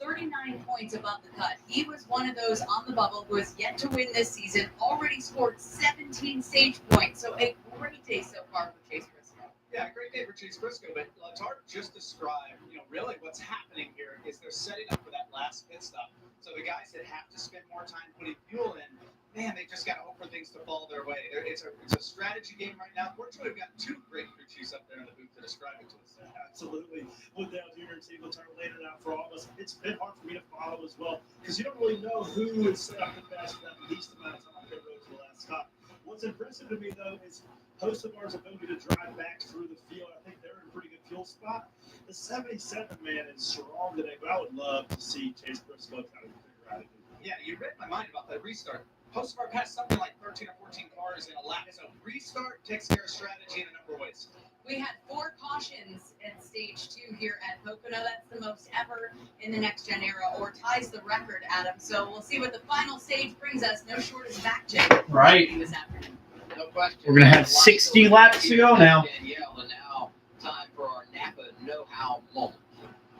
39 points above the cut. He was one of those on the bubble who has yet to win this season, already scored 17 stage points. So a great day so far for Chase Briscoe. Yeah, great day for Chase Briscoe, but it's hard to just describe, really what's happening here is they're setting up for that last pit stop. So the guys that have to spend more time putting fuel in, man, they just got to hope for things to fall their way. It's a strategy game right now. Fortunately, we've got 2 great crew chiefs up there in the booth to describe it to us. Absolutely. Woodell Jr. and Steve Latour laid it out for all of us. It's been hard for me to follow as well because you don't really know who is set up the best for that least amount of time on pit road to the last stop. What's impressive to me, though, is Hocevar's ability to drive back through the field. I think they're in a pretty good fuel spot. The 77 man is strong today, but I would love to see Chase Briscoe try to figure out. Yeah, you read my mind about that restart. Hocevar passed something like 13 or 14 cars in a lap. So restart takes care of strategy in a number of ways. We had 4 cautions in stage 2 here at Pocono. That's the most ever in the next gen era, or ties the record, Adam. So we'll see what the final stage brings us. No shortage of action. Right. This afternoon. No question. We're going to have 60 laps to go now. Danielle, and now time for our Napa know-how moment.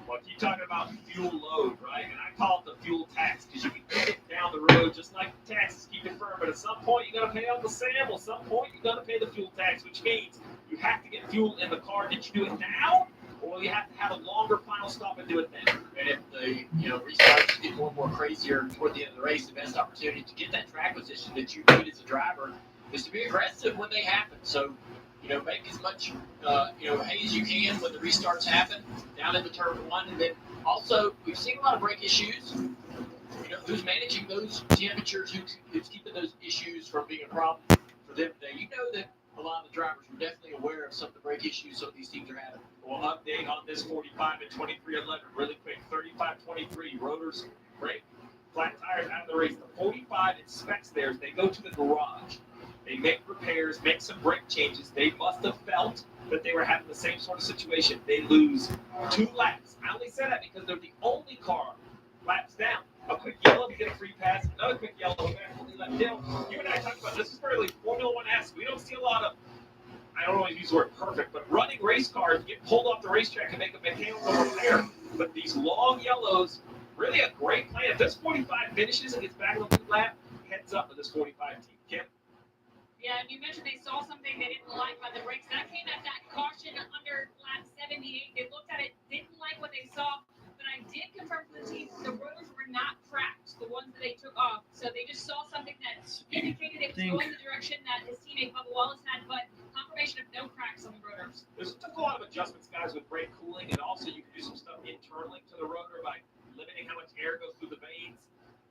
Well, keep talking about fuel load, right? And I call it the fuel tax because you can get it down the road just like the taxes keep it firm. But at some point, you got to pay Uncle Sam. At some point, you got to pay the fuel tax, which means you have to get fuel in the car. Did you do it now? Or will you have to have a longer final stop and do it then? And if the restarts get more and more crazier toward the end of the race, the best opportunity to get that track position that you need as a driver is to be aggressive when they happen. So, make as much hay as you can when the restarts happen down into turn 1, and then also we've seen a lot of brake issues. Who's managing those temperatures? Who's keeping those issues from being a problem for them today? That a lot of the drivers were definitely aware of some of the brake issues some of these teams are having. Well, update on this 45 and 23.11 really quick. 35.23 rotors brake, flat tires out of the race. The 45 inspects theirs. They go to the garage. They make repairs, make some brake changes. They must have felt that they were having the same sort of situation. They lose 2 laps. I only say that because they're the only car laps down. A quick yellow to get a free pass, another quick yellow, and let down. You and I talked about this is really Formula 1-esque. We don't see a lot of, I don't always use the word perfect, but running race cars get pulled off the racetrack and make a mechanical repair. But these long yellows, really a great plan. If this 45 finishes and gets back on the lead lap, heads up with this 45 team. Kim? Yeah, and you mentioned they saw something they didn't like by the brakes. That came at that caution under lap 78. They looked at it, didn't like what they saw, but I did confirm for the team the rotors were not cracked, the ones that they took off. So they just saw something that indicated it was going the direction that his teammate Bubba Wallace had, but confirmation of no cracks on the rotors. There's took a lot of adjustments, guys, with brake cooling, and also you can do some stuff internally to the rotor by limiting how much air goes through the veins.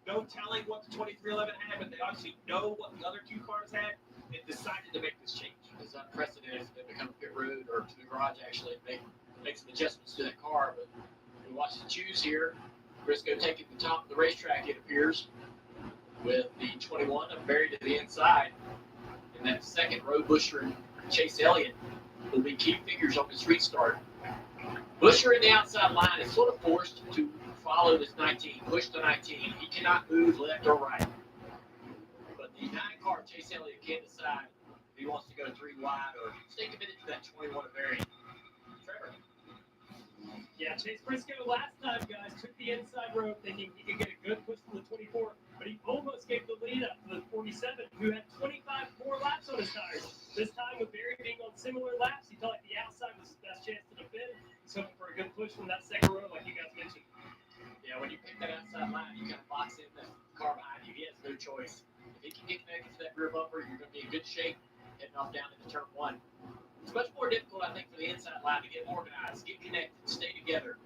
No telling what the 2311 had, but they obviously know what the other 2 cars had. They decided to make this change. It's unprecedented for them to come to pit road or to the garage actually make some adjustments to that car. But we watch the choose here. Briscoe taking the top of the racetrack, it appears, with the 21 buried to the inside. And that second row, Busher and Chase Elliott will be key figures on this restart. Busher in the outside line is sort of forced to follow this 19, push the 19. He cannot move left or right. But the 9-car Chase Elliott can decide if he wants to go 3 wide or stay committed to that 21 variant. Trevor. Yeah, Chase Briscoe last time, guys, took the inside road thinking he could get a good push to the 24, but he almost gave the lead up to the 47, who had 25 more laps on his tires. This time, with Barry being on similar laps, he felt like the outside was his best chance to defend. He's hoping for a good push from that second row, like you guys mentioned. Yeah, when you pick that outside line, you kind of box in the car behind you. He has no choice. If he can get connected to that rear bumper, you're going to be in good shape heading off down into turn 1. It's much more difficult, I think, for the inside line to get organized, get connected, stay together,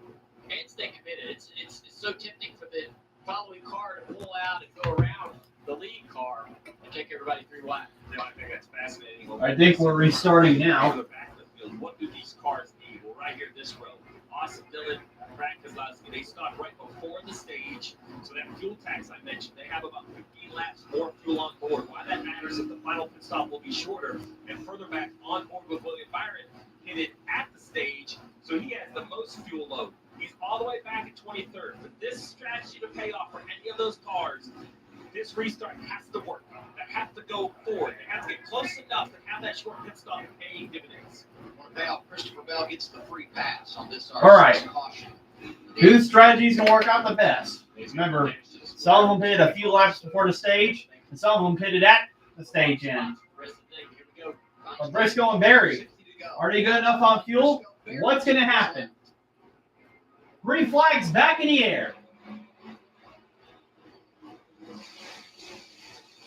and stay committed. It's so tempting for the following car to pull out and go around the lead car and take everybody I think we're restarting now. What do these cars need? Well, right here, this row. Austin Dillon, Brad Keselowski, they start right before the stage. So that fuel tax I mentioned, they have about 15 laps more fuel on board. Why that matters is the final pit stop will be shorter. And further back on board with William Byron, hit it at the stage, so he has the most fuel load. He's all the way back at 23rd. For this strategy to pay off for any of those cars, this restart has to work. They have to go forward. They have to get close enough to have that short pit stop paying dividends. Christopher Bell gets the free pass on this. All right. Whose strategies can work out the best? Remember, some of them pitted a few laps before the stage, and some of them pitted at the stage end. But Briscoe and Barry, are they good enough on fuel? What's going to happen? Green flags back in the air.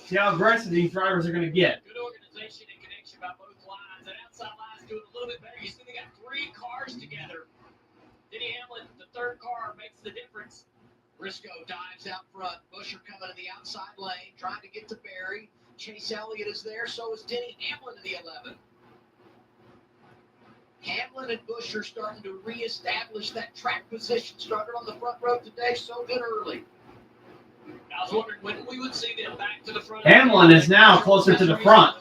See how aggressive these drivers are going to get. Good organization and connection by both lines. And outside lines doing a little bit better. You see they got 3 cars together. Denny Hamlin, the 3rd car, makes the difference. Briscoe dives out front. Busher coming to the outside lane, trying to get to Barry. Chase Elliott is there, so is Denny Hamlin to the 11. Hamlin and Busher starting to reestablish that track position. Started on the front row today, so good early. I was wondering when we would see them back to the front. Hamlin is now closer to the front.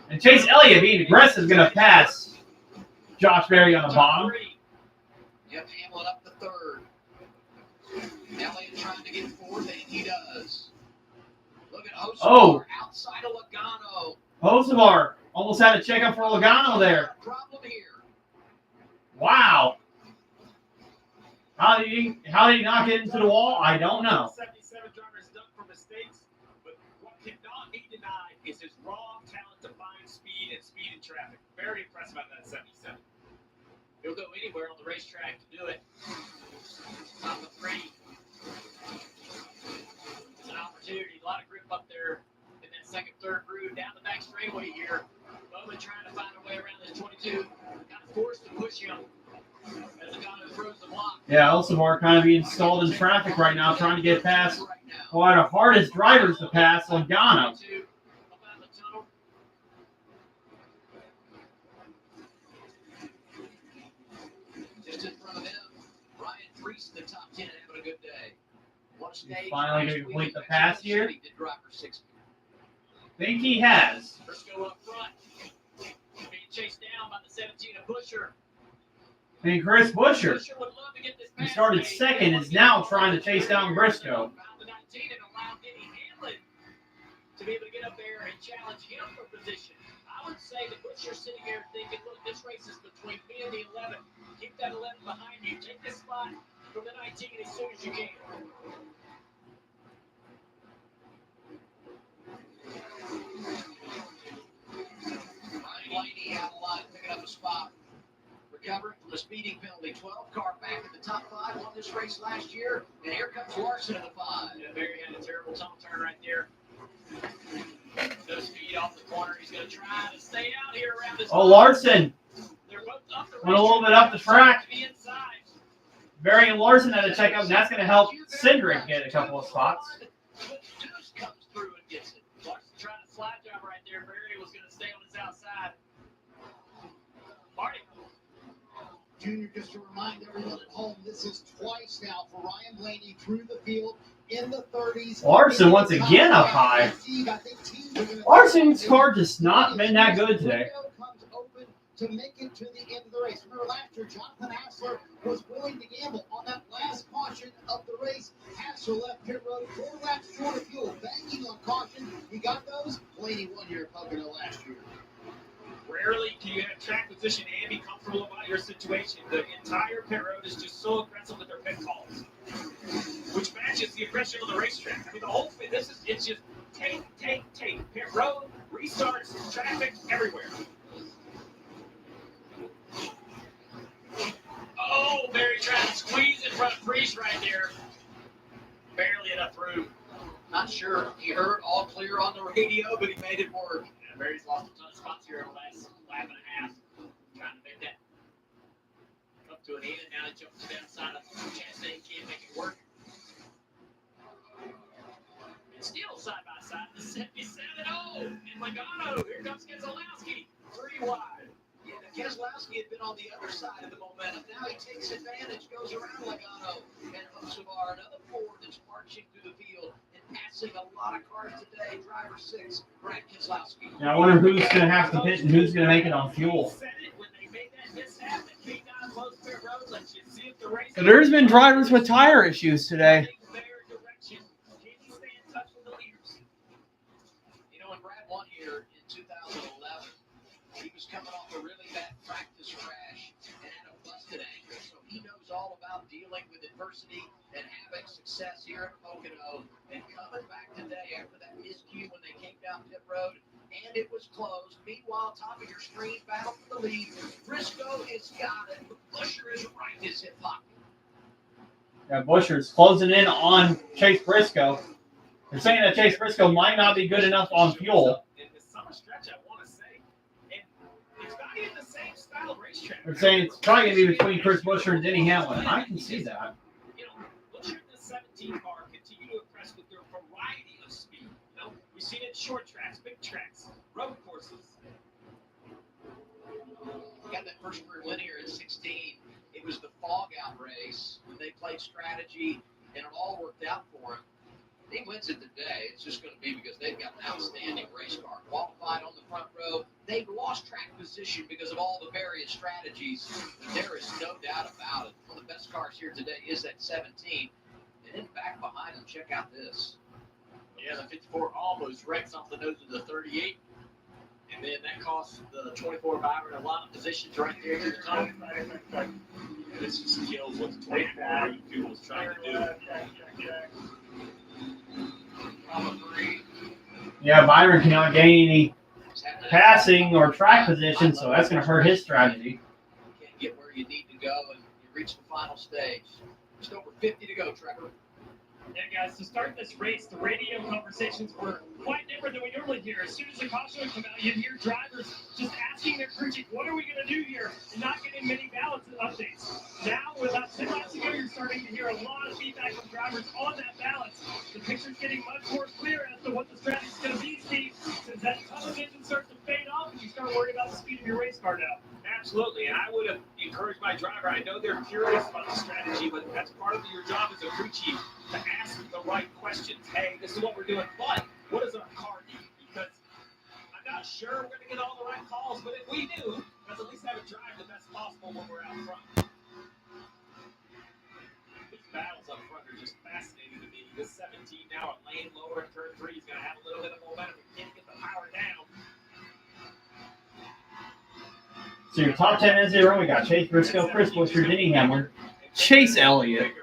And Chase Elliott, being aggressive, is going to pass Josh Berry on the bottom. Yep, Hamlin up to 3rd. Elliott trying to get 4th, and he does. Look at Hocevar outside of Logano. Hocevar almost had to check up for Logano there. Problem here. Wow. How did he not get into the wall? I don't know. 77 drivers done for mistakes, but what cannot be denied is his raw talent to find speed and speed in traffic. Very impressed by that 77. He'll go anywhere on the racetrack to do it. Top of 3. It's an opportunity. A lot of grip up there in that 2nd, 3rd groove down the back straightaway here. Bowman trying to find a way around this 22. Got forced to push him. Yeah, Elsamar kind of being stalled in traffic right now, trying to get past one of the hardest drivers to pass, Logano. Just in front of him, Ryan Priest in the top 10 having a good day. He's finally going to complete the pass here. Think he has. Briscoe up front, being chased down by the 17 of Busher. And Chris Busher, who started 2nd, is now trying to chase down Briscoe. To be able to get up there and challenge him for position. I would say that Busher's sitting here thinking, look, this race is between me and the 11. Keep that 11 behind you. Take this spot from the 19 as soon as you can. Ryan Blaney out of line, picking up a spot. Recovered from a speeding penalty. 12 car back in the top 5 on this race last year. And here comes Larson in the 5. Yeah, Barry had a terrible tongue turn right there. No speed off the corner. He's going to try to stay out here around this. Oh, Larson They're both up the went a little bit up the track. Barry and Larson had to check up, and that's going to help Cindric get a couple of spots. Deuce comes through and gets it. Larson trying to slide job right there. Barry was going to stay on his outside. Marty. Junior, just to remind everyone at home, this is twice now for Ryan Blaney through the field in the 30s. Larson once again up high. Larson's car just not been that good today. Comes open to make it to the end of the race. Remember last year, Jonathan Hassler was willing to gamble on that last caution of the race. Hassler left pit road 4 laps short of fuel, banking on caution. He got those. Blaney won here at Pocono last year. Rarely can you have track position and be comfortable about your situation. The entire pit road is just so aggressive with their pit calls, which matches the aggression of the racetrack. I mean, the whole thing, it's just take. Pit road, restarts, traffic, everywhere. Oh, Barry trying to squeeze in front of Priest right there. Barely enough room. Not sure he heard all clear on the radio, but he made it work. Yeah, Barry's lost a ton of spots here in the last lap and a half. Trying to make that up to an end, and now he jumps to the outside of Chastain. Can't make it work. And still side by side, the 77. Oh, and Logano. Here wide. Yeah, Keselowski had been on the other side of the momentum. Now he takes advantage, goes around Logano, and Hocevar, another Ford that's marching through the field and passing a lot of cars today. Driver 6, Brad Keselowski. Now I wonder who's going to have to pit and who's going to make it on fuel. So there's been drivers with tire issues today. You know, when Brad won here in 2011, he was coming off a really bad practice crash and had a busted ankle. So he knows all about dealing with adversity and having success here at Pocono. And coming back today after that miscue when they came down pit road, and it was closed. Meanwhile, top of your screen, battle for the lead. Briscoe has got it. Busher is right in his hip pocket. Yeah, Buscher's closing in on Chase Briscoe. They're saying that Chase Briscoe might not be good enough on fuel. In the summer stretch, I want to say, and it's not even the same style racetrack. They're saying it's probably going to be between Chris Buscher and Denny Hamlin. I can see that. You know, Buscher in the 17 car continue to impress with their variety of speed. You know, we've seen it short tracks, big tracks, road courses. Got that first career win here at 16. It was the fog out race. They played strategy, and it all worked out for him. If he wins it today, it's just going to be because they've got an outstanding race car. Qualified on the front row. They've lost track position because of all the various strategies. There is no doubt about it. One of the best cars here today is that 17. And then back behind them, check out this. Yeah, the 54 almost wrecks off the nose of the 38. And then that costs the 24 Byron a lot of positions right there to the top. This just kills what the 24 people was trying to do. Yeah, Byron cannot gain any passing or track position, so that's going to hurt his strategy. Can't get where you need to go, and you reach the final stage. Just over 50 to go, Trevor. Yeah, guys, to start this race, the radio conversations were quite different than we normally hear. As soon as the caution would come out, you'd hear drivers just asking their crew chief, what are we going to do here? And not getting many balance updates. Now, about 10 laps ago, you're starting to hear a lot of feedback from drivers on that balance. The picture's getting much more clear as to what the strategy's going to be, Steve, since that tunnel vision starts to fade off and you start worrying about the speed of your race car now. Absolutely, and I would have encouraged my driver. I know they're curious about the strategy, but that's part of your job as a crew chief to ask the right questions. Hey, this is what we're doing, but what does our car need? Because I'm not sure we're going to get all the right calls, but if we do, let's at least have it drive the best possible when we're out front. These battles up front are just fascinating to me. This 17 now, a lane lower in turn 3 is going to have a little bit of momentum. We can't get the power down. So your top 10 is 0. We got Chase Briscoe, Chris Buscher, Denny Hamlin, Chase Elliott,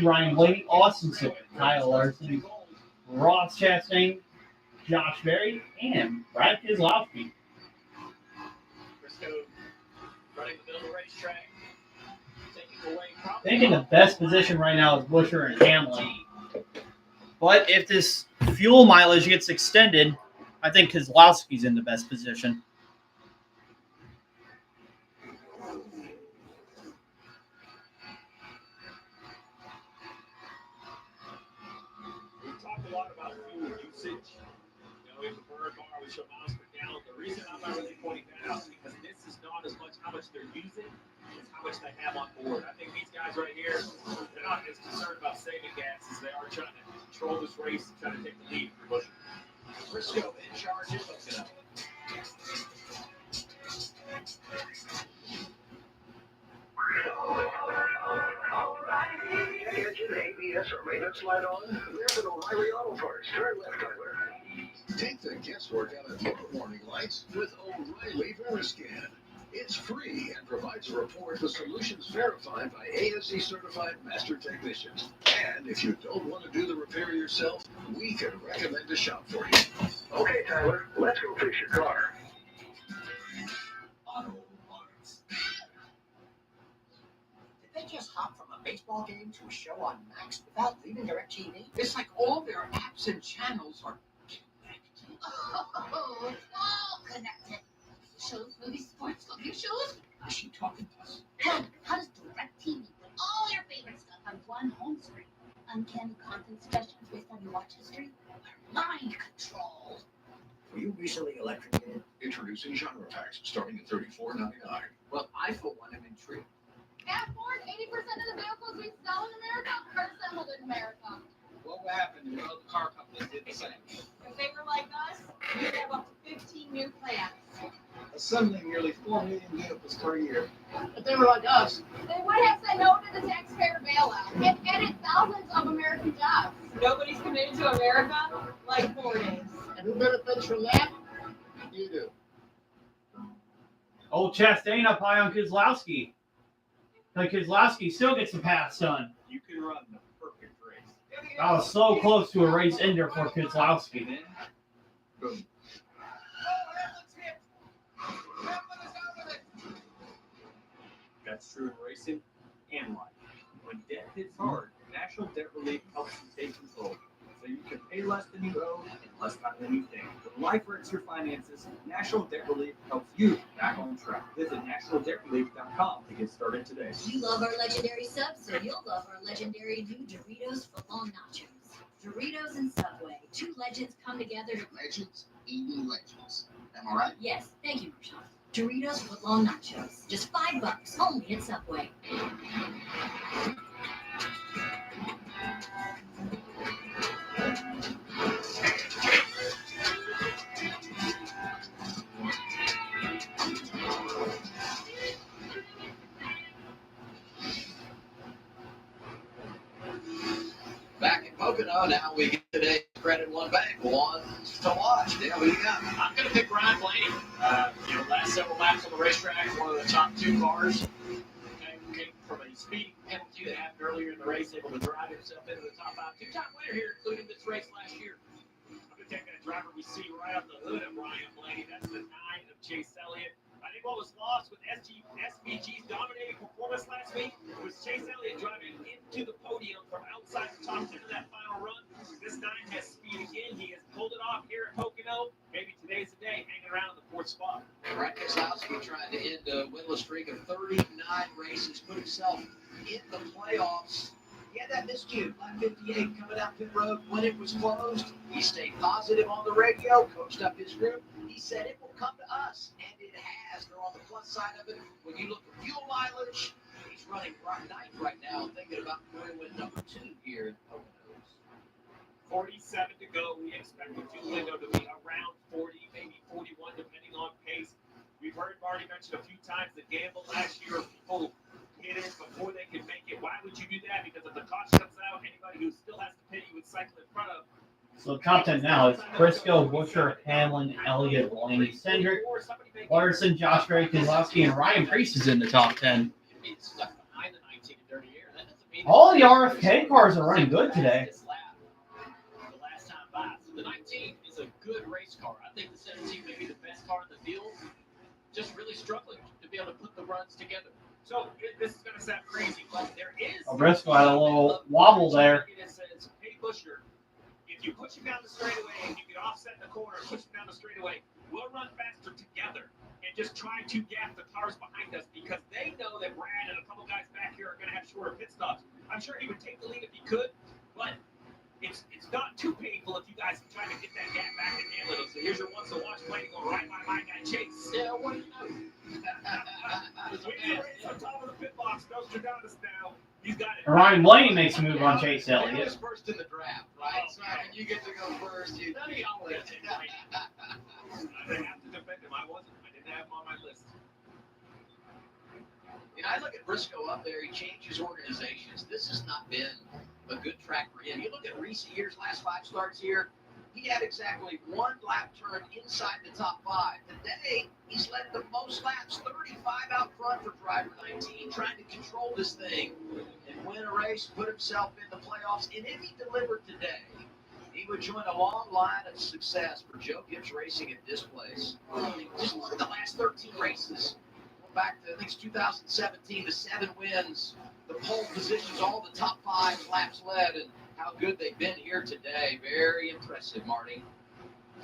Ryan Blaney, Austin Stewart, Kyle Larson, Ross Chastain, Josh Berry, and Brad Keselowski. Briscoe running the middle of the racetrack. Taking away I think in the best position right now is Buscher and Hamlin. But if this fuel mileage gets extended, I think Keselowski's in the best position. A lot about fuel usage. You know, if the burn bar was show miles per gallon, the reason I'm not really pointing that out is because this is not as much how much they're using, it's how much they have on board. I think these guys right here, they're not as concerned about saving gas as they are trying to control this race and trying to take the lead for Buscher. Briscoe in charge of Pocono. Engine, ABS, or maintenance light on? There's an O'Reilly Auto Parts. Turn left, Tyler. Take the guesswork out of your warning lights with O'Reilly Veriscan. It's free and provides a report with solutions verified by ASE certified master technicians. And if you don't want to do the repair yourself, we can recommend a shop for you. Okay, Tyler, let's go fix your car. Did they just hop from a baseball game to a show on Max without leaving DirecTV? It's like all their apps and channels are connected. Oh, it's all connected. Shows, movies, sports, cooking shows. Is she talking to us? Dad, how does DirecTV put all your favorite stuff on one home screen? Uncanny content suggestions based on your watch history? Mind control. Were you recently electrocuted? Introducing introducing genre packs starting at $34.99. Well, I, for one, am intrigued. At Ford, 80% of the vehicles we sell in America are assembled in America. What would happen if other car companies did the same? If they were like us, we'd have up to 15 new plants. Assembling nearly 4 million vehicles per year. If they were like us, They would have said no to the taxpayer bailout and added thousands of American jobs. Nobody's committed to America like Ford is. and who benefits from that? You do. Old Chastain up high on Keselowski. Like Keselowski still gets the pass done. You can run the perfect race. I was so close to a race ender for Keselowski. And then, boom. That's true in racing and life. When debt hits hard, National Debt Relief helps you take control, so you can pay less than you owe in less time than you think. When life wrecks your finances, National Debt Relief helps you back on track. Visit nationaldebtrelief.com to get started today. You love our legendary subs, so you'll love our legendary new Doritos footlong nachos. Doritos and Subway, two legends come together to... Legends eating legends. Am I right? Yes, thank you, Marshawn. Doritos footlong nachos, just $5, only at Subway. Back in Pocono, now we get today's Credit One Bank. One to watch. Dale, who you got? I'm going to pick Ryan Blaney. Last several laps on the racetrack, one of the top two cars. Came from a speeding penalty that happened earlier in the race, able to drive himself into the top five. Two-time winner here, including this race last year. I'm going to take that driver we see right up the hood of Ryan Blaney. That's the 9 of Chase Elliott. I think what was lost with SVG's dominating performance last week was Chase Elliott driving into the podium from outside the top 10 of that final run. This 9 has speed again. He has pulled it off here at Pocono. Maybe today's the day, hanging around in the 4th spot. Brad Keselowski trying to end a winless streak of 39 races, put himself in the playoffs. He had that miscue, lap 58, coming out pit road when it was closed. He stayed positive on the radio, coached up his group. He said it will come to us, and it has. They're on the plus side of it. When you look at fuel mileage, he's running ninth right now, thinking about career win number 2 here in Poconos. 47 to go. We expect the fuel window to be around 40, maybe 41, depending on pace. We've heard Marty mention a few times the gamble last year of people hit it before they can make it. Why would you do that? Because if the cost comes out, anybody who still has to pay you would cycle in front of. So top 10 now is Briscoe, Busher, Hamlin, Elliott, Blaney, Cindric, Larson, Josh Gray, Keselowski, and Ryan Preece is in the top 10. It's stuck behind the 19 and 30 year. That doesn't mean All the RFK cars are running good today. The last time by. So the 19 is a good race car. I think the 17 may be the best car in the field. Just really struggling to be able to put the runs together. So this is going to sound crazy, but there is. Briscoe had a little wobble there. It says, hey, Busher, if you push him down the straightaway and you can offset in the corner, push him down the straightaway, we'll run faster together and just try to gap the cars behind us because they know that Brad and a couple guys back here are going to have shorter pit stops. I'm sure he would take the lead if he could, but it's not too painful if you guys are trying to get that gap back and handle it. So here's your once to watch Blaney go right by my guy Chase. Yeah, what do you know? We need a race on top of the pit box. Nostradamus now. He's got it. Ryan Blaney makes a move on Chase He was Elliott. first in the draft, right? So when you get to go first, you I didn't have to defend him. I didn't have him on my list. I look at Briscoe up there. He changes organizations. This has not been a good track for him. You look at recent years, last 5 starts here, he had exactly 1 lap turn inside the top 5. Today, he's led the most laps, 35 out front for driver 19, trying to control this thing and win a race, put himself in the playoffs. And if he delivered today, he would join a long line of success for Joe Gibbs Racing at this place. Just look at the last 13 races. Going back to, I think it's 2017, the 7 wins, the pole positions, all the top 5 laps led, and how good they've been here today. Very impressive, Marty.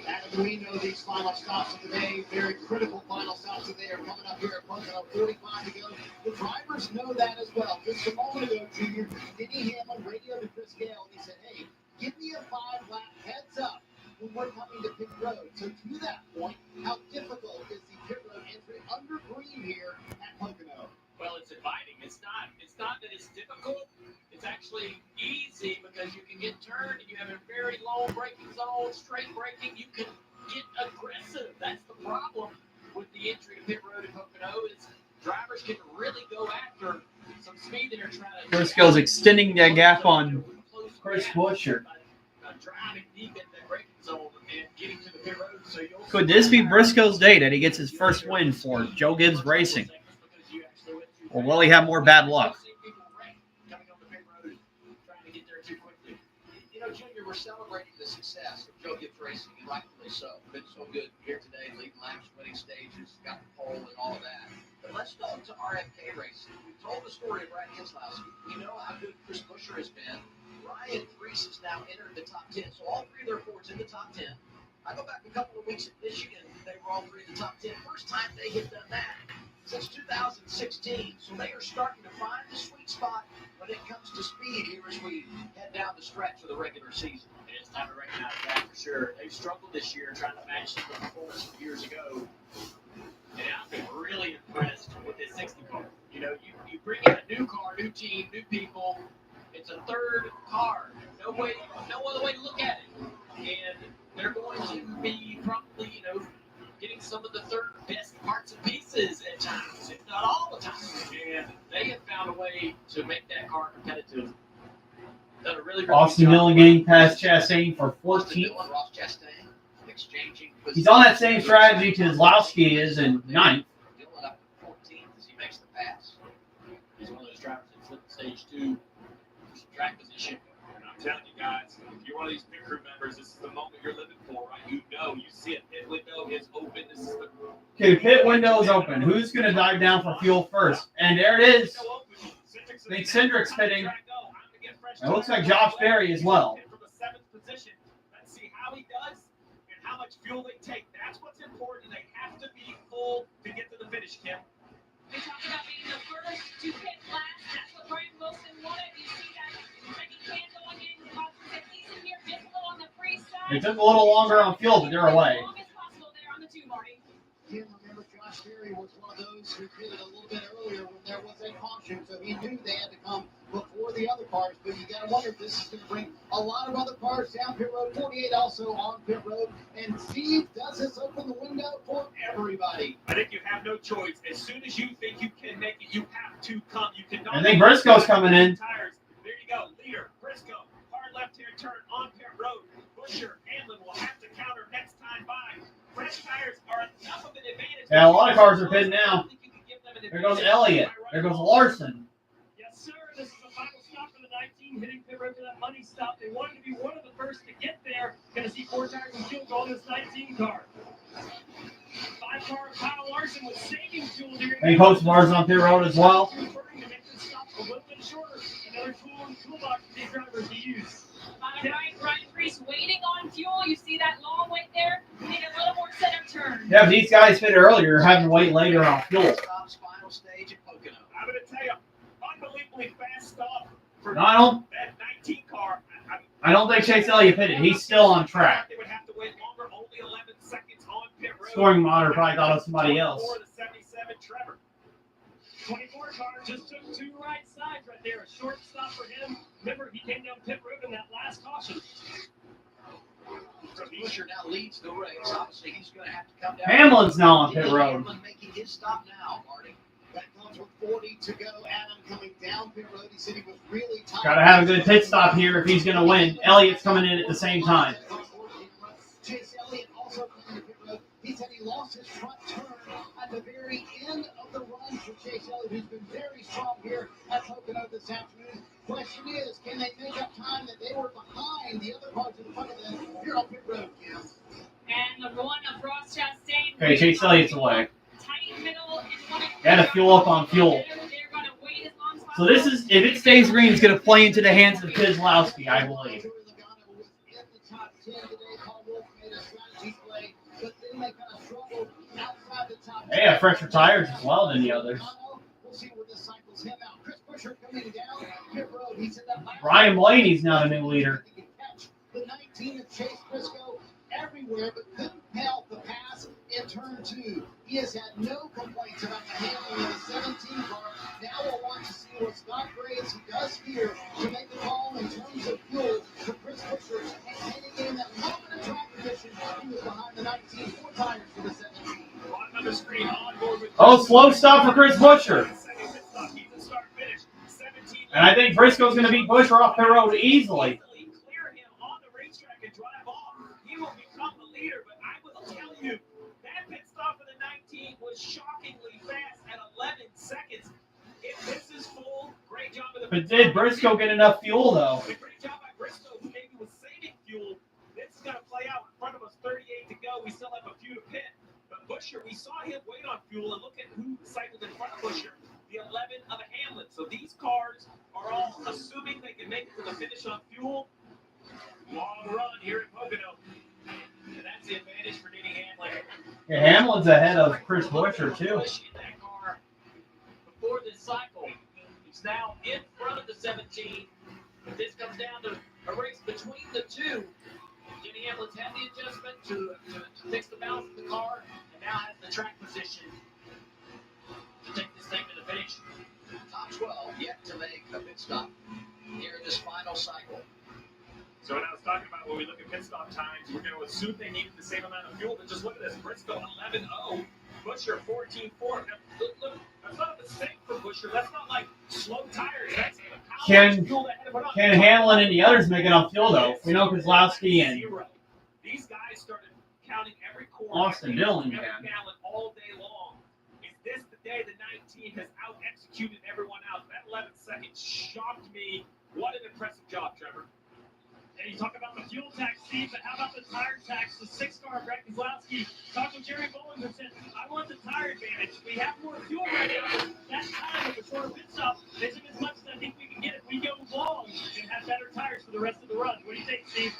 Adam, we know these final stops of the day, very critical final stops of the day are coming up here at Pocono, 45 to go. The drivers know that as well. Just a moment ago, Junior, Denny Hamlin radioed to Chris Gale, and he said, hey, give me a 5-lap heads up when we're coming to pit road. So to that point, how difficult is the pit road entry under green here at Pocono? Well, it's inviting. It's not that it's difficult. It's actually easy because you can get turned and you have a very low braking zone, straight braking. You can get aggressive. That's the problem with the entry to pit road at Pocono is drivers can really go after some speed that they're trying to. Briscoe's extending that gap on Chris Buescher. Driving deep in that braking zone and getting to the pit road. So Could this be Briscoe's day that he gets his first win for Joe Gibbs Racing? Or will he have more bad luck? You know, Junior, we're celebrating the success of Joe Gibbs Racing, and rightfully so. Been so good here today, leading laps, winning stages, got the pole and all of that. But let's go to RFK Racing. We've told the story of Brad Keselowski. We know how good Chris Buescher has been. Ryan Preece has now entered the top 10, so all three of their Fords in the top 10. I go back a couple of weeks at Michigan, they were all three in the top 10. First time they had done that since 2016, so they are starting to find the sweet spot when it comes to speed here as we head down the stretch of the regular season. It's time to recognize that for sure. They've struggled this year trying to match the performance from years ago. And I've been really impressed with this 60 car. You know, you bring in a new car, new team, new people. It's a third car. No other way to look at it. And they're going to be probably, you know, getting some of the third best parts and pieces at times, if not all the time. And they have found a way to make that car competitive. Done a really Austin Dillon getting past Chastain for 14th. Ross Chastain exchanging. He's on that same strategy Keselowski is in 9th. Dillon up to 14th as he makes the pass. He's one of those drivers that flipped stage 2 for some track position. And I'm telling you guys, if you're one of these pit crew members, this is the moment you're living for, right? You know, you see a pit window is open. This is the Okay, pit window is open. Who's going to dive down for fuel first? And there it is. I think Cindric's pitting. It looks like Josh Berry as well. From the 7th position. Let's see how he does and how much fuel they take. That's what's important. They have to be full to get to the finish, Kim. They talk about being the first to pit last. That's what Brian Wilson wanted. You see that second can going in. He's in here just a little on the free side. It took a little longer on fuel, but they're away. As long as possible there on the 2, Marty. Kim, remember Josh Berry was one of those who pitted a little bit earlier when there was a caution, so he knew they had to come before the other cars. But you got to wonder if this is going to bring a lot of other cars down pit road. 48 also on pit road. And Steve, does this open the window for everybody? I think you have no choice. As soon as you think you can make it, you have to come. You cannot. I think Briscoe's coming in. Tires. There you go. Leader, Briscoe. Hard left-hand turn on pit road. Buescher, Hamlin will have to counter next time by. Fresh tires are enough of an advantage. Yeah, a lot of cars are pitting now. There goes Elliott. There goes Larson. Yes, sir. This is the final stop for the 19, hitting pit road for that money stop. They wanted to be one of the first to get there. Going to see 4 tires and fuel go on this 19 car. 5-car Kyle Larson was saving fuel during. And Coach Larson on pit road as well. To make this stop a little bit shorter. Another tool in the toolbox for these drivers to use. Ryan Preece waiting on fuel. You see that long wait there? Need a little more center turn. Yeah, but these guys fit earlier, having to wait later on fuel. Final stage at Pocono. I'm going to tell you, unbelievably fast stop for No, I don't. that 19 car. I don't think Chase Elliott pitted. He's still on track. They would have to wait longer, only 11 seconds on pit road. Scoring monitor probably thought it was somebody else. 24 to 77, Trevor. 24 car just took 2 right sides right there. A short stop for him. Remember, he came down pit road in that last caution. So Buescher now leads the race. Obviously, he's going to have to come down. Hamlin's now on pit road. Hamlin making his stop now, Marty. That comes with 40 to go. Adam coming down pit road. He said he was really tired. Got to have a good pit stop here if he's going to win. Elliott's coming in at the same time. Chase Elliott also coming to pit road. He said he lost his front turn at the very end of the run for Chase Elliott, who's been very strong here at Pocono this afternoon. Question is, can they make up time that they were behind the other cars in front of them here on pit road, Kim? And the one of Ross Chastain. Okay, Chase Elliott's away. Tight middle in one of Got to fuel up on fuel. They're going to wait as long as possible. So this is, if it stays green, it's going to play into the hands of Keselowski, I believe. They have fresher tires as well than the others. Ryan Blaney's now the new leader. The 19 of Chase Briscoe everywhere, but couldn't nail the pass in turn 2. He has had no complaints about the handling of the 17 car. Now we'll watch to see what Scott Graves does here to make the call in terms of fuel for Chris Buescher. And heading in that little bit of track position, he was behind the 19, 4 tires for the 17. On the screen, on board with Oh, slow stop for Chris Buescher. And I think Briscoe's going to beat Buescher off the road easily. Clear him on the racetrack and drive off. He will become the leader, but I will tell you, that pit stop for the 19 was shockingly fast at 11 seconds. If this is full, great job of the But did Briscoe get enough fuel, though? Great job by Briscoe, who maybe was saving fuel. This is going to play out in front of us, 38 to go. We still have a few to pit. But Buescher, we saw him wait on fuel, and look at who cycled in front of Buescher, the 11 of a Hamlin. So these cars are all assuming they can make it to the finish on fuel. Long run here at Pocono. And that's the advantage for Denny Hamlin. Yeah, Hamlin's ahead of Chris Buescher, too. In that car before this cycle. He's now in front of the 17. If this comes down to a race between the two, Denny Hamlin's had the adjustment to fix the balance of the car and now has the track position to take this thing to the finish. Top 12 yet to make a pit stop here in this final cycle. So when I was talking about when we look at pit stop times, we're going to assume they needed the same amount of fuel, but just look at this. Briscoe 11.0, Buescher 14.4. Look, that's not a mistake for Buescher. That's not like slow tires. That's how much fuel they had to put on. Can Hamlin and the others make enough fuel, though? We know Kozlowski and These guys started counting every quarter, Austin Dillon, every man. gallon all day long. Is this the day the 19 has out-executed everyone else? That 11 seconds shocked me. What an impressive job, Trevor. And you talk about the fuel tax, Steve, but how about the tire tax? The 6-car Brett Keselowski talked with Jerry Bowling and said, I want the tire advantage. We have more fuel right now, but that time with a shorter pit stop isn't as much as I think we can get if we go long and have better tires for the rest of the run. What do you think, Steve?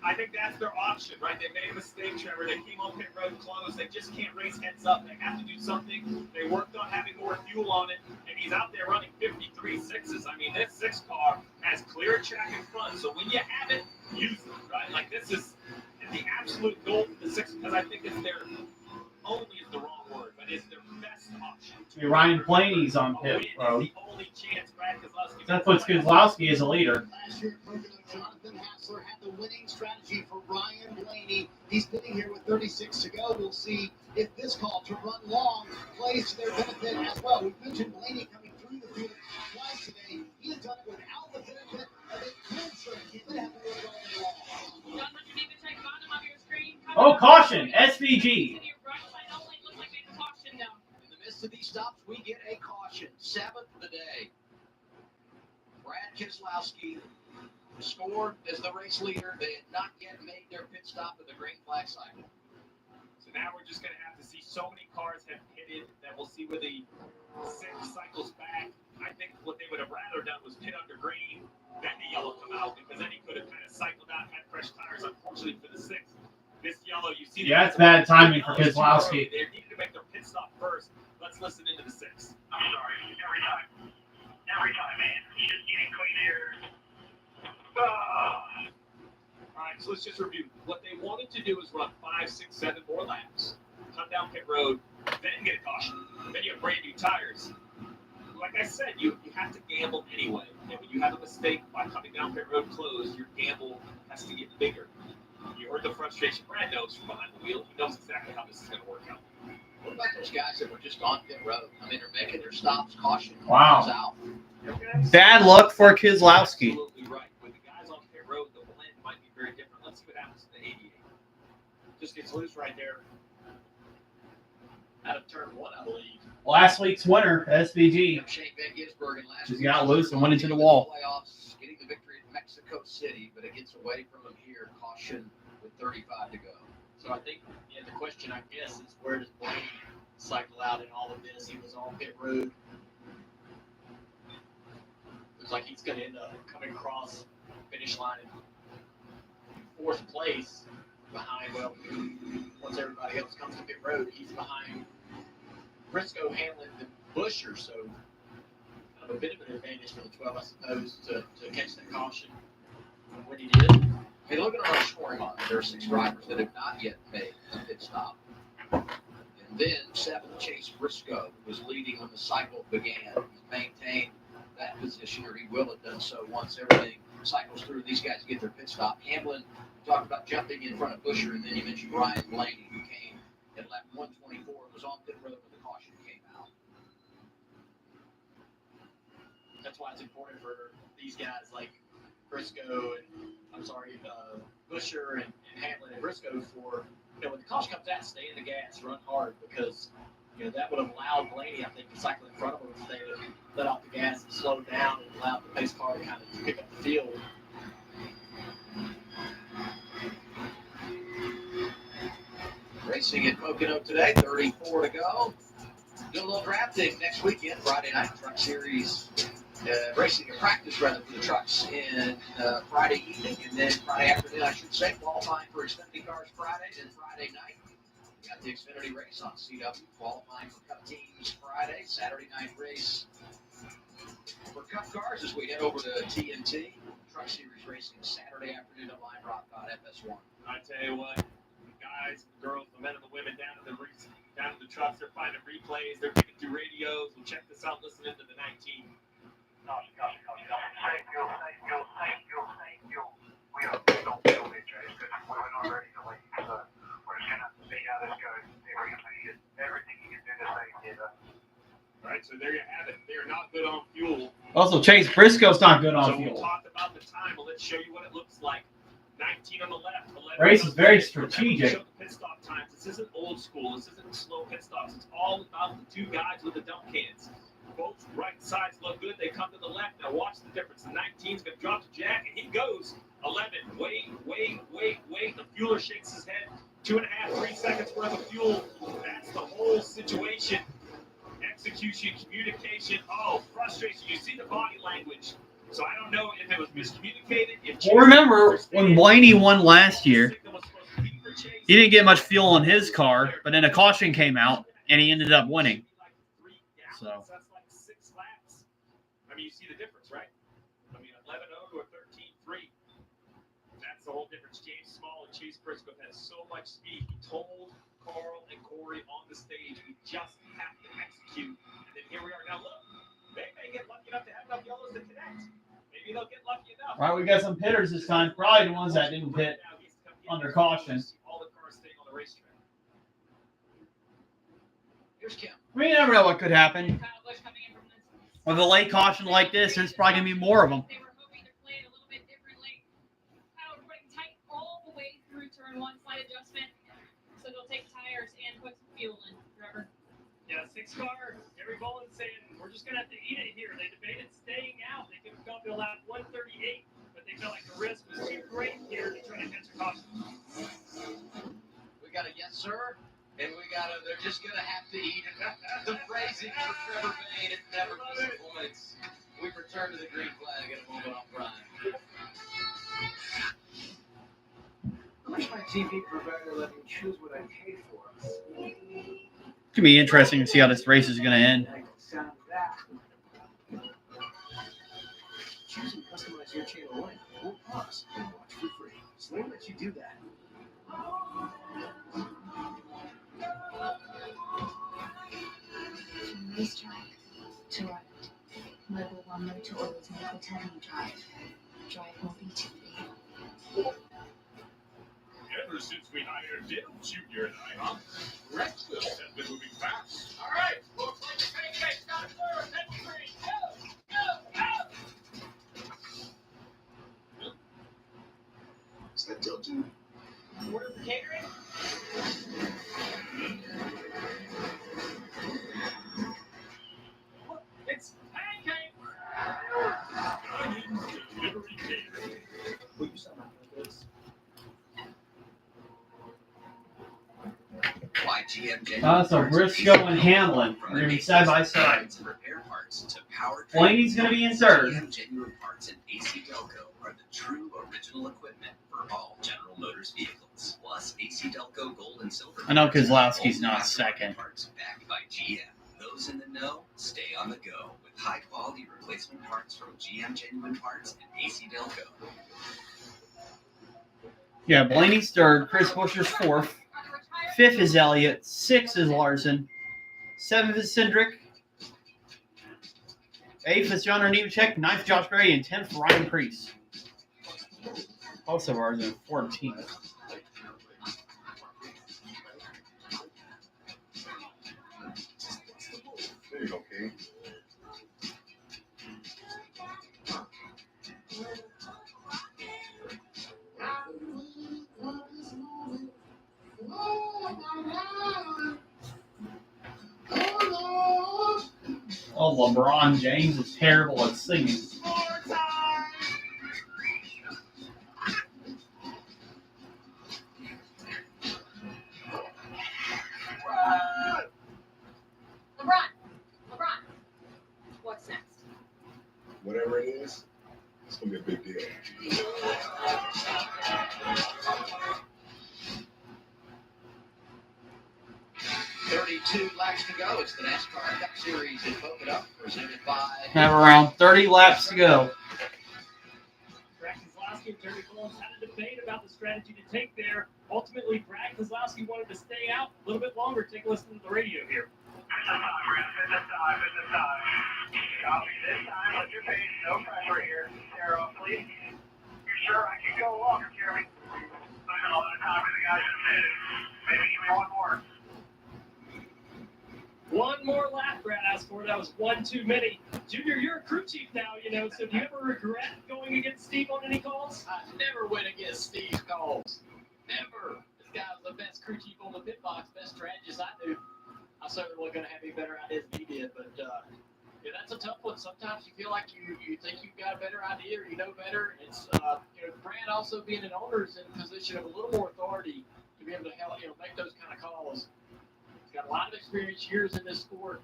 I think that's their option, right? They made a mistake, Trevor. They came on pit road closed. They just can't race heads up. They have to do something. They worked on having more fuel on it, and he's out there running 53 sixes. I mean, this 6 car has clear track in front. So when you have it, use it, right? Like, this is the absolute goal for the 6, because I think it's their only is the wrong word, but it's their best option. Ryan Blaney's on pit road. The only chance Brad Keselowski. That puts Keselowski as a leader. Last year, Jonathan Hassler had the winning strategy for Ryan Blaney. He's pitting here with 36 to go. We'll see if this call to run long plays to their benefit as well. We mentioned Blaney coming through the field twice today. He has done it without the benefit of a cancer. He could have to work all day long. John, would you need to check bottom of your screen? Oh, caution, SVG. In the midst of these stops, we get a caution. 7th of the day. Brad Keselowski scored as the race leader. They had not yet made their pit stop in the green flag cycle. So now we're just going to have to see so many cars have pitted that we'll see where the 6 cycles back. I think what they would have rather done was pit under green, then the yellow come out, because then he could have kind of cycled out and had fresh tires, unfortunately, for the 6. This yellow, you see. Yeah, it's bad timing for Keselowski. They needed to make their pit stop first. Let's listen into the 6. I'm sorry. Every time, man. He's just getting clean air. All right, so let's just review. What they wanted to do is run 5, 6, 7 more laps, come down pit road, then get a caution. Then you have brand new tires. Like I said, you have to gamble anyway. And when you have a mistake by coming down pit road closed, your gamble has to get bigger. You heard the frustration Brad knows from behind the wheel. He knows exactly how this is going to work out. What about those guys that were just on pit road? I mean, they're making their stops, caution. Wow. Out. Bad luck for Keselowski. Absolutely right. With the guys on pit road, the blend might be very different. Let's see what happens to the 88. Just gets loose right there. Out of turn 1, I believe. Last week's winner, SVG. Shane Van Gisbergen last Just week got loose and went into the wall. Playoffs, getting the victory at Mexico City, but it gets away from him here. Caution with 35 to go. So I think the question, I guess, is where does Blaney cycle out in all of this? He was on pit road. Looks like he's going to end up coming across finish line in 4th place behind, well, once everybody else comes to pit road, he's behind Briscoe, Hamlin, and Buescher, so kind of a bit of an advantage for the 12, I suppose, to catch that caution. when he did. Hey, look at our scoring line. There are 6 drivers that have not yet made a pit stop. And then 7, Chase Briscoe was leading when the cycle began. He maintained that position, or he will have done so once everything cycles through. These guys get their pit stop. Hamlin talked about jumping in front of Busher, and then you mentioned Ryan Blaney, who came at lap 124 and was on pit road when the caution came out. That's why it's important for these guys like Briscoe and Busher and Hamlin and Briscoe for, when the caution comes out, stay in the gas, run hard, because that would have allowed Blaney, I think, to cycle in front of him if they would let off the gas and slow down and allow the pace car to kind of pick up the field. Racing at Pocono today, 34 to go. Do a little drafting next weekend, Friday night, Truck Series. Racing a practice rather for the trucks in Friday evening, and then Friday afternoon, I should say, qualifying for Xfinity cars Friday, then Friday night. We got the Xfinity race on CW, qualifying for Cup teams Friday, Saturday night race for Cup cars as we head over to TNT. Truck Series racing Saturday afternoon at Line Rock on FS1. I tell you what, the guys, the girls, the men and the women down to the trucks, they're finding replays, they're picking through radios. We'll check this out, listening to the 19. Thank you. We don't feel it, Jay, because we're not ready to leave. So we're just going to see how this goes and see if we can make everything you can do to save together. All right, so there you have it. They are not good on fuel. Also, Chase Briscoe's not good on So fuel. we talked about the time, but let's show you what it looks like. 19 on the left. Race is very strategic. Show the pit stop times. This isn't old school. This isn't slow pit stops. It's all about the 2 guys with the dump cans. Both right sides look good. They come to the left. Now watch the difference. The 19's going to drop to Jack, and he goes 11. Wait. The fueler shakes his head. 2.5, 3 seconds worth of fuel. That's the whole situation. Execution, communication. Oh, frustration. You see the body language. So I don't know if it was miscommunicated. Well, remember when Blaney won last year, he didn't get much fuel on his car, but then a caution came out, and he ended up winning. So that's like 6 laps. I mean, you see the difference, right? I mean, 11.0 to a 13.3. That's the whole difference. James Small and Chase Briscoe had so much speed. He told Carl and Corey on the stage, we just have to execute. And then here we are. Now, look, they may get lucky enough to have enough yellows to connect. Maybe they'll get lucky enough. All right, we got some pitters this time. Probably the ones that didn't pit under caution. All the cars staying on the racetrack. Here's Kim. I mean, you never know what could happen. With a late caution like this, there's probably going to be more of them. They were hoping to play it a little bit differently. Kyle running tight all the way through turn 1, slight adjustment. So they'll take tires and put some fuel in. Trevor. Yeah, 6 car. Gary Boland's saying, we're just going to have to eat it here. They debated staying out. They could have gone to lap 138, but they felt like the risk was too great here to try to catch a caution. We got a yes, sir. And they're just going to have to eat the phrasing for Trevor Bain. It never disappoints. We return to the green flag in a moment on Prime. I wish my TV provider let me choose what I paid for. It's going to be interesting to see how this race is going to end. Sound of that. Choose and customize your channel link. We'll pause and watch for free. Sling lets you do that. From racetrack to Ride, Mobile One Motor Oil's Nickel Turning Drive. Drive more BTV. Ever since we hired Dale Jr. and I, huh? Breakfast has been moving fast. All right, looks like the pancake got third. That's three. Go. Is that Dale Jr.? Order for catering? It's pancake! Delivery catering. Will you sound like this? So Briscoe and Hamlin are going to be side by side. Blaney's going to be in third. Genuine parts and AC Delco are the true original equipment for all General Motors vehicles. Plus, AC Delco Gold and Silver. I know Kozlowski's not second. Parts backed by GM. Those in the know stay on the go with high quality replacement parts from GM Genuine Parts and AC Delco. Yeah, Blaney's third. Chris Busher's fourth. Fifth is Elliott. Sixth is Larson. Seventh is Cindric. Eighth is John Nemechek. Ninth, Josh Gray. And 10th, Ryan Priest. Most of ours are 14th. There you go, Kate. Oh, LeBron James is terrible at singing. LeBron, what's next? Whatever it is, it's going to be a big deal. 32 laps to go. It's the NASCAR Cup Series in Pocono, presented by. Have around 30 laps to go. Brad Keselowski and Terry Collins had a debate about the strategy to take there. Ultimately, Brad Keselowski wanted to stay out a little bit longer. Take a listen to the radio here. Finish the time. Copy this time with your pace. No pressure here. Tear off, please. You sure I can go longer, Jeremy? Losing a lot of time for the guys in the finish. Maybe give me one more. One more lap, Brad asked for. That was one too many. Junior, you're a crew chief now, you know, so do you ever regret going against Steve on any calls? I never went against Steve's calls. Never. This guy was the best crew chief on the pit box, best strategist I knew. I certainly wasn't going to have any better ideas than he did, but yeah, that's a tough one. Sometimes you feel like you think you've got a better idea or you know better. It's Brad also being an owner is in a position of a little more authority to be able to help make those kind of calls. He's got a lot of experience, years in this sport.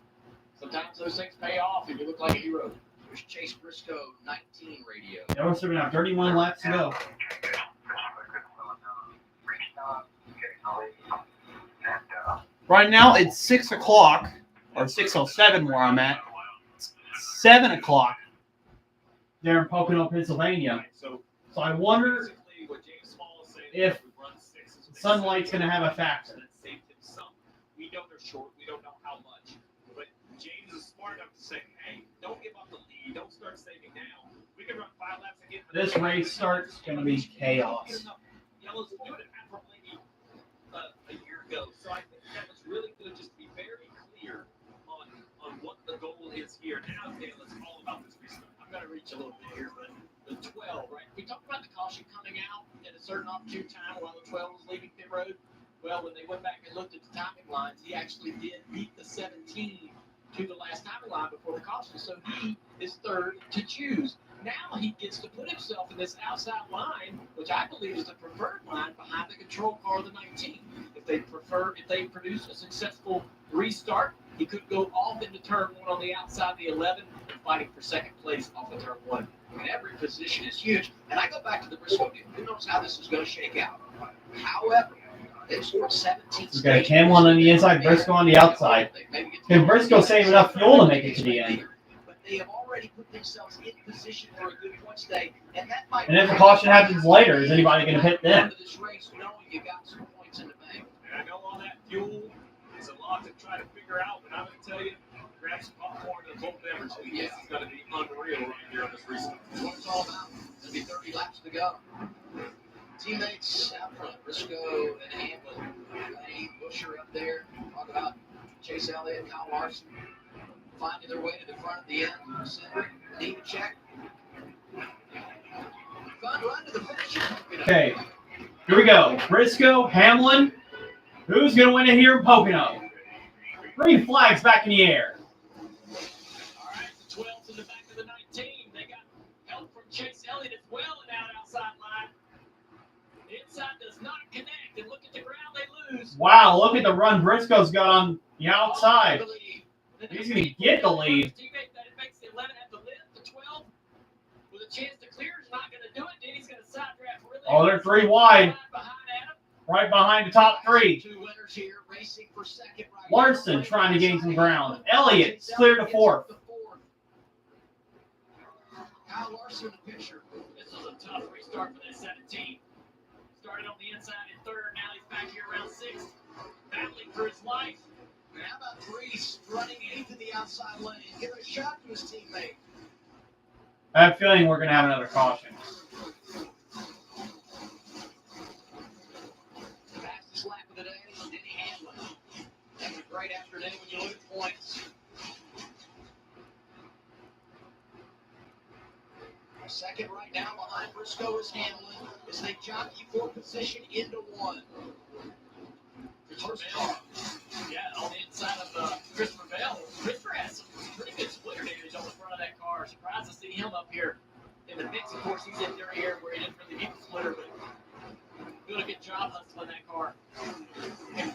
Sometimes those things pay off and you look like a hero. Here's Chase Briscoe, 19 radio. Yeah, we're still going to have 31 laps to go. Right now, it's 6 o'clock, or 6:07 where I'm at. It's 7 o'clock there in Pocono, Pennsylvania. So I wonder if sunlight's going to have a factor. We know they're short. We don't know how much. But James is smart enough to say, hey, don't give up the lead. Don't start saving now. We can run 5 laps again. This race starts going to be chaos. Yellow's doing it after maybe a year ago. So I think that was really good just to be very clear on what the goal is here. Now, Dan, let's all about this restart. I'm going to reach a little bit here, but the 12, right? We talked about the caution coming out at a certain opportune time while the 12 was leaving pit road. Well, when they went back and looked at the timing lines, he actually did beat the 17 to the last timing line before the caution. So he is third to choose. Now he gets to put himself in this outside line, which I believe is the preferred line behind the control car of the 19. If they produce a successful restart, he could go off into turn 1 on the outside of the 11 and fighting for second place off of turn 1. And every position is huge. And I go back to the Briscoe deal. Who knows how this is going to shake out? However, they've scored 17. We've got Hamlin on the inside, Briscoe on the outside. Can Briscoe save enough fuel to make it to the end? But they have already put themselves in position for a good point today. And that might And if the caution happens later, is anybody going to hit them? this race knowing you got some points in the bank. And I know all that fuel is a lot to try to figure out, but I'm going to tell you, grab some popcorn and a cold beverage. This is going to be unreal right here on this restart. What it's all about. There'll be 30 laps to go. Teammates out front, Briscoe and Hamlin. Lenny Busher up there. Talk about Chase Elliott, Kyle Larson finding their way to the front of the end. Cindric, Nemechek. Fun run to the finish. Okay, here we go. Briscoe, Hamlin. Who's going to win it here in Pocono? Green flags back in the air. All right, the 12's in the back of the 19. They got help from Chase Elliott as well and out outside line. The inside does not connect, and look at the ground they lose. Wow, look at the run Briscoe's got on the outside. He's going to get the lead. Teammate that makes the 11 at the lift, the 12 with a chance to clear is not going to do it. Then he's going to side draft really. Oh, they're 3 wide. Right behind the top 3. Two winners here, racing for second right. Larson trying to gain some ground. Elliott's clear to 4th. Kyle Larson, the pitcher. This is a tough restart for that 17. started on the inside in third. Now he's back here around sixth, battling for his life. And how about Reese running into the outside lane, giving a shot to his teammate? I have a feeling we're going to have another caution. Fastest lap of the day, Denny Hamlin. Having a great afternoon when you look at points. Second right now behind Briscoe is Hamlin as they jockey for position into one. First car. Yeah, on the inside of Christopher Bell. Christopher has some pretty good splitter damage on the front of that car. Surprised to see him up here in the mix. Of course, he's in their air where he didn't really need the splitter, but doing a good job hustling that car. And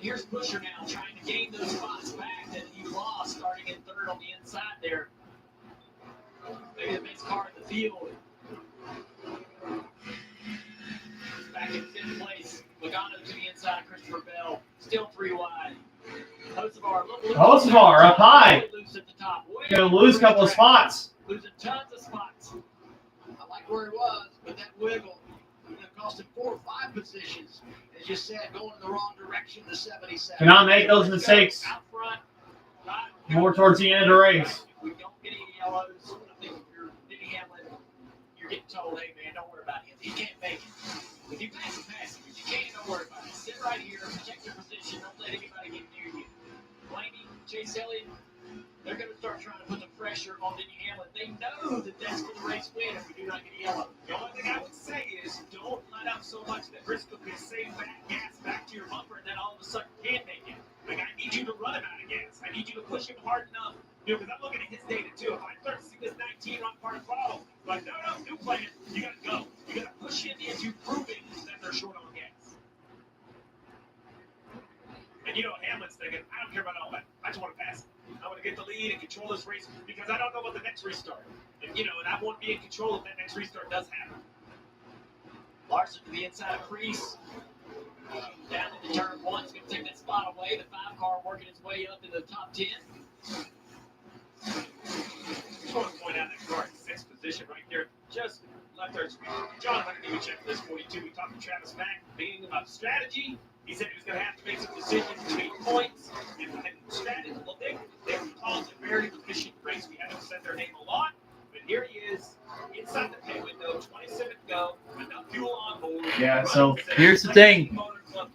here's Busher now trying to gain those spots back that he lost starting in third on the inside there. Maybe the best car in the field. Back in fifth place. Logano to the inside of Christopher Bell. Still 3 wide. Hocevar up high. Going to lose a couple of spots. Losing tons of spots. I like where he was, but that wiggle cost him 4 or 5 positions. As you said, going in the wrong direction to 77. Cannot make those mistakes. Out front. More towards the end of the race. We don't get any yellows. I think if you're Denny Hamlin, you're getting told, hey man, don't worry about him. He can't make it. If you pass him, pass him. If you can't, don't worry about it. Sit right here, protect your position, don't let anybody get near you. Blaney, Chase Elliott, they're going to start trying to put the pressure on Denny Hamlin. They know that that's for the race win if we do not get a yellow. The only thing I would say is don't let up so much that Briscoe can save back gas back to your bumper and then all of a sudden can't make it. Like, I need you to run him out of gas. I need you to push him hard enough. You know, because I'm looking at his data too. If I start to see this 19 run part of follow, like, no, new plan. You got to go. You got to push him into proving that they're short on gas. And you know, Hamlin's thinking, I don't care about all that. I just want to pass it. I want to get the lead and control this race because I don't know about the next restart. And, you know, and I won't be in control if that next restart does happen. Larson to the inside of Priest. Down into turn 1, is going to take that spot away. The 5 car working its way up into the top 10. I just want to point out that car in 6th position right there. Just left our screen. John, I didn't even check this for you, too. We talked to Travis Mack being about strategy. He said he was going to have to make some decisions between points and strategy. Well, they caused a very efficient race. We haven't said their name a lot, but here he is inside the pit window, 27 to go, enough fuel on board. Yeah, so here's the thing.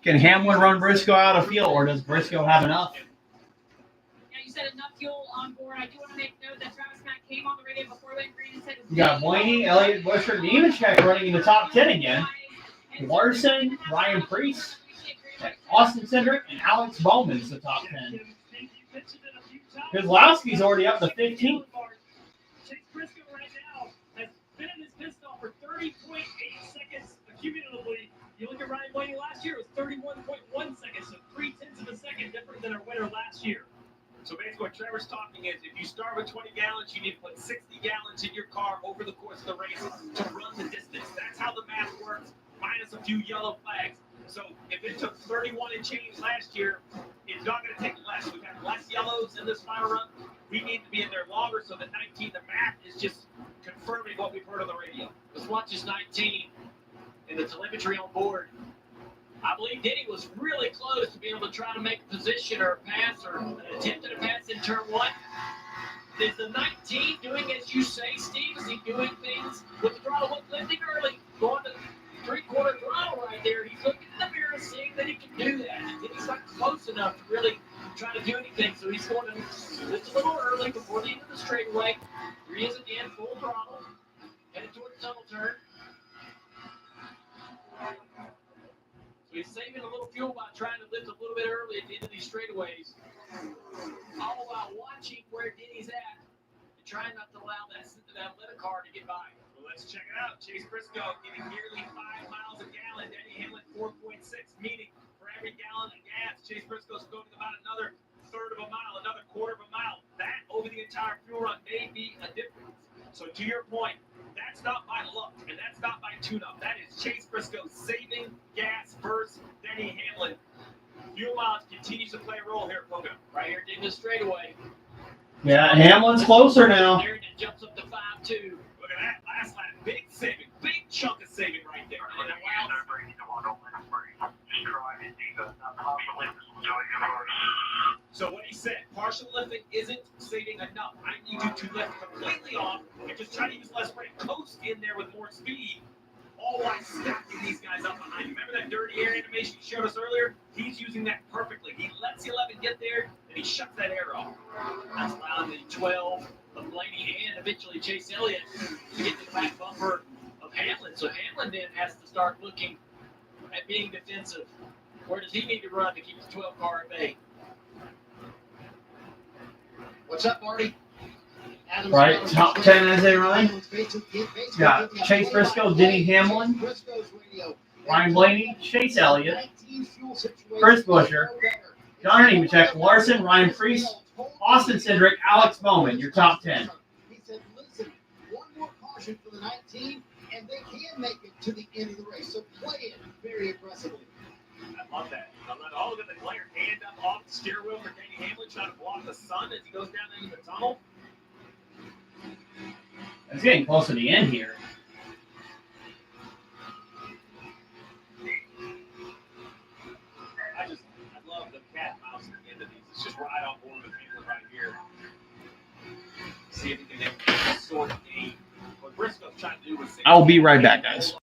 Can Hamlin run Briscoe out of field, or does Briscoe have enough? Yeah, you said enough fuel on board. I do want to make note that Travis Mack came on the radio before we went green and said You got Blaney, Elliott, Busher, Nemechek running in the top 10 again. Larson, Ryan Priest, Austin Cindric, and Alex Bowman's the top 10. Kozlowski's already up to 15th. Chase Briscoe right now has been in his pit stop for 30.8 seconds accumulatively. You look at Ryan Blaney last year, it was 31.1 seconds, so 0.3 of a second different than our winner last year. So basically what Trevor's talking is if you start with 20 gallons, you need to put 60 gallons in your car over the course of the race to run the distance. That's how the math works, minus a few yellow flags. So if it took 31 and change last year, it's not going to take less. We've had less yellows in this final run. We need to be in there longer, so the 19, the math is just confirming what we've heard on the radio. Let's watch this 19 in the telemetry on board. I believe Denny was really close to being able to try to make a position or a pass or an attempt at a pass in turn 1. Is the 19 doing as you say, Steve? Is he doing things with the throttle lifting early, going to 3/4 throttle right there? He's looking in the mirror, seeing that he can do that. And he's not close enough to really try to do anything, so he's going to lift a little early before the end of the straightaway. Here he is again, full throttle, headed toward the tunnel turn. So he's saving a little fuel by trying to lift a little bit early at the end of these straightaways. All while watching where Denny's at and trying not to allow that little car to get by. Well, let's check it out. Chase Briscoe getting nearly 5 miles a gallon. Denny Hamlin 4.6, meaning for every gallon of gas, Chase Briscoe's going about another third of a mile, another quarter of a mile. That over the entire fuel run may be a difference. So to your point, that's not my luck, and that's not my tune-up. That is Chase Briscoe saving gas versus Denny Hamlin. Fuel mileage continues to play a role here at Pocono. Right here, digging the straightaway. Yeah, Hamlin's closer now. There, and it jumps up to 5.2. Look at that last lap. Big saving, big chunk of saving right there. And So what he said, partial lifting isn't saving enough. I need you to lift completely off and just try to use less weight. Coast in there with more speed, all while stacking these guys up behind you. Remember that dirty air animation he showed us earlier? He's using that perfectly. He lets the 11 get there, and he shuts that air off. That's allowing the 12 of Blaney and eventually Chase Elliott to get to the back bumper of Hamlin. So Hamlin then has to start looking at being defensive. Where does he need to run to keep the 12 car at bay? What's up, Marty? Right, top 10 as they run. Got Chase Briscoe, Denny Hamlin, Ryan Blaney, Chase Elliott, Chris Buescher, Johnny Nemechek, Larson, Ryan Preece, Austin Cindric, Alex Bowman, your top 10. He said, listen, one more caution for the 19, and they can make it to the end of the race. So play it very aggressively. I love that. Oh, look at the glare. Hand up off the steer wheel for Danny Hamlin, trying to block the sun as he goes down into the tunnel. It's getting close to the end here. I love the cat and mouse at the end of these. It's just right on board with Hamlin right here. See if he can sort of game. What Briscoe's trying to do was. I'll be right back, guys.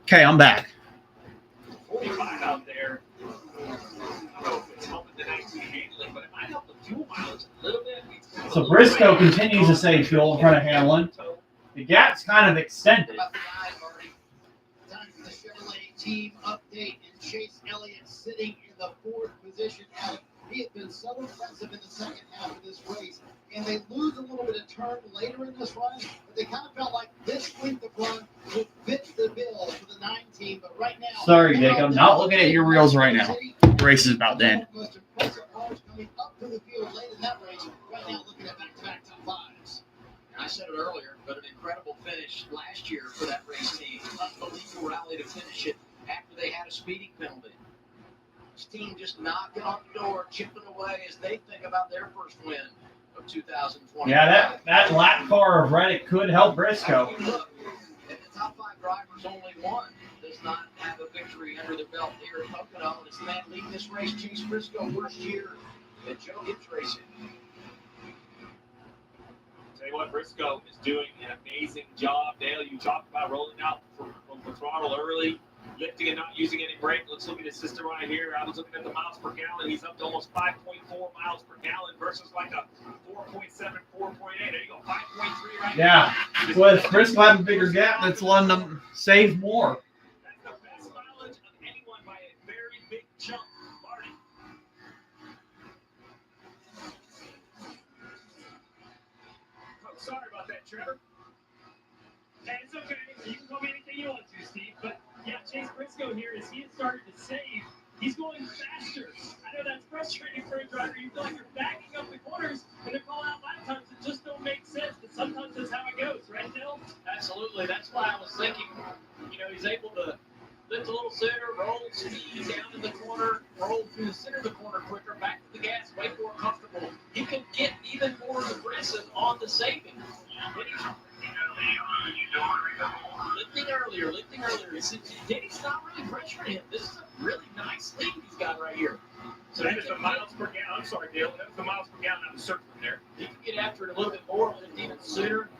Okay, I'm back. 45 out there. I don't know if it's helping the 19 handling, but it might help the fuel mileage a little bit. So Briscoe continues to save fuel in front of Hamlin. The gap's kind of extended. Time for the Chevrolet team update, and Chase Elliott sitting in the fourth position. He has been so impressive in the second half of this race, and they lose a little bit of turn later in this run, but they kind of felt like this length of run would fit the bill for the 9 team. But right now, Sorry, Dick, I'm not looking at your reels right now. The race is about to end. most impressive cars coming up to the field late in that race. Right now, looking at back-to-back top fives. I said it earlier, but an incredible finish last year for that race team. Unbelievable rally to finish it after they had a speeding penalty. This team just knocking on the door, chipping away as they think about their first win of 2020. Yeah, that lap car of Reddick could help Briscoe. Look, and the top 5 drivers, only one does not have a victory under their belt here at Pocono. And it's the man leading this race, Chase Briscoe, first year at Joe Gibbs Racing. Tell you what, Briscoe is doing an amazing job. Dale, you talked about rolling out from the throttle early. lifting and not using any brake. Let's look at his system right here. I was looking at the miles per gallon. He's up to almost 5.4 miles per gallon versus like a 4.7, 4.8. There you go, 5.3 right Yeah. now. With Briscoe having a bigger gap, that's letting them save more. That's the best mileage of anyone by a very big chunk. Marty. Oh, sorry about that, Trevor. Hey, it's okay. You can call me anything you want to, Steve. But yeah, Chase Briscoe here, as he has started to save, he's going faster. I know that's frustrating for a driver. You feel like you're backing up the corners, and they're calling out lap times that just don't make sense. But sometimes that's how it goes, right, Bill? Absolutely. That's why I was thinking, he's able to lift a little sooner, roll speed down in the corner, roll through the center of the corner quicker, back to the gas, way more comfortable. He can get even more aggressive on the saving. Lifting earlier. Denny's not really pressuring him. This is a really nice lead he's got right here. So that is the miles per gallon. I'm sorry, Dale. That was the miles per gallon I was circling there. He can get after it a little bit more, lift even sooner.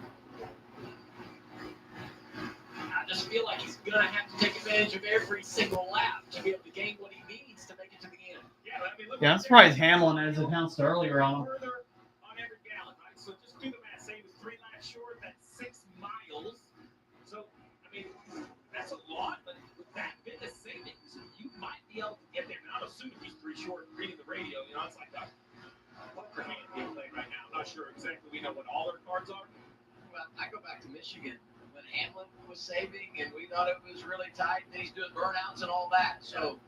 I just feel like he's going to have to take advantage of every single lap to be able to gain what he needs to make it to the end. Yeah, I'm surprised Hamlin has announced earlier on him. Further on every gallon, right? So just do the math. Say he was 3 laps short. That's 6 miles. So, that's a lot, but with that bit of savings, you might be able to get there. Now, I'm assuming he's 3 short reading the radio. It's like a poker hand being played right now. I'm not sure exactly. We know what all their cards are. Well, I go back to Michigan when Hamlin was saving, and we thought it was really tight, and then he's doing burnouts and all that. So,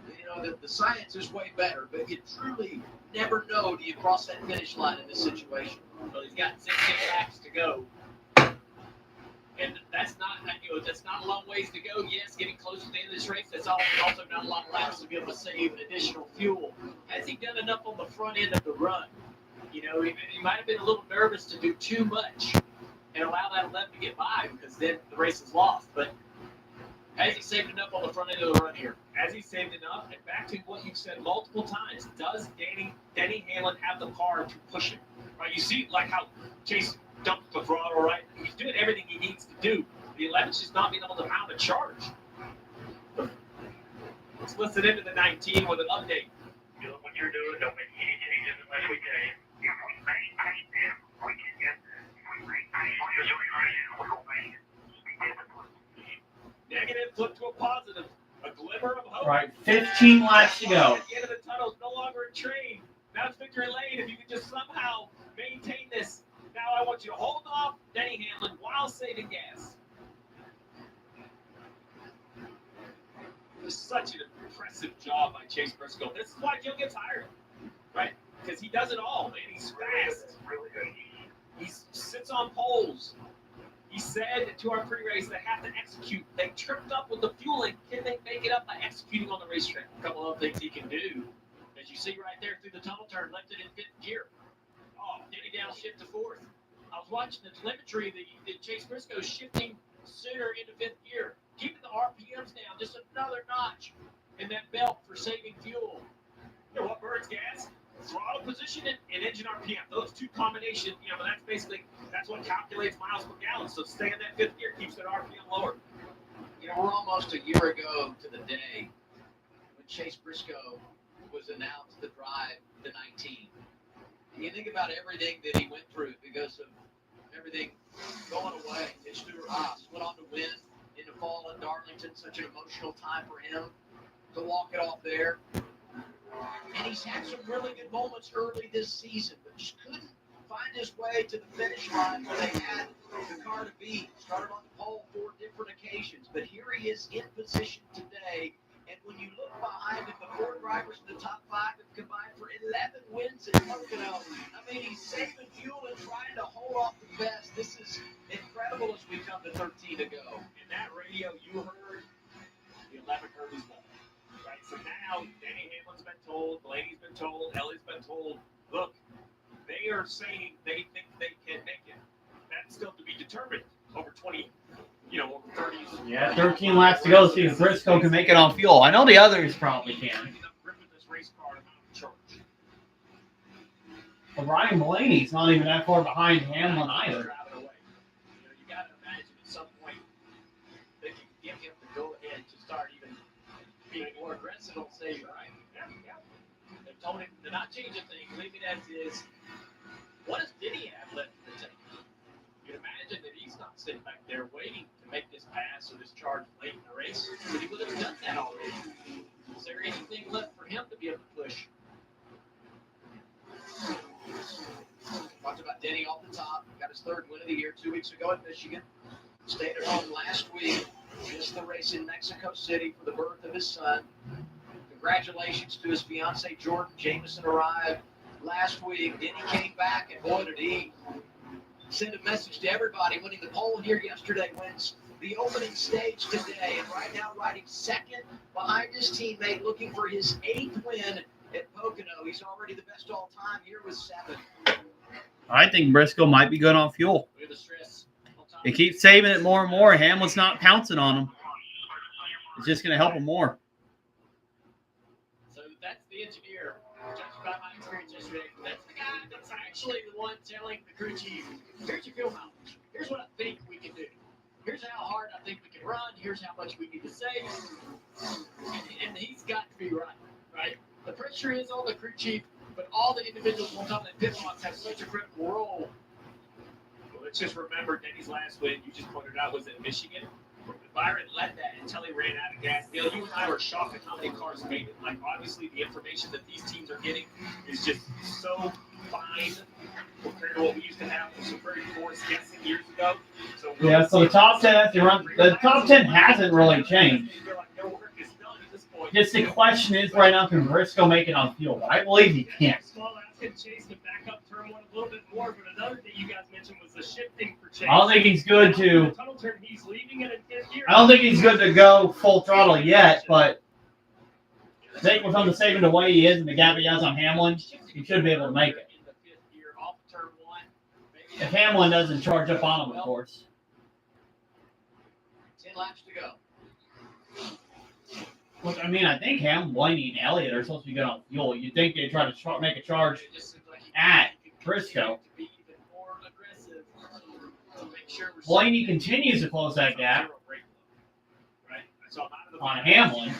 the science is way better, but you truly never know till you cross that finish line in this situation. Well, he's got 16 laps to go. And that's not a long ways to go. Yes, getting close to the end of this race, that's also not a lot of laps to be able to save additional fuel. Has he done enough on the front end of the run? He might have been a little nervous to do too much and allow that 11 to get by because then the race is lost. But has he saved enough on the front end of the run here? Has he saved enough? And back to what you've said multiple times, does Denny Hamlin have the car to push it? Right? You see like how Chase dumped the throttle, right? He's doing everything he needs to do. The 11's just not being able to mount a charge. Let's listen into the 19 with an update. You know what you're doing, don't make any changes unless we tell you. If we maintain them, we can get there. If we maintain what you're doing right now, we will make it. Be disciplined. Negative, flip to a positive. A glimmer of hope. Right, 15 laps to go. At the end of the tunnel is no longer a train. Now it's victory lane. If you can just somehow maintain this. Now I want you to hold off Denny Hamlin while saving gas. It's such an impressive job by Chase Briscoe. This is why Joe gets hired, right? Because he does it all, man. He's fast. He sits on poles. He said to our pre-race they have to execute. They tripped up with the fueling. Can they make it up by executing on the racetrack? A couple of things he can do. As you see right there through the tunnel turn, left it in 5th gear. Oh, Denny downshift to 4th. I was watching the telemetry that Chase Briscoe shifting sooner into 5th gear, keeping the RPMs down, just another notch in that belt for saving fuel. You know what burns gas? Throttle position and engine RPM. Those two combinations, that's what calculates miles per gallon. So stay in that 5th gear, keeps that RPM lower. We're almost a year ago to the day when Chase Briscoe was announced to drive the 19. And you think about everything that he went through because of everything going away. His Stuart Haas went on to win in the fall in Darlington, such an emotional time for him to walk it off there. And he's had some really good moments early this season, but just couldn't find his way to the finish line where they had the car to beat. Started on the pole 4 different occasions, but here he is in position today. And when you look behind him, the 4 drivers in the top 5 have combined for 11 wins at Pocono. He's saving fuel and trying to hold off the best. This is incredible as we come to 13 to go. In that radio, you heard the 11 heard as well. Right? So now, Denny Hamlin's been told, Blaney's been told, Ellie's been told, look, they are saying they think they can make it. That's still to be determined over 20, over 30. Yeah, 13 laps to go. See if Briscoe can make it on fuel. I know the others probably can. But Ryan Blaney's not even that far behind Hamlin either. You got to imagine at some point they can give him the go-ahead to start even don't save you, right? Yeah. They told him to not change a thing, leave it as is. What does Denny have left in the tank? You'd imagine that he's not sitting back there waiting to make this pass or this charge late in the race, but he would have done that already. Is there anything left for him to be able to push? Talked about Denny off the top. Got his third win of the year 2 weeks ago at Michigan. Stayed at home last week. Missed the race in Mexico City for the birth of his son. Congratulations to his fiancee Jordan. Jameson arrived last week. Denny came back, and boy, did he send a message to everybody. Winning the pole here yesterday, wins the opening stage today, and right now riding second behind his teammate, looking for his 8th win at Pocono. He's already the best all time here with 7. I think Briscoe might be good on fuel. He keeps saving it more and more. Hamlin's not pouncing on him. It's just going to help him more. So that's the engineer. Judged by my experience yesterday, that's the guy that's actually the one telling the crew chief, here's your fuel mileage. Here's what I think we can do. Here's how hard I think we can run. Here's how much we need to save. And he's got to be right? The pressure is on the crew chief, but all the individuals on top of the pit box have such a critical role. Well, let's just remember Denny's last win, you just pointed out, was at Michigan. Byron led that until he ran out of gas. Neil, you and I were shocked at how many cars made it. Like, obviously, the information that these teams are getting is just so fine compared to what we used to have with some very forced guessing years ago. So the top 10 has to run. The top 10 hasn't really changed. Just the question is right now, can Briscoe make it on fuel? I believe he can. Small asking Chase to back up turn one a little bit more, but another thing you guys mentioned was the shifting for Chase. I don't think he's good to. Tunnel turn, he's leaving it in fifth gear. I don't think he's good to go full throttle yet, but I think with him the saving the way he is and the gap he has on Hamlin, he should be able to make it. If Hamlin doesn't charge up on him, of course. 10 laps to go. Look, I mean, I think Hamlin, Blaney, and Elliott are supposed to be good on fuel. You'd think they'd try to make a charge at Briscoe. Blaney continues to close that gap on Hamlin.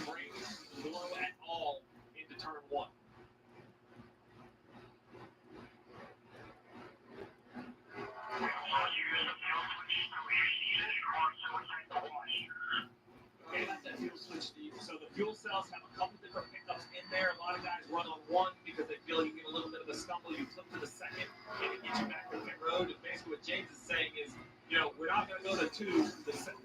Okay, that's that fuel switch, Steve. So the fuel cells have a couple different pickups in there. A lot of guys run on one because they feel like you get a little bit of a stumble. You flip to the second, and it gets you back to the road. And basically what James is saying is, we're not going to go to 2,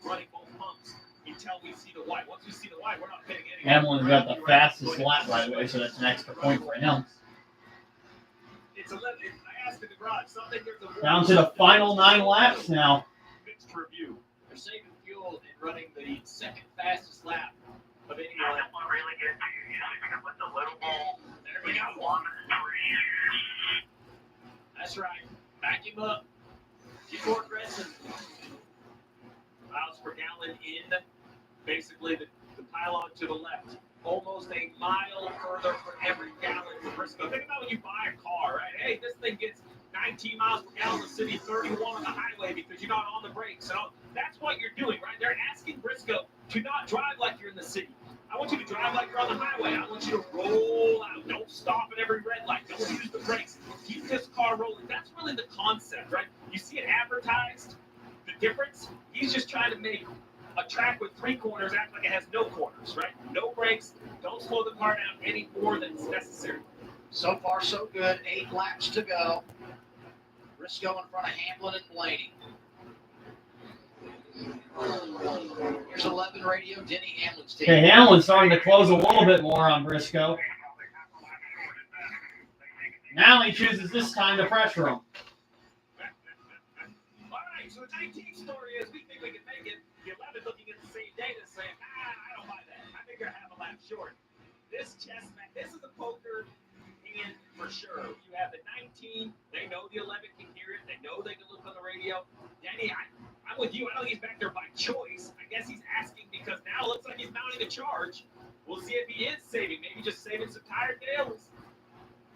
running both pumps until we see the white. Once we see the white, we're not pitting anything. Hamlin's got the fastest lap right away, so that's an extra point for him. It's 11. I asked in the garage. Down to the final 9 laps now. Mixed review. They're saving fuel and running the second fastest lap of any Yeah, that's one really good too. Usually pick up with the low ball. There we go. 1, 3. That's right. Back him up. Get more aggressive. Miles per gallon in basically the pylon to the left. Almost a mile further for every gallon for Briscoe. Think about when you buy a car, right? Hey, this thing gets 19 miles per gallon in the city, 31 on the highway because you're not on the brakes. So that's what you're doing, right? They're asking Briscoe to not drive like you're in the city. I want you to drive like you're on the highway. I want you to roll out. Don't stop at every red light. Don't use the brakes. Keep this car rolling. That's really the concept, right? You see it advertised. The difference, he's just trying to make a track with 3 corners act like it has no corners, right? No brakes. Don't slow the car down any more than is necessary. So far, so good. 8 laps to go. Briscoe in front of Hamlin and Blaney. Here's 11 radio, Denny Hamlin's team. Okay, Hamlin's starting to close a little bit more on Briscoe. Now he chooses this time to pressure him. All right, so the 19 story is we think we can make it. The 11 looking at the same data saying, I don't buy that. I think they're half a lap short. This chess match, this is a poker in for sure. You have the 19, they know the 11 can hear it. They know they can look on the radio. Danny, I'm with you. I don't think he's back there by choice. I guess he's asking because now it looks like he's mounting a charge. We'll see if he is saving. Maybe just saving some tired dailies.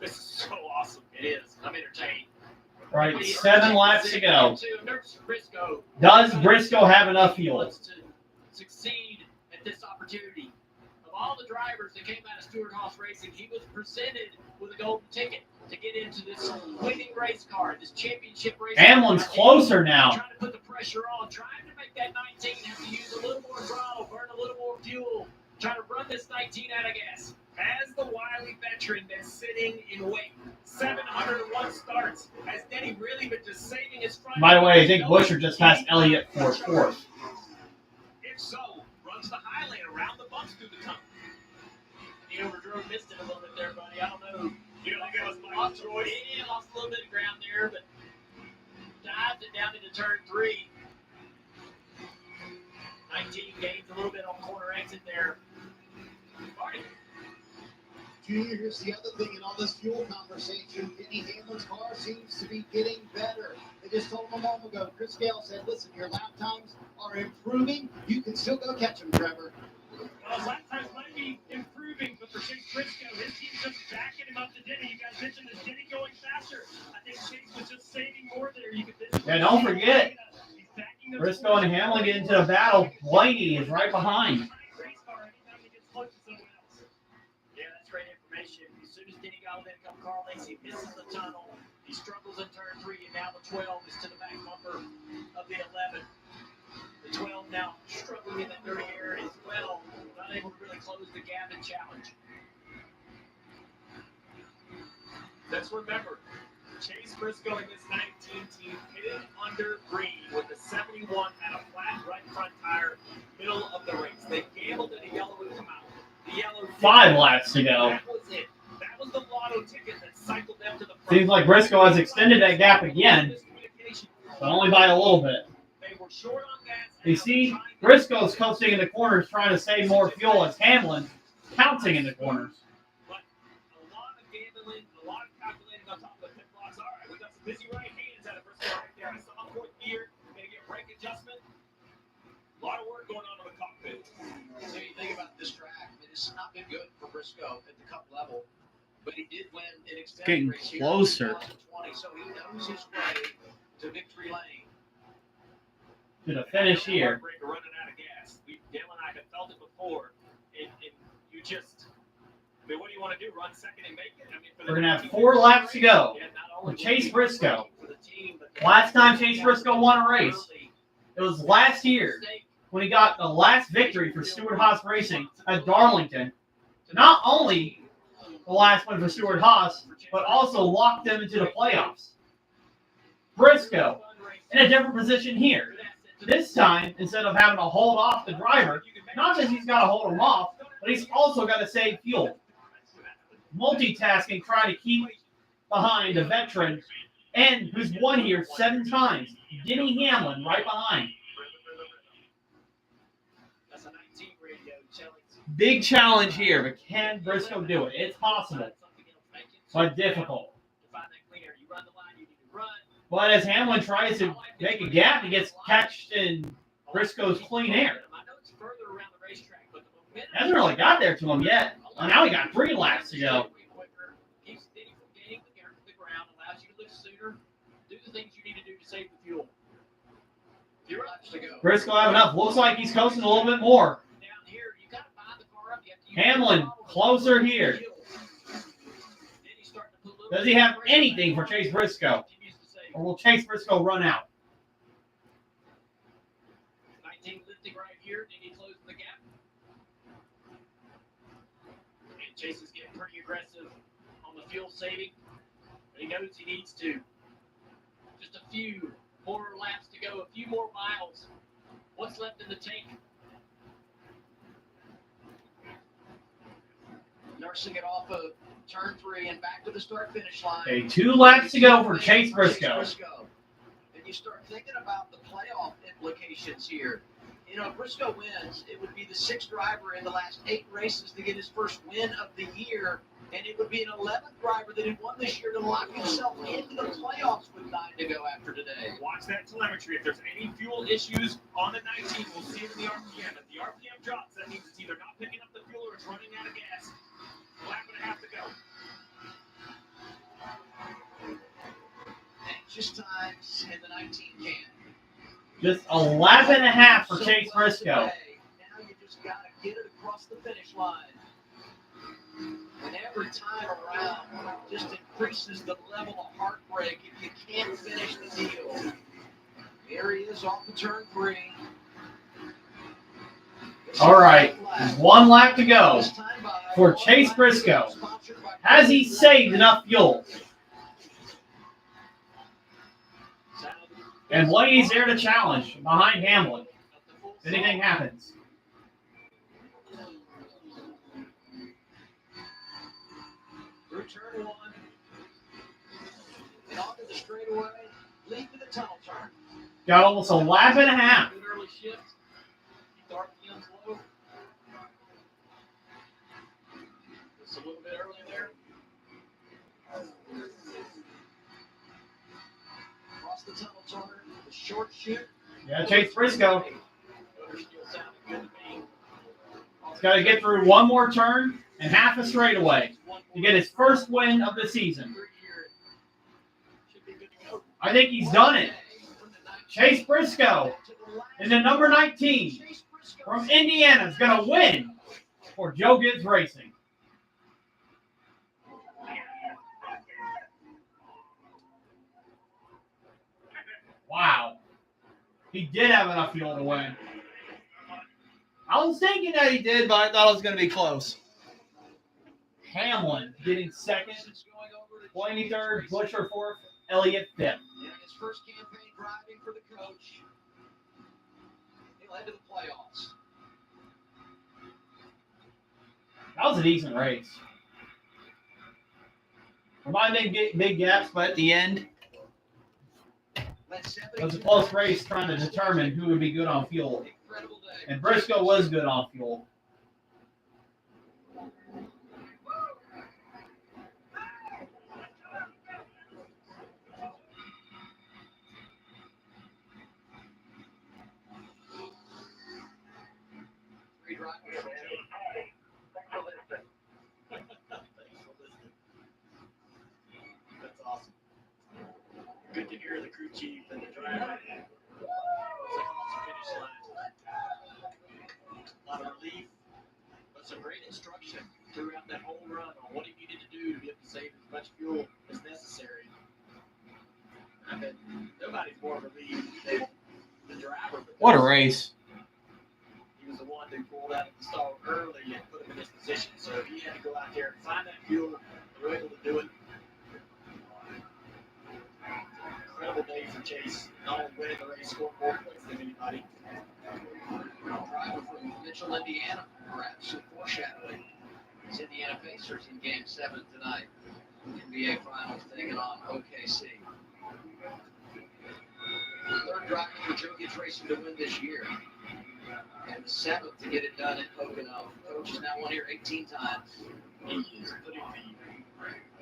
This is so awesome. It is. I'm entertained. Right, 7 laps to go. Does Briscoe have enough fuel? Wants to succeed at this opportunity. Of all the drivers that came out of Stewart-Haas Racing, he was presented with a golden ticket to get into this winning race car, this championship race. Hamlin's closer now. Trying to put the pressure on, trying to make that 19 have to use a little more throttle, burn a little more fuel, trying to run this 19 out of gas. As the wily veteran that's sitting in wait, 701 starts. Has Denny really been just saving his front? By the way, I think Busher just passed Elliott for fourth. If so, runs the high lane around the bumps through the tunnel. He overdrove, missed it a little bit there, buddy. I don't know. You don't think that was Michael Troy? Yeah, lost a little bit of ground there, but dived it down into turn 3. 19 gains a little bit on corner exit there. Marty. Junior, here's the other thing in all this fuel conversation. Denny Hamlin's car seems to be getting better. They just told him a moment ago. Chris Gale said, listen, your lap times are improving. You can still go catch them, Trevor. Well, his lap times might be improving, but for Chase Briscoe, his team's just backing him up to Denny. You guys mentioned this Denny going faster. I think Chase was just saving more there. You could Yeah, don't forget, Briscoe and Hamlin get into the battle. Blaney is right behind. Yeah, that's great information. As soon as Denny got in, come Carl Lacey, misses the tunnel. He struggles in turn 3, and now the 12 is to the back bumper of the 11. The 12 now struggling in that dirty area as well, not able to really close the gap and challenge. Let's remember, Chase Briscoe in this 19 team pitted under green with the 71 and a flat right front tire, middle of the race. They gambled that a yellow would come out. The yellow 5 laps to go. That was it. That was the lotto ticket that cycled them to the front. Seems like Briscoe has extended that gap again, but only by a little bit. They were short on gas. You see, Briscoe's coasting in the corners trying to save more fuel as Hamlin pouncing in the corners. But a lot of gambling, a lot of calculating on top of the pit blocks. All right, we got some busy right hands out of Briscoe right there. It's on fourth gear. Going to get brake adjustment. A lot of work going on in the cockpit. So you think about this track, I mean, it's not been good for Briscoe at the Cup level, but he did win an extended Getting race closer. here in 2020, so he knows his way to victory lane. To the finish here. Heartbreaker running out of gas. Dale and I have felt it before, and you just, I mean, what do you want to do? Run second and make it? I mean, We're going to have 4 laps to go with Chase Briscoe. Last time Chase Briscoe won a race, it was last year when he got the last victory for Stewart-Haas Racing at Darlington. Not only the last one for Stewart-Haas, but also locked them into the playoffs. Briscoe in a different position here. This time, instead of having to hold off the driver, not that he's got to hold him off, but he's also got to save fuel. Multitasking, trying to keep behind a veteran, and who's won here 7 times. Denny Hamlin right behind. Big challenge here, but can Briscoe do it? It's possible, but difficult. But as Hamlin tries to make a gap, he gets catched in Briscoe's clean air. Hasn't really got there to him yet. Well, now we got 3 laps to go. Briscoe have enough. Looks like he's coasting a little bit more. Hamlin closer here. Does he have anything for Chase Briscoe? Or will Chase Briscoe run out? 19 lifting right here. Did he close the gap? And Chase is getting pretty aggressive on the fuel saving. But he knows he needs to. Just a few more laps to go. A few more miles. What's left in the tank? Nursing it off of turn 3 and back to the start-finish line. Okay, 2 laps to go for Chase Briscoe. And you start thinking about the playoff implications here. You know, if Briscoe wins, it would be the 6th driver in the last 8 races to get his first win of the year, and it would be an 11th driver that had won this year to lock himself into the playoffs with 9 to go after today. Watch that telemetry. If there's any fuel issues on the 19, we'll see it in the RPM. If the RPM drops, that means it's either not picking up the fuel or it's running out of gas. Lap and a half to go. Anxious times in the 19 can. Just a lap and a half for Chase Briscoe. Now you just got to get it across the finish line. And every time around, just increases the level of heartbreak if you can't finish the deal. There he is off the turn 3. All right, there's one lap to go for Chase Briscoe. Has he saved enough fuel? And Blaney's there to challenge behind Hamlin. If anything happens. Through turn 1. And onto the straightaway. Lead to the tunnel turn. Got almost a lap and a half. Good early shift. Keep the RPMs low. Just a little bit early there. Across the tunnel turn. The short shoot. Yeah, Chase Briscoe. Motor still sounding good to me. He's got to get through one more turn and half a straightaway to get his first win of the season. I think he's done it. Chase Briscoe in the number 19 from Indiana is going to win for Joe Gibbs Racing. Wow. He did have enough fuel to win. I was thinking that he did, but I thought it was going to be close. Hamlin getting second, Blaney third, Busher fourth, Elliott fifth. Yeah, his first campaign driving for the coach. He'll head to the playoffs. That was a decent race. Reminded me big gaps, but at the end, it was a close race trying to determine who would be good on fuel. And Briscoe was good on fuel. That's awesome. Good to hear the crew chief and the driver. It's like almost a finish line. A lot of relief, but some great instruction throughout that whole run on what he needed to do to be able to save as much fuel as necessary. I bet nobody's more relieved than the driver. What a race. He was the one who pulled out of the stall early and put him in this position. So he had to go out there and find that fuel. They were able to do it. Incredible day for Chase. Not only winning the race, scoring more points than anybody. Driver from Mitchell, Indiana, perhaps some foreshadowing. It's Indiana Pacers in Game 7 tonight. NBA Finals taking on OKC. Third driver for Joe Gibbs Racing to win this year. And the 7th to get it done in Pocono. Coach has now won here 18 times. He is putting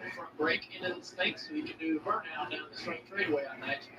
the front brake into the stake so he can do the burnout down the straight straightaway, I imagine.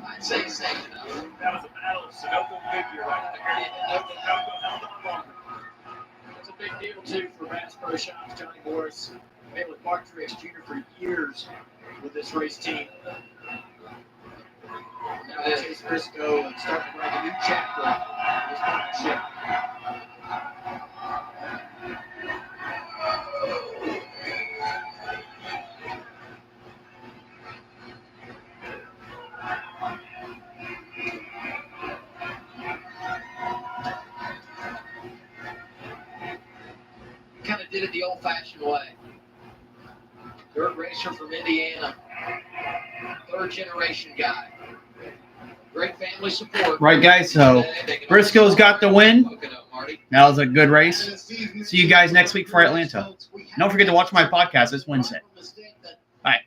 I'd say safe enough. That was a battle of Sunoco figure right there. Sunoco held on longer. That's a big deal, too, for Bass Pro Shops. Johnny Morris been with Mark Truex Jr. for years with this race team. Now Chase Briscoe and starting to write a new chapter in this partnership. Kind of did it the old-fashioned way. Third racer from Indiana. Third-generation guy. Great family support. Right, guys, so Briscoe's got the win. That was a good race. See you guys next week for Atlanta. And don't forget to watch my podcast this Wednesday. Bye.